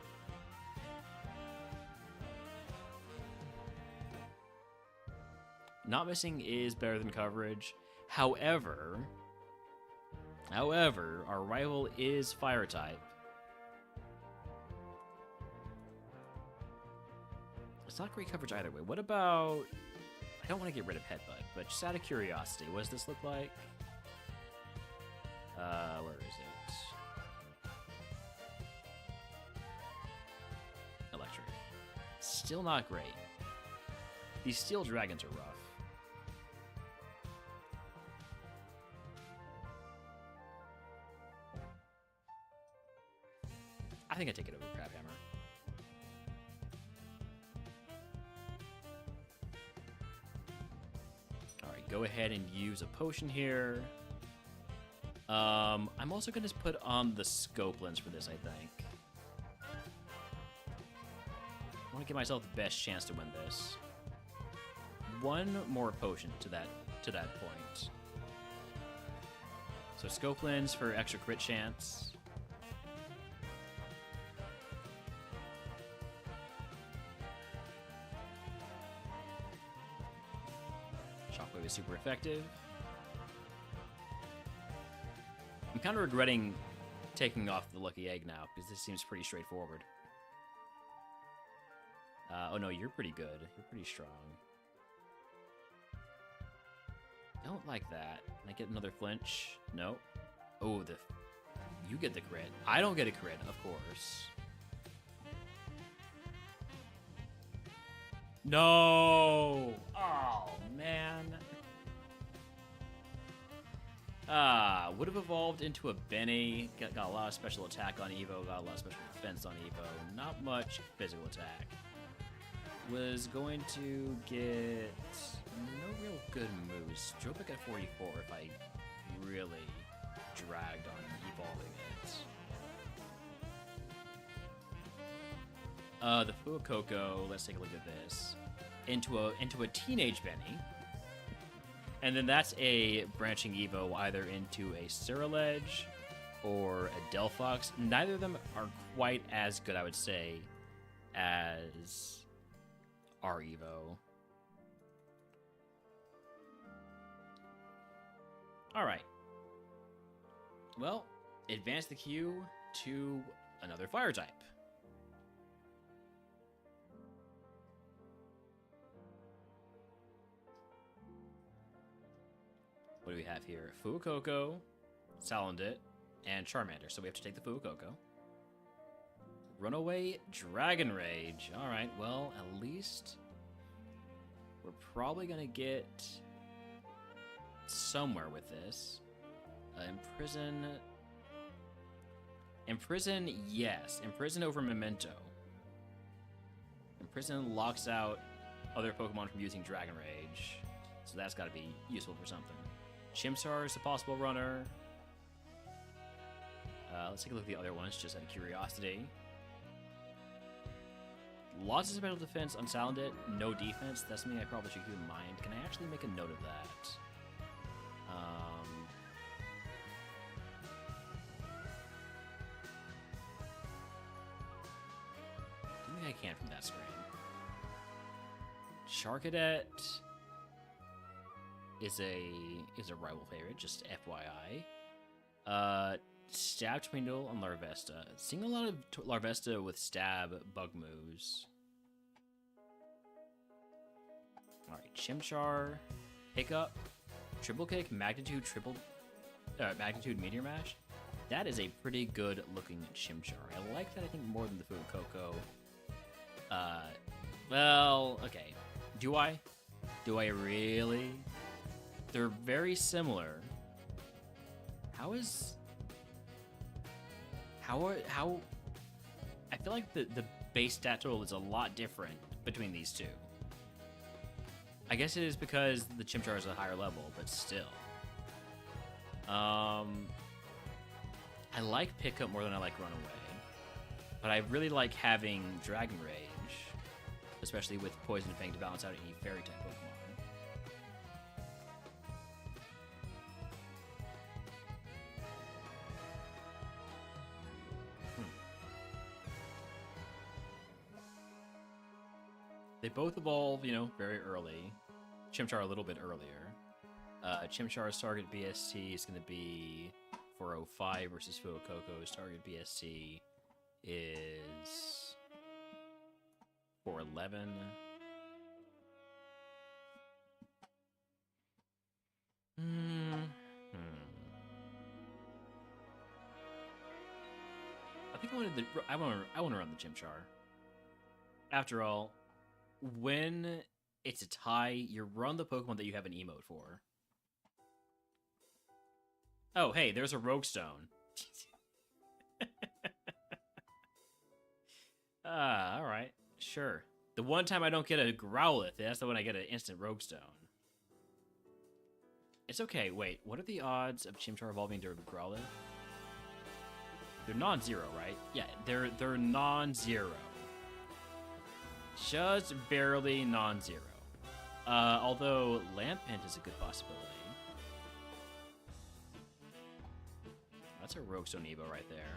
Not missing is better than coverage. However, However, our rival is fire type. It's not great coverage either way. What about... I don't want to get rid of Headbutt, but just out of curiosity, what does this look like? Where is it? Electric. Still not great. These steel dragons are rough. I think I take it over Crab Hammer. Alright, go ahead and use a potion here. I'm also going to put on the scope lens for this, I think. I want to give myself the best chance to win this. One more potion to that point. So scope lens for extra crit chance. Shockwave is super effective. I'm kind of regretting taking off the lucky egg now, because this seems pretty straightforward. Oh no, you're pretty good. You're pretty strong. Don't like that. Can I get another flinch? No. Oh, you get the crit. I don't get a crit, of course. No! Oh, man. Would have evolved into a Benny. Got a lot of special attack on Evo, got a lot of special defense on Evo. Not much physical attack. Was going to get no real good moves. Drop back at 44 if I really dragged on evolving it. The Fuecoco, let's take a look at this. Into a teenage Benny. And then that's a branching Evo either into a Ceruledge or a Delphox. Neither of them are quite as good, I would say, as our Evo. Alright. Well, advance the queue to another fire type. What do we have here? Fuecoco, Salandit, and Charmander. So we have to take the Fuecoco. Runaway Dragon Rage. Alright, well, at least we're probably going to get somewhere with this. Imprison. Imprison, yes. Imprison over Memento. Imprison locks out other Pokemon from using Dragon Rage. So that's got to be useful for something. Chimchar is a possible runner. Let's take a look at the other ones, just out of curiosity. Lots of special defense on Salandit, no defense. That's something I probably should keep in mind. Can I actually make a note of that? I think I can from that screen. Charcadet is a rival favorite, just FYI. Stab Twindle on Larvesta. Seeing a lot of Larvesta with stab bug moves. Alright, Chimchar, Hiccup, Triple Kick, Magnitude, Magnitude Meteor Mash. That is a pretty good looking Chimchar. I like that, I think, more than the Fuecoco. Well, okay. Do I really? They're very similar. How I feel like the base stat total is a lot different between these two. I guess it is because the Chimchar is a higher level, but still. I like Pickup more than I like Runaway. But I really like having Dragon Rage, especially with Poison Fang to balance out any Fairy type Pokemon. They both evolve, very early. Chimchar a little bit earlier. Chimchar's target BST is going to be 405 versus Fuecoco's target BSC is 411. I think I want to run the Chimchar. After all, when it's a tie, you run the Pokemon that you have an emote for. Oh, hey, there's a Rogue Stone. Alright. Sure. The one time I don't get a Growlithe, that's the one I get an instant Rogue Stone. It's okay, wait, what are the odds of Chimchar evolving to Growlithe? They're non-zero, right? Yeah, they're non-zero. Just barely non-zero. Although Lampent is a good possibility. That's a Rogue Stone Evo right there.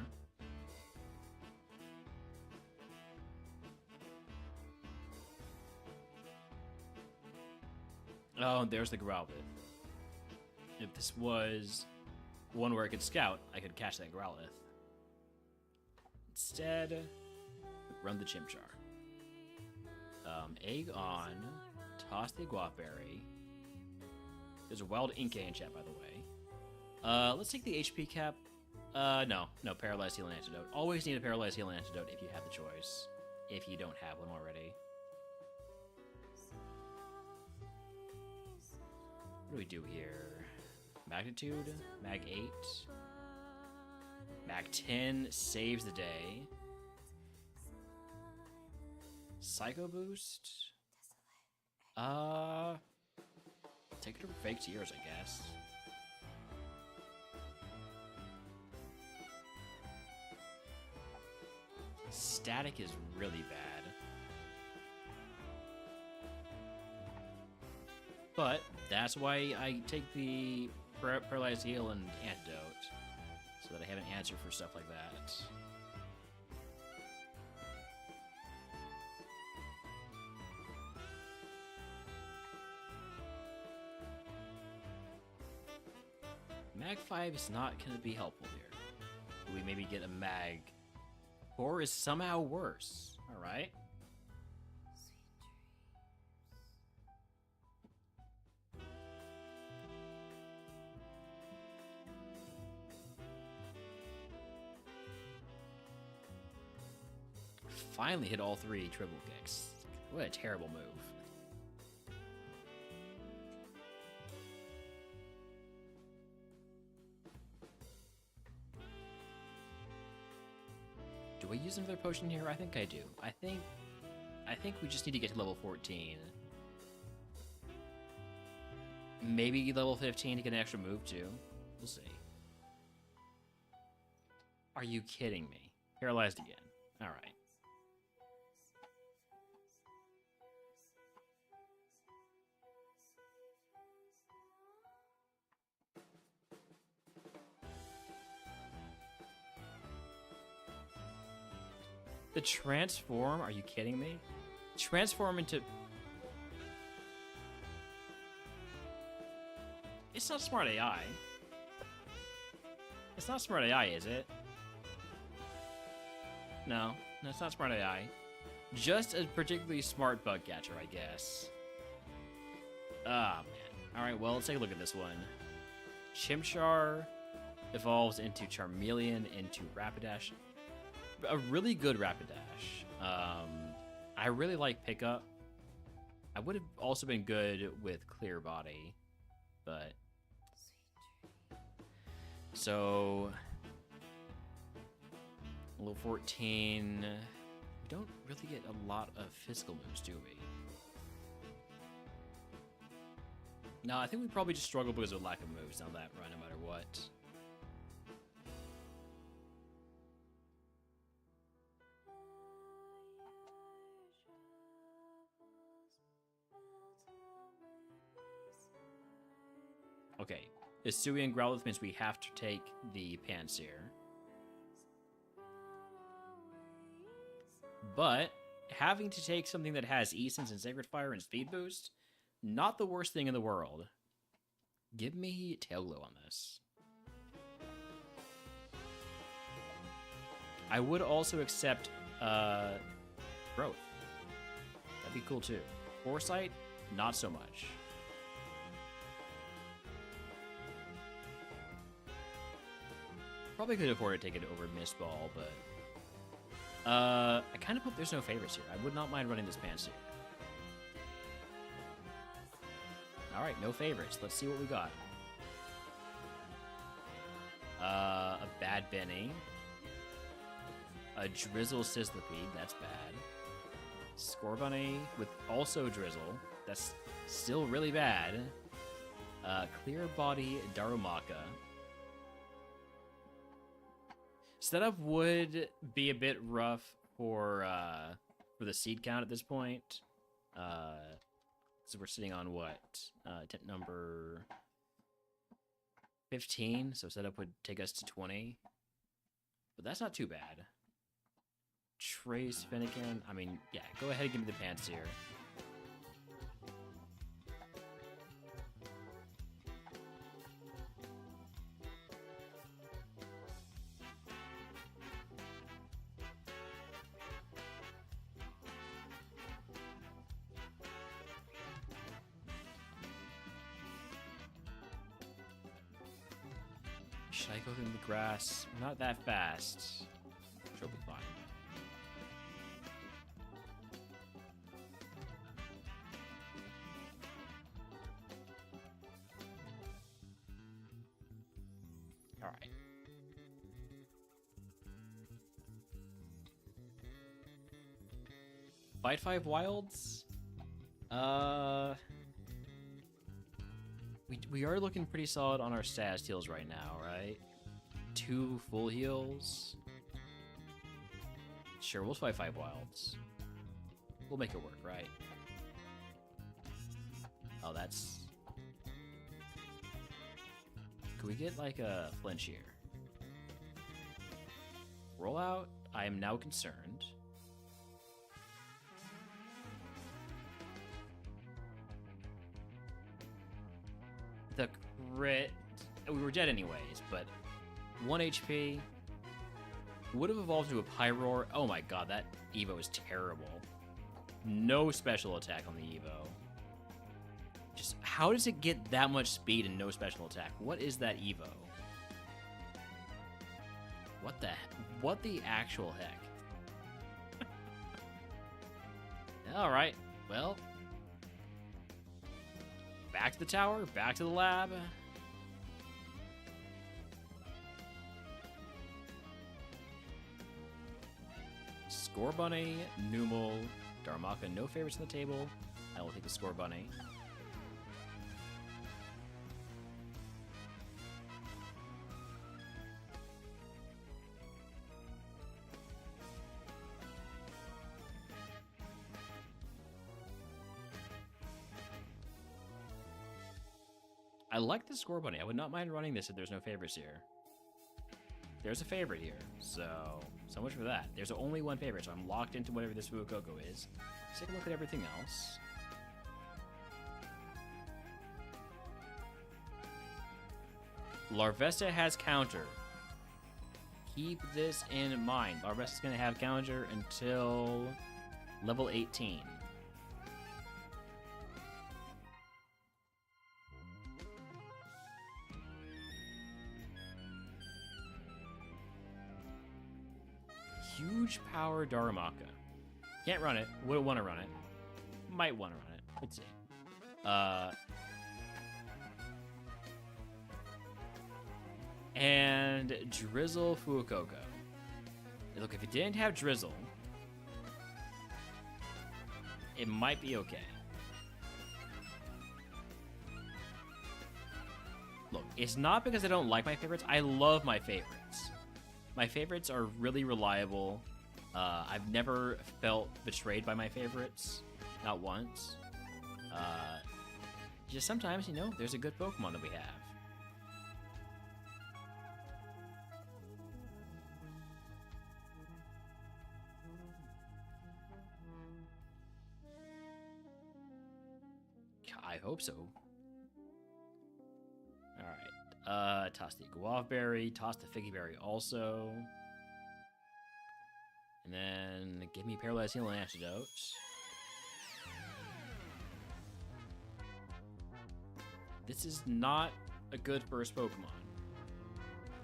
Oh, there's the Growlithe. If this was one where I could scout, I could catch that Growlithe. Instead, run the Chimchar. Egg on, toss the Guapberry. There's a wild Inkay in chat, by the way. Let's take the HP cap. No, Paralyzed Healing Antidote. Always need a Paralyzed Healing Antidote if you have the choice. If you don't have one already. What do we do here? Magnitude? Mag 8? Mag 10 saves the day. Psycho Boost? Take it to Fake Tears, I guess. Static is really bad. But that's why I take the Paralyzed Heal and Antidote, so that I have an answer for stuff like that. Mag 5 is not going to be helpful here. Do we maybe get a Mag 4 is somehow worse? Alright. Finally hit all 3 triple kicks. What a terrible move. Do I use another potion here? I think I do. I think we just need to get to level 14. Maybe level 15 to get an extra move too. We'll see. Are you kidding me? Paralyzed again. Alright. The transform? Are you kidding me? Transform into... It's not smart AI. It's not smart AI, is it? No, it's not smart AI. Just a particularly smart bug catcher, I guess. Ah, man. Alright, well, let's take a look at this one. Chimchar evolves into Charmeleon, into Rapidash. A really good Rapidash. I really like Pickup. I would have also been good with Clear Body, but... So... Level 14... We don't really get a lot of physical moves, do we? No, I think we probably just struggle because of lack of moves on that run, no matter what. Okay, Isui and Growlithe means we have to take the Pansear. But having to take something that has E-Sense and Sacred Fire and Speed Boost, not the worst thing in the world. Give me Tail Glow on this. I would also accept growth. That'd be cool too. Foresight, not so much. Probably could afford to take it over Mist Ball, but I kind of hope there's no favorites here. I would not mind running this Pantsuit. All right, no favorites. Let's see what we got. A Bad Benny. A Drizzle Sizzlipede. That's bad. Scorbunny with also Drizzle. That's still really bad. Clear Body Darumaka. Setup would be a bit rough for the seed count at this point. So we're sitting on what? Tent number 15. So setup would take us to 20. But that's not too bad. Trace Finnegan. I mean, yeah, go ahead and give me the pants here. Should I go through the grass? Not that fast. She'll be fine. All right. Fight 5 Wilds? We are looking pretty solid on our status heals right now, right? 2 full heals. Sure, we'll fight 5 Wilds. We'll make it work, right? Oh, that's... Could we get, like, a flinch here? Rollout, I am now concerned. The crit... We were dead anyways, but 1 HP. Would have evolved into a Pyroar. Oh my god, that Evo is terrible. No special attack on the Evo. Just, how does it get that much speed and no special attack? What is that Evo? What the actual heck? Alright, well... Back to the tower, back to the lab. Scorbunny, Numel, Darumaka, no favorites on the table. I will take the Scorbunny. I like the Scorbunny. I would not mind running this if there's no favorites here. There's a favorite here, so much for that. There's only one favorite, so I'm locked into whatever this Fuecoco is. Let's take a look at everything else. Larvesta has counter. Keep this in mind. Larvesta's going to have counter until level 18. Huge power Darumaka. Can't run it. Would want to run it. Might want to run it. Let's see. And Drizzle Fuecoco. Look, if it didn't have Drizzle, it might be okay. Look, it's not because I don't like my favorites. I love my favorites. My favorites are really reliable. I've never felt betrayed by my favorites. Not once. Just sometimes, you know, there's a good Pokemon that we have. I hope so. Alright. Toss the Guava Berry. Toss the Figgy Berry also. And then give me Paralyzed Heal and Antidote. This is not a good first Pokemon.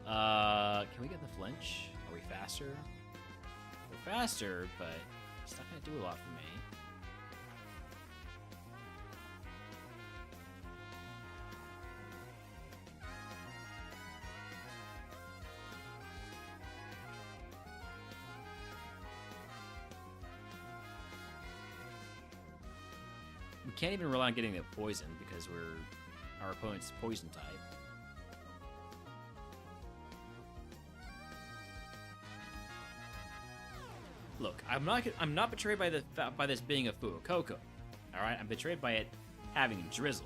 Can we get the flinch? Are we faster? We're faster, but it's not gonna do a lot for me. We can't even rely on getting the poison because our opponent's poison type. Look, I'm not betrayed by this being a Fuecoco. All right, I'm betrayed by it having Drizzle.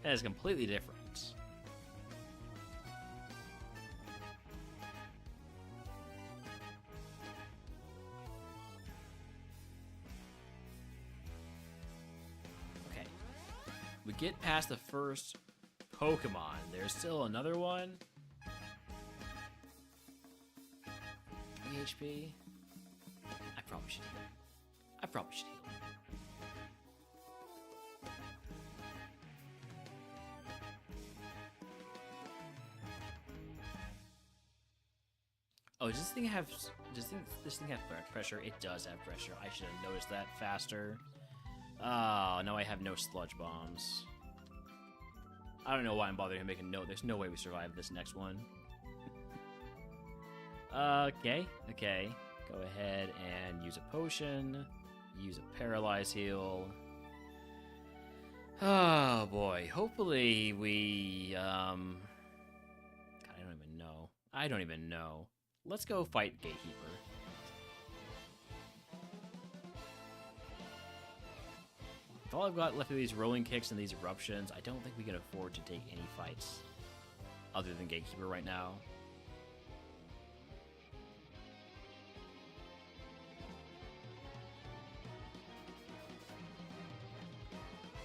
That is completely different. Okay, we get past the first Pokemon. There's still another one. HP. I probably should heal. I probably should heal. Oh, does this thing have pressure? It does have pressure. I should have noticed that faster. Oh, now I have no sludge bombs. I don't know why I'm bothering to make a note. There's no way we survive this next one. Okay. Go ahead and use a potion. Use a Paralyze Heal. Oh, boy. Hopefully we, God, I don't even know. Let's go fight Gatekeeper. With all I've got left of these rolling kicks and these eruptions, I don't think we can afford to take any fights other than Gatekeeper right now.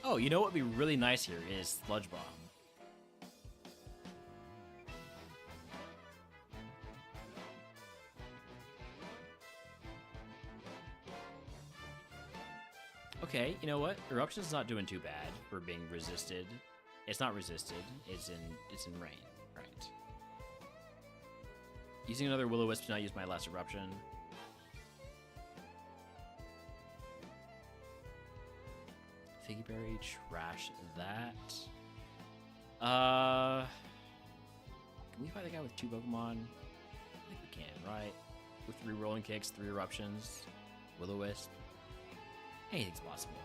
Oh, you know what would be really nice here is Sludge Bomb. Okay, you know what? Eruption's not doing too bad for being resisted. It's not resisted. It's in rain. Right. Using another Will-O-Wisp to not use my last eruption. Figgy Berry, trash that. Can we fight the guy with 2 Pokemon? I think we can, right? With 3 rolling kicks, 3 eruptions, Will-O-Wisp. Anything's possible.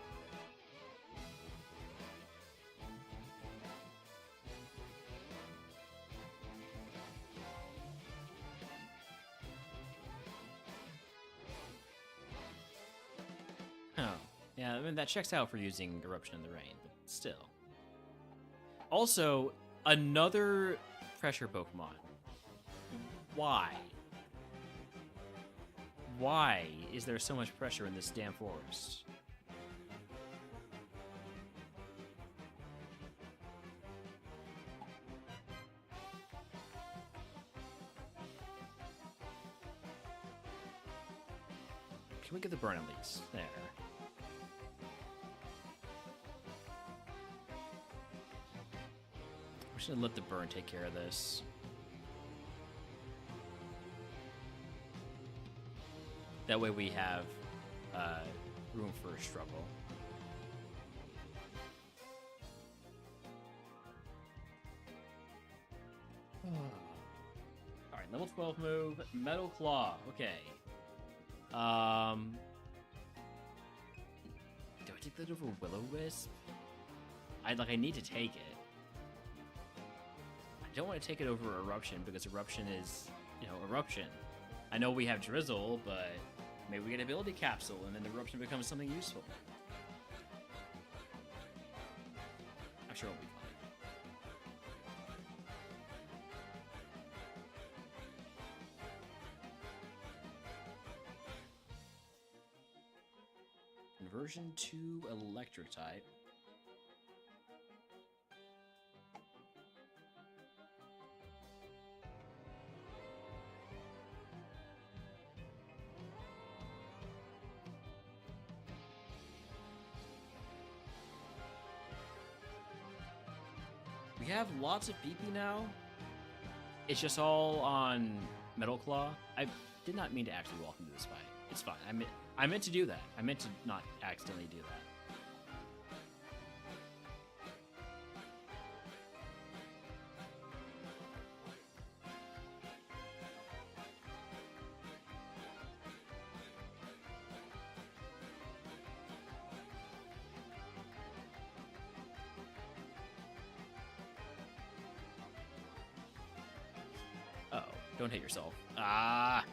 Oh, yeah, I mean, that checks out for using Eruption in the Rain, but still. Also, another pressure Pokemon. Why? Why is there so much pressure in this damn forest? Can we get the burn at least? There. We should let the burn take care of this. That way we have room for a struggle. Alright, level 12 move, Metal Claw. Okay. Do I take that over Will-O-Wisp? I need to take it. I don't want to take it over Eruption because Eruption is, Eruption. I know we have Drizzle, but maybe we get Ability Capsule and then the Eruption becomes something useful. I'm sure it'll be fine. Inversion to Electric type. We have lots of PP now. It's just all on Metal Claw. I did not mean to actually walk into this fight. It's fine. I meant to do that. I meant to not accidentally do that. Uh-oh. Don't hit yourself. Ah!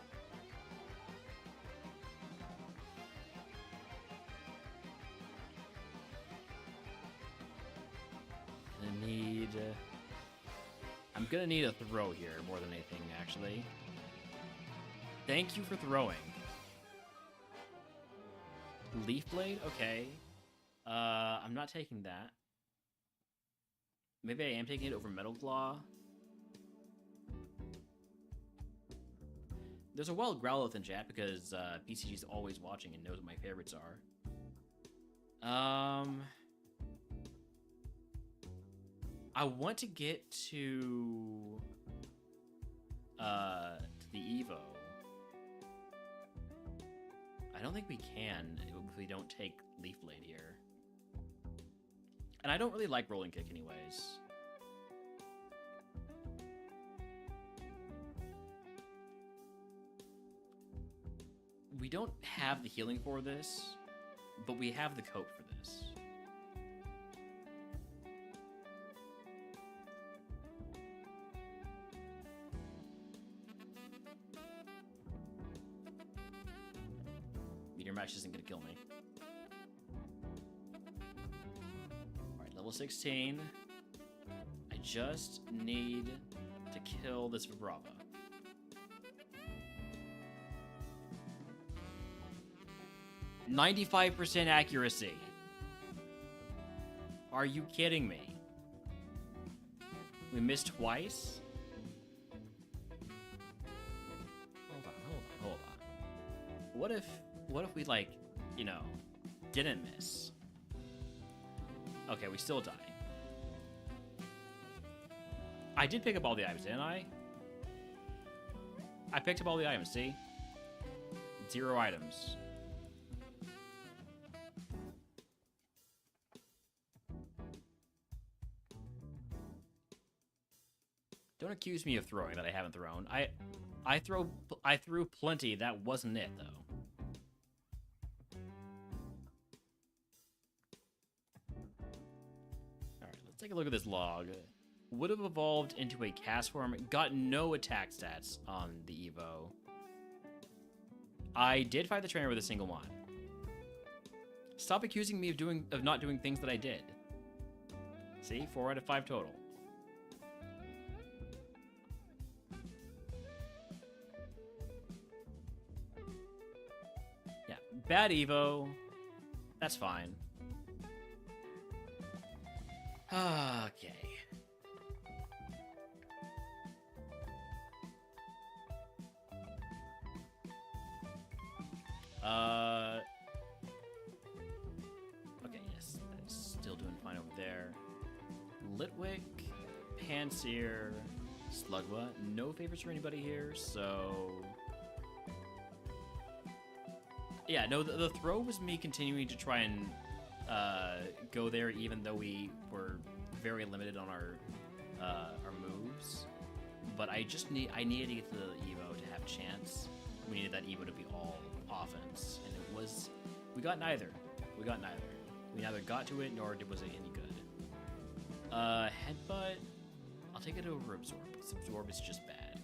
I'm gonna need a throw here more than anything, actually. Thank you for throwing. Leaf Blade? Okay. I'm not taking that. Maybe I am taking it over Metal Claw. There's a wild Growlithe in chat because PCG's always watching and knows what my favorites are. I want to get to the Evo. I don't think we can if we don't take Leaf Blade here. And I don't really like Rolling Kick anyways. We don't have the healing for this, but we have the coat for this. Meteor Mash isn't gonna kill me. Alright, level 16. I just need to kill this Vibrava. %95 accuracy. Are you kidding me? We missed twice? Hold on. What if we, like, you know, didn't miss? Okay, we still die. I did pick up all the items, didn't I? I picked up all the items, see? 0 items. Don't accuse me of throwing that I haven't thrown. I threw plenty. That wasn't it, though. Alright, let's take a look at this log. Would have evolved into a cast form. Got no attack stats on the Evo. I did fight the trainer with a single one. Stop accusing me of not doing things that I did. See? 4 out of 5 total. Bad Evo. That's fine. Okay. Okay, yes. That's still doing fine over there. Litwick, Panseer, Slugma. No favorites for anybody here, so... Yeah, no, the throw was me continuing to try and go there, even though we were very limited on our moves. But I needed to get to the Evo to have a chance. We needed that Evo to be all offense, and it was. We got neither. We neither got to it nor was it any good. Headbutt. I'll take it over Absorb, because Absorb is just bad.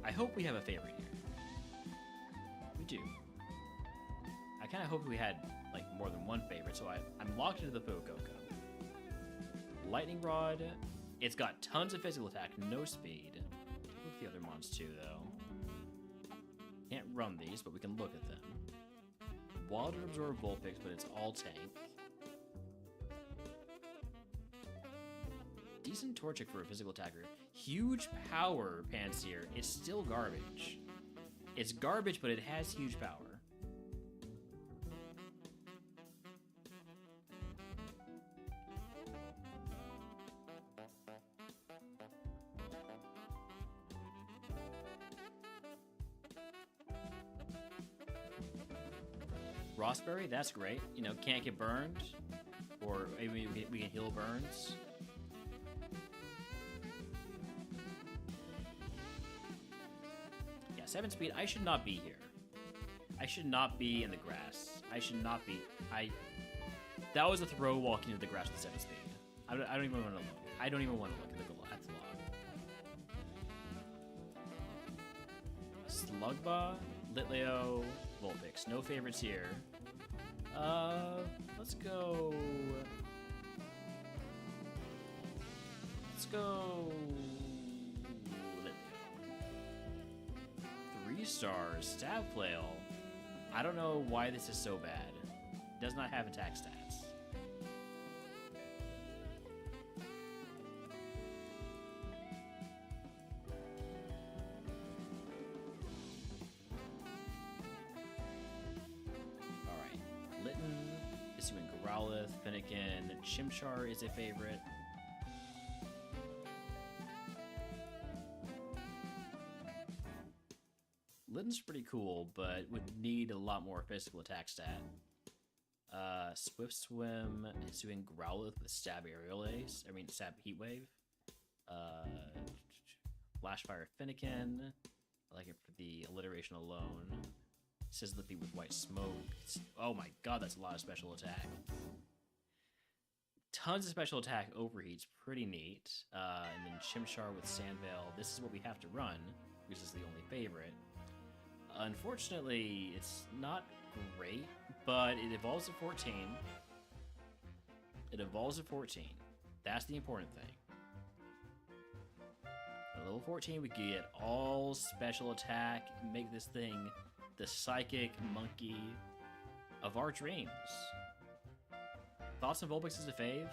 I hope we have a favorite here. We do. I kind of hope we had, like, more than one favorite, so I'm locked into the Fuecoco. Lightning Rod. It's got tons of physical attack, no speed. Look at the other mons too, though. Can't run these, but we can look at them. Wild and Absorb Vulpix, but it's all tank. Decent Torchic for a physical attacker. Huge power, Panseer. It's still garbage. It's garbage, but it has huge power. Rossberry, that's great. You know, can't get burned. Or maybe we can heal burns. Yeah, 7 speed. I should not be here. I should not be in the grass. I should not be. That was a throw walking into the grass with 7 speed. I don't even want to look. I don't even want to look at the log. Slugba, Litleo, Vulpix. No favorites here. Let's go. Let's go. Litleo. 3 stars. Stab Flail. I don't know why this is so bad. It does not have attack stats. Growlithe, Finnegan, Chimchar is a favorite. Litten's pretty cool, but would need a lot more physical attack stat. Swift Swim is doing Growlithe with Stab Aerial Ace. Stab Heat Wave. Flashfire Finnegan. I like it for the alliteration alone. Sizzlippy with White Smoke. Oh my god, that's a lot of special attack. Tons of special attack. Overheat's pretty neat. And then Chimchar with Sandveil. This is what we have to run, because it's the only favorite. Unfortunately, it's not great, but it evolves at 14. It evolves at 14. That's the important thing. At level 14, we can get all special attack and make this thing the psychic monkey of our dreams. Thoughts on Vulpix as a fave?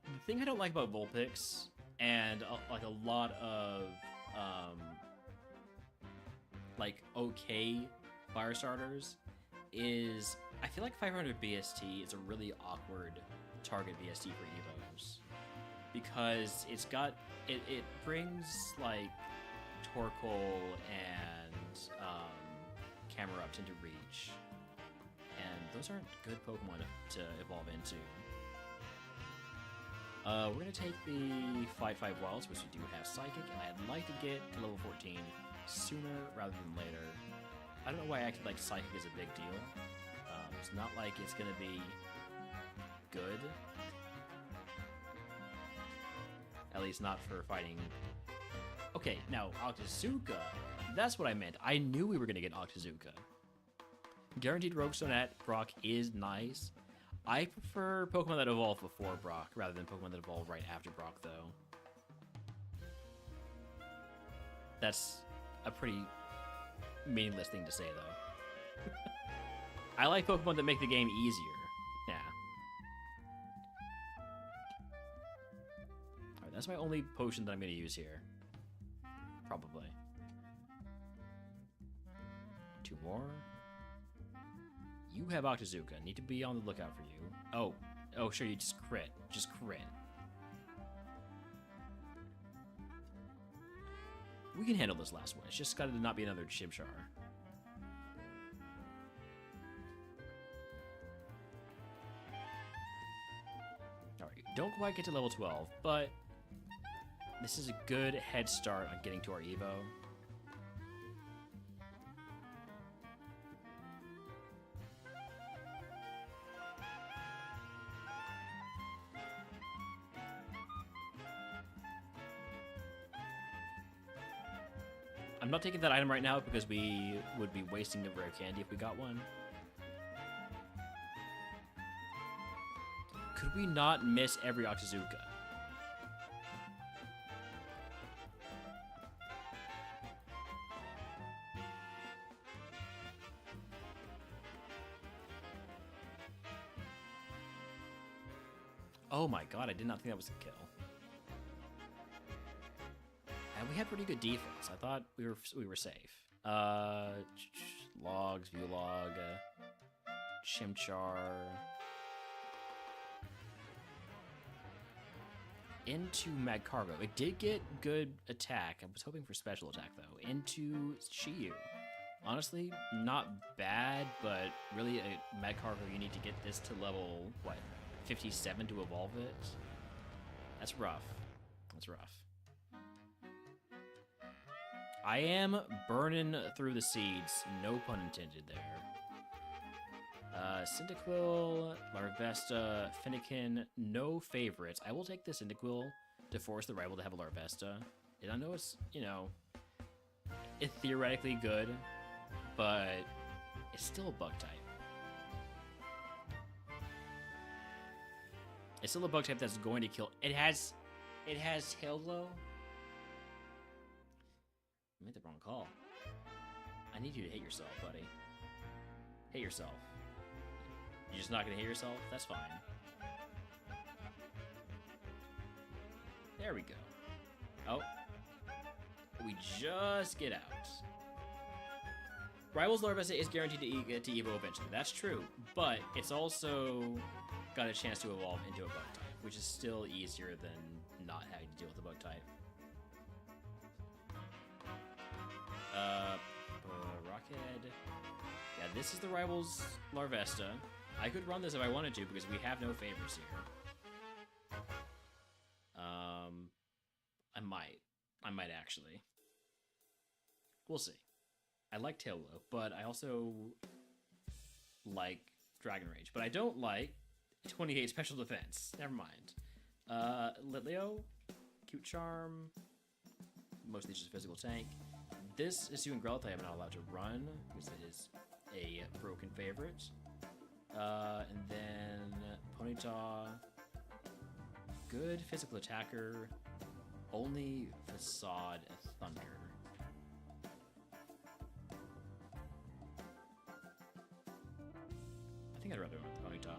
The thing I don't like about Vulpix, and like a lot of like okay fire starters, is I feel like 500 BST is a really awkward target BST for Evos, because it brings like Torkoal and Camerupt into reach, and those aren't good Pokemon to evolve into. We're going to take the Fight 5 Wilds, which we do have Psychic, and I'd like to get to level 14 sooner rather than later. I don't know why I acted like Psychic is a big deal. It's not like it's going to be good. At least not for fighting. Okay, now Octazooka. That's what I meant. I knew we were going to get Octazooka. Guaranteed Rogue Stone at Brock is nice. I prefer Pokemon that evolve before Brock rather than Pokemon that evolve right after Brock, though. That's a pretty meaningless thing to say, though. I like Pokemon that make the game easier. Yeah. Alright, that's my only potion that I'm going to use here. Probably. 2 more. You have Octazooka. Need to be on the lookout for you. Oh, sure, you just crit. Just crit. We can handle this last one. It's just gotta not be another Chimchar. Alright, don't quite get to level 12, but this is a good head start on getting to our Evo. I'm not taking that item right now because we would be wasting the rare candy if we got one. Could we not miss every Octazooka? Oh my god, I did not think that was a kill. And we had pretty good defense. I thought we were safe. Logs, Viewlog, Chimchar. Into Magcargo. It did get good attack. I was hoping for special attack, though. Into Shiyu. Honestly, not bad, but really a Mad Cargo, you need to get this to level, what, 57 to evolve it? That's rough. That's rough. I am burning through the seeds. No pun intended there. Cyndaquil, Larvesta, Fennekin, no favorites. I will take the Cyndaquil to force the rival to have a Larvesta. And I know it's, you know, it's theoretically good, but it's still a bug type. It's still a bug type that's going to kill. It has Tail Glow. I made the wrong call. I need you to hit yourself, buddy. Hit yourself. You're just not gonna hit yourself? That's fine. There we go. Oh. We just get out. Rivals Larvesta is guaranteed to Evo eventually. That's true, but it's also got a chance to evolve into a bug type, which is still easier than not having to deal with a bug type. Rockhead. Yeah, this is the Rivals Larvesta. I could run this if I wanted to because we have no favors here. I might actually. We'll see. I like Tail Glow, but I also like Dragon Rage. But I don't like 28 Special Defense. Never mind. Litleo, Cute Charm. Mostly just a physical tank. This is doing Growlithe I'm not allowed to run because it is a broken favorite. And then Ponyta. Good physical attacker. Only Facade Thunder. I think I'd rather run with Ponyta.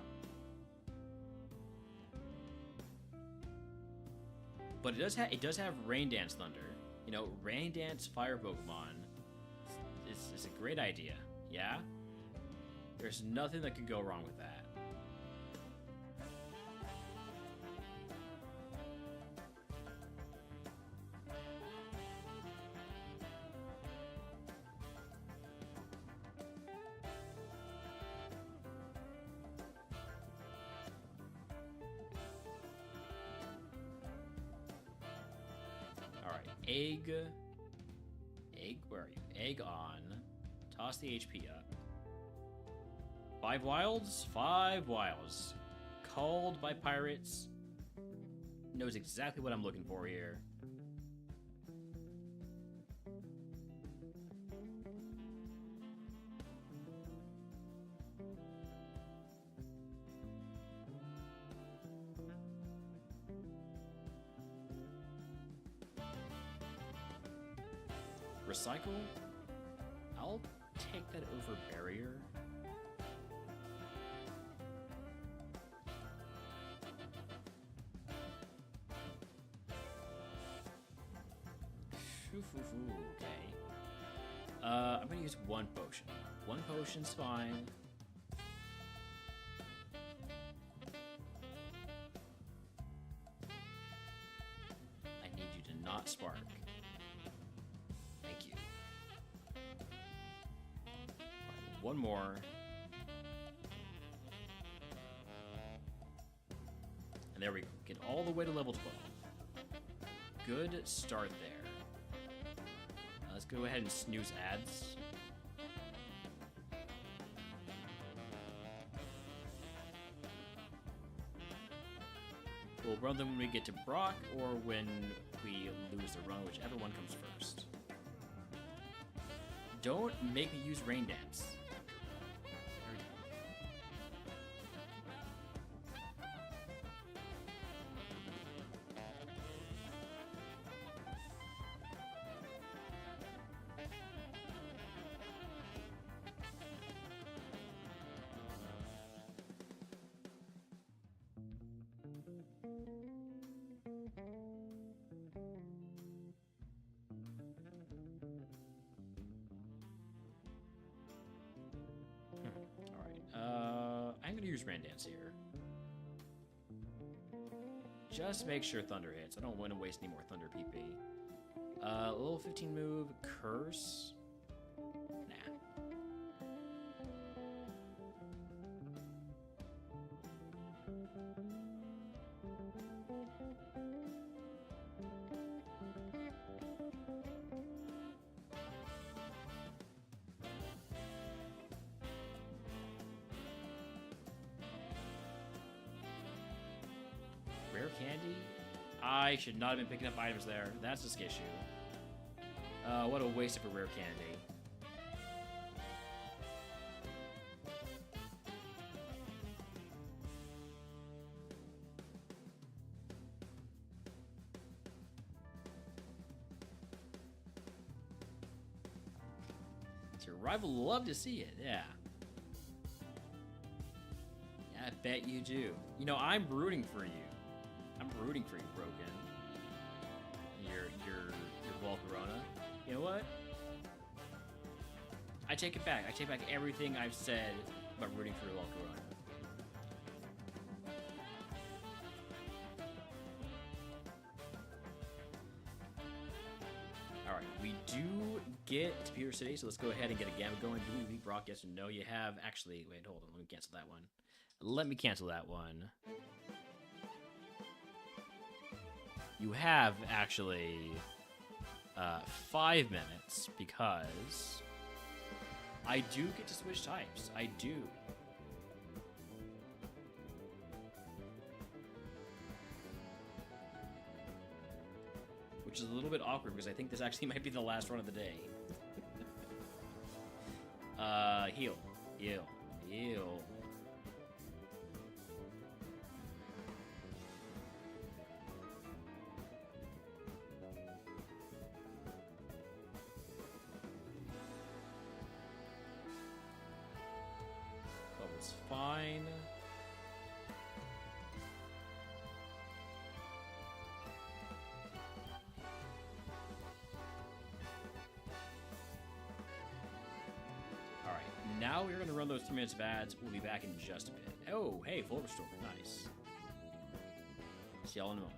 But it does have Rain Dance Thunder. You know, Rain Dance Fire Pokemon is a great idea. Yeah? There's nothing that could go wrong with that. Egg, where are you? Egg on. Toss the HP up. 5 wilds? 5 wilds. Called by pirates. Knows exactly what I'm looking for here. Recycle? I'll take that over Barrier. Okay. I'm gonna use 1 potion. 1 potion's fine. I need you to not spark. Thank you. Right, 1 more. And there we go. Get all the way to level 12. Good start there. Let's go ahead and snooze ads. We'll run them when we get to Brock or when we lose the run, whichever one comes first. Don't make me use Rain Dance. I'm gonna use Rain Dance here. Just make sure Thunder hits. I don't want to waste any more Thunder PP. Level 15 move, Curse. Nah. Rare candy? I should not have been picking up items there. That's the issue. What a waste of a rare candy. Your rival will love to see it, yeah. Yeah, I bet you do. You know, I'm rooting for you. I'm rooting for you, Broken. Your Volcarona. You know what? I take it back. I take back everything I've said about rooting for your Volcarona. Alright, we do get to Pewter City, so let's go ahead and get a gamma going. Do we beat Brock? Yes or no? You have... Actually, wait, hold on. Let me cancel that one. Let me cancel that one. You have, actually, 5 minutes, because I do get to switch types. I do. Which is a little bit awkward, because I think this actually might be the last run of the day. Heal. Heal. Heal. Bubble's fine. Now we're going to run those 3 minutes of ads. We'll be back in just a bit. Oh, hey, full restore. Nice. See y'all in a moment.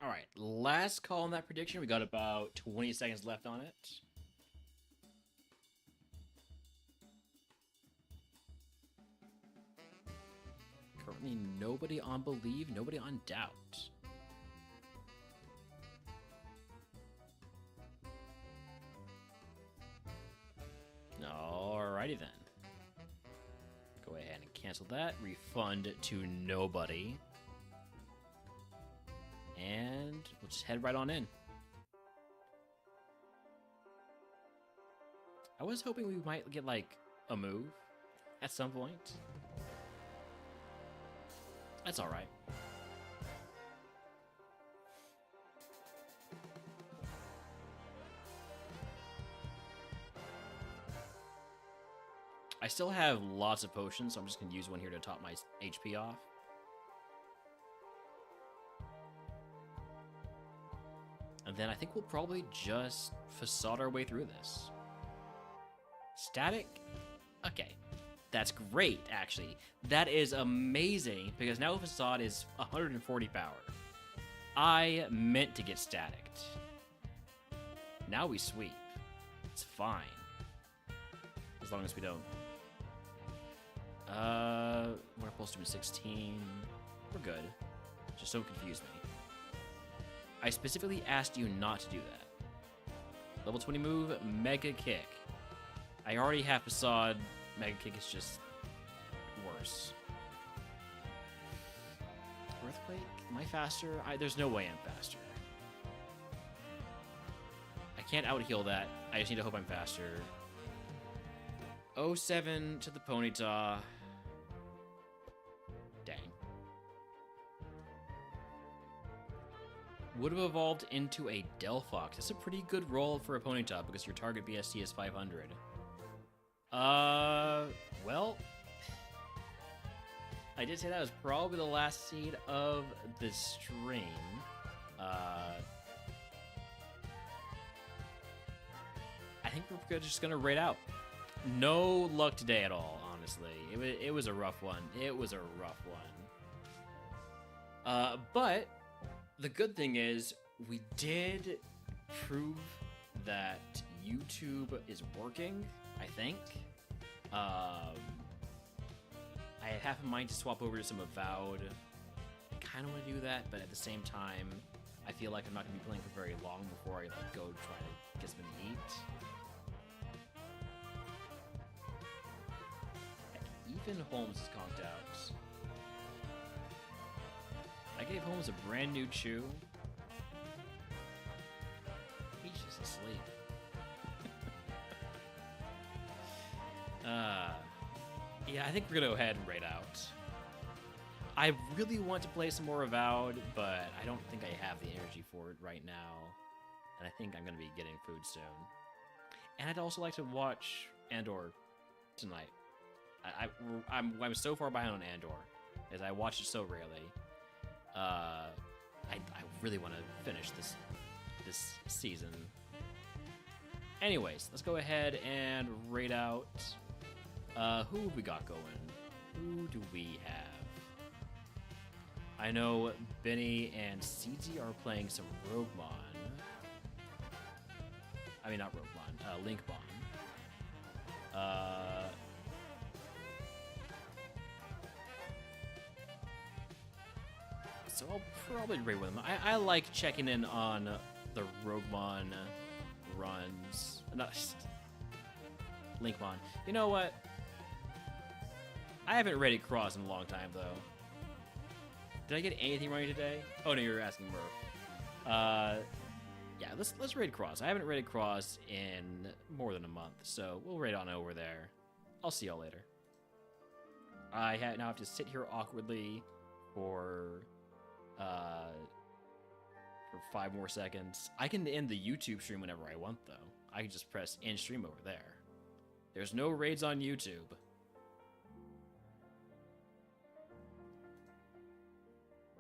All right, last call on that prediction. We got about 20 seconds left on it. Currently, nobody on Believe, nobody on Doubt. Alrighty then. Go ahead and cancel that. Refund to nobody. And we'll just head right on in. I was hoping we might get, like, a move at some point. That's alright. I still have lots of potions, so I'm just going to use one here to top my HP off. And then I think we'll probably just facade our way through this. Static? Okay. That's great, actually. That is amazing, because now facade is 140 power. I meant to get staticked. Now we sweep. It's fine. As long as we don't. We're supposed to be 16. We're good. Just don't confuse me. I specifically asked you not to do that. Level 20 move, Mega Kick. I already have Facade. Mega Kick is just worse. Earthquake? Am I faster? There's no way I'm faster. I can't out-heal that. I just need to hope I'm faster. 07 to the Ponyta. Dang. Would have evolved into a Delphox. That's a pretty good roll for a Ponyta because your target BST is 500. Well, I did say that was probably the last seed of the stream. I think we're just gonna raid out. No luck today at all, honestly. It was a rough one. It was a rough one. But the good thing is we did prove that YouTube is working, I think. I had half a mind to swap over to some Avowed. I kind of want to do that, but at the same time, I feel like I'm not going to be playing for very long before I go try to get something to eat. Heck, even Holmes is conked out. I gave Holmes a brand new chew. He's just asleep. Yeah, I think we're gonna go ahead and raid out. I really want to play some more Avowed, but I don't think I have the energy for it right now. And I think I'm gonna be getting food soon. And I'd also like to watch Andor tonight. I'm so far behind on Andor, as I watch it so rarely. I really want to finish this season. Anyways, let's go ahead and raid out. Who have we got going? Who do we have? I know Benny and CZ are playing some RogueMon. I mean, not RogueMon, LinkMon. So I'll probably raid with them. I like checking in on the RogueMon runs. Not LinkMon. You know what? I haven't raided Cross in a long time, though. Did I get anything right today? Oh, no, you're asking Murph. Yeah, let's raid Cross. I haven't raided Cross in more than a month, so we'll raid on over there. I'll see y'all later. I now have to sit here awkwardly for 5 more seconds. I can end the YouTube stream whenever I want, though. I can just press end stream over there. There's no raids on YouTube.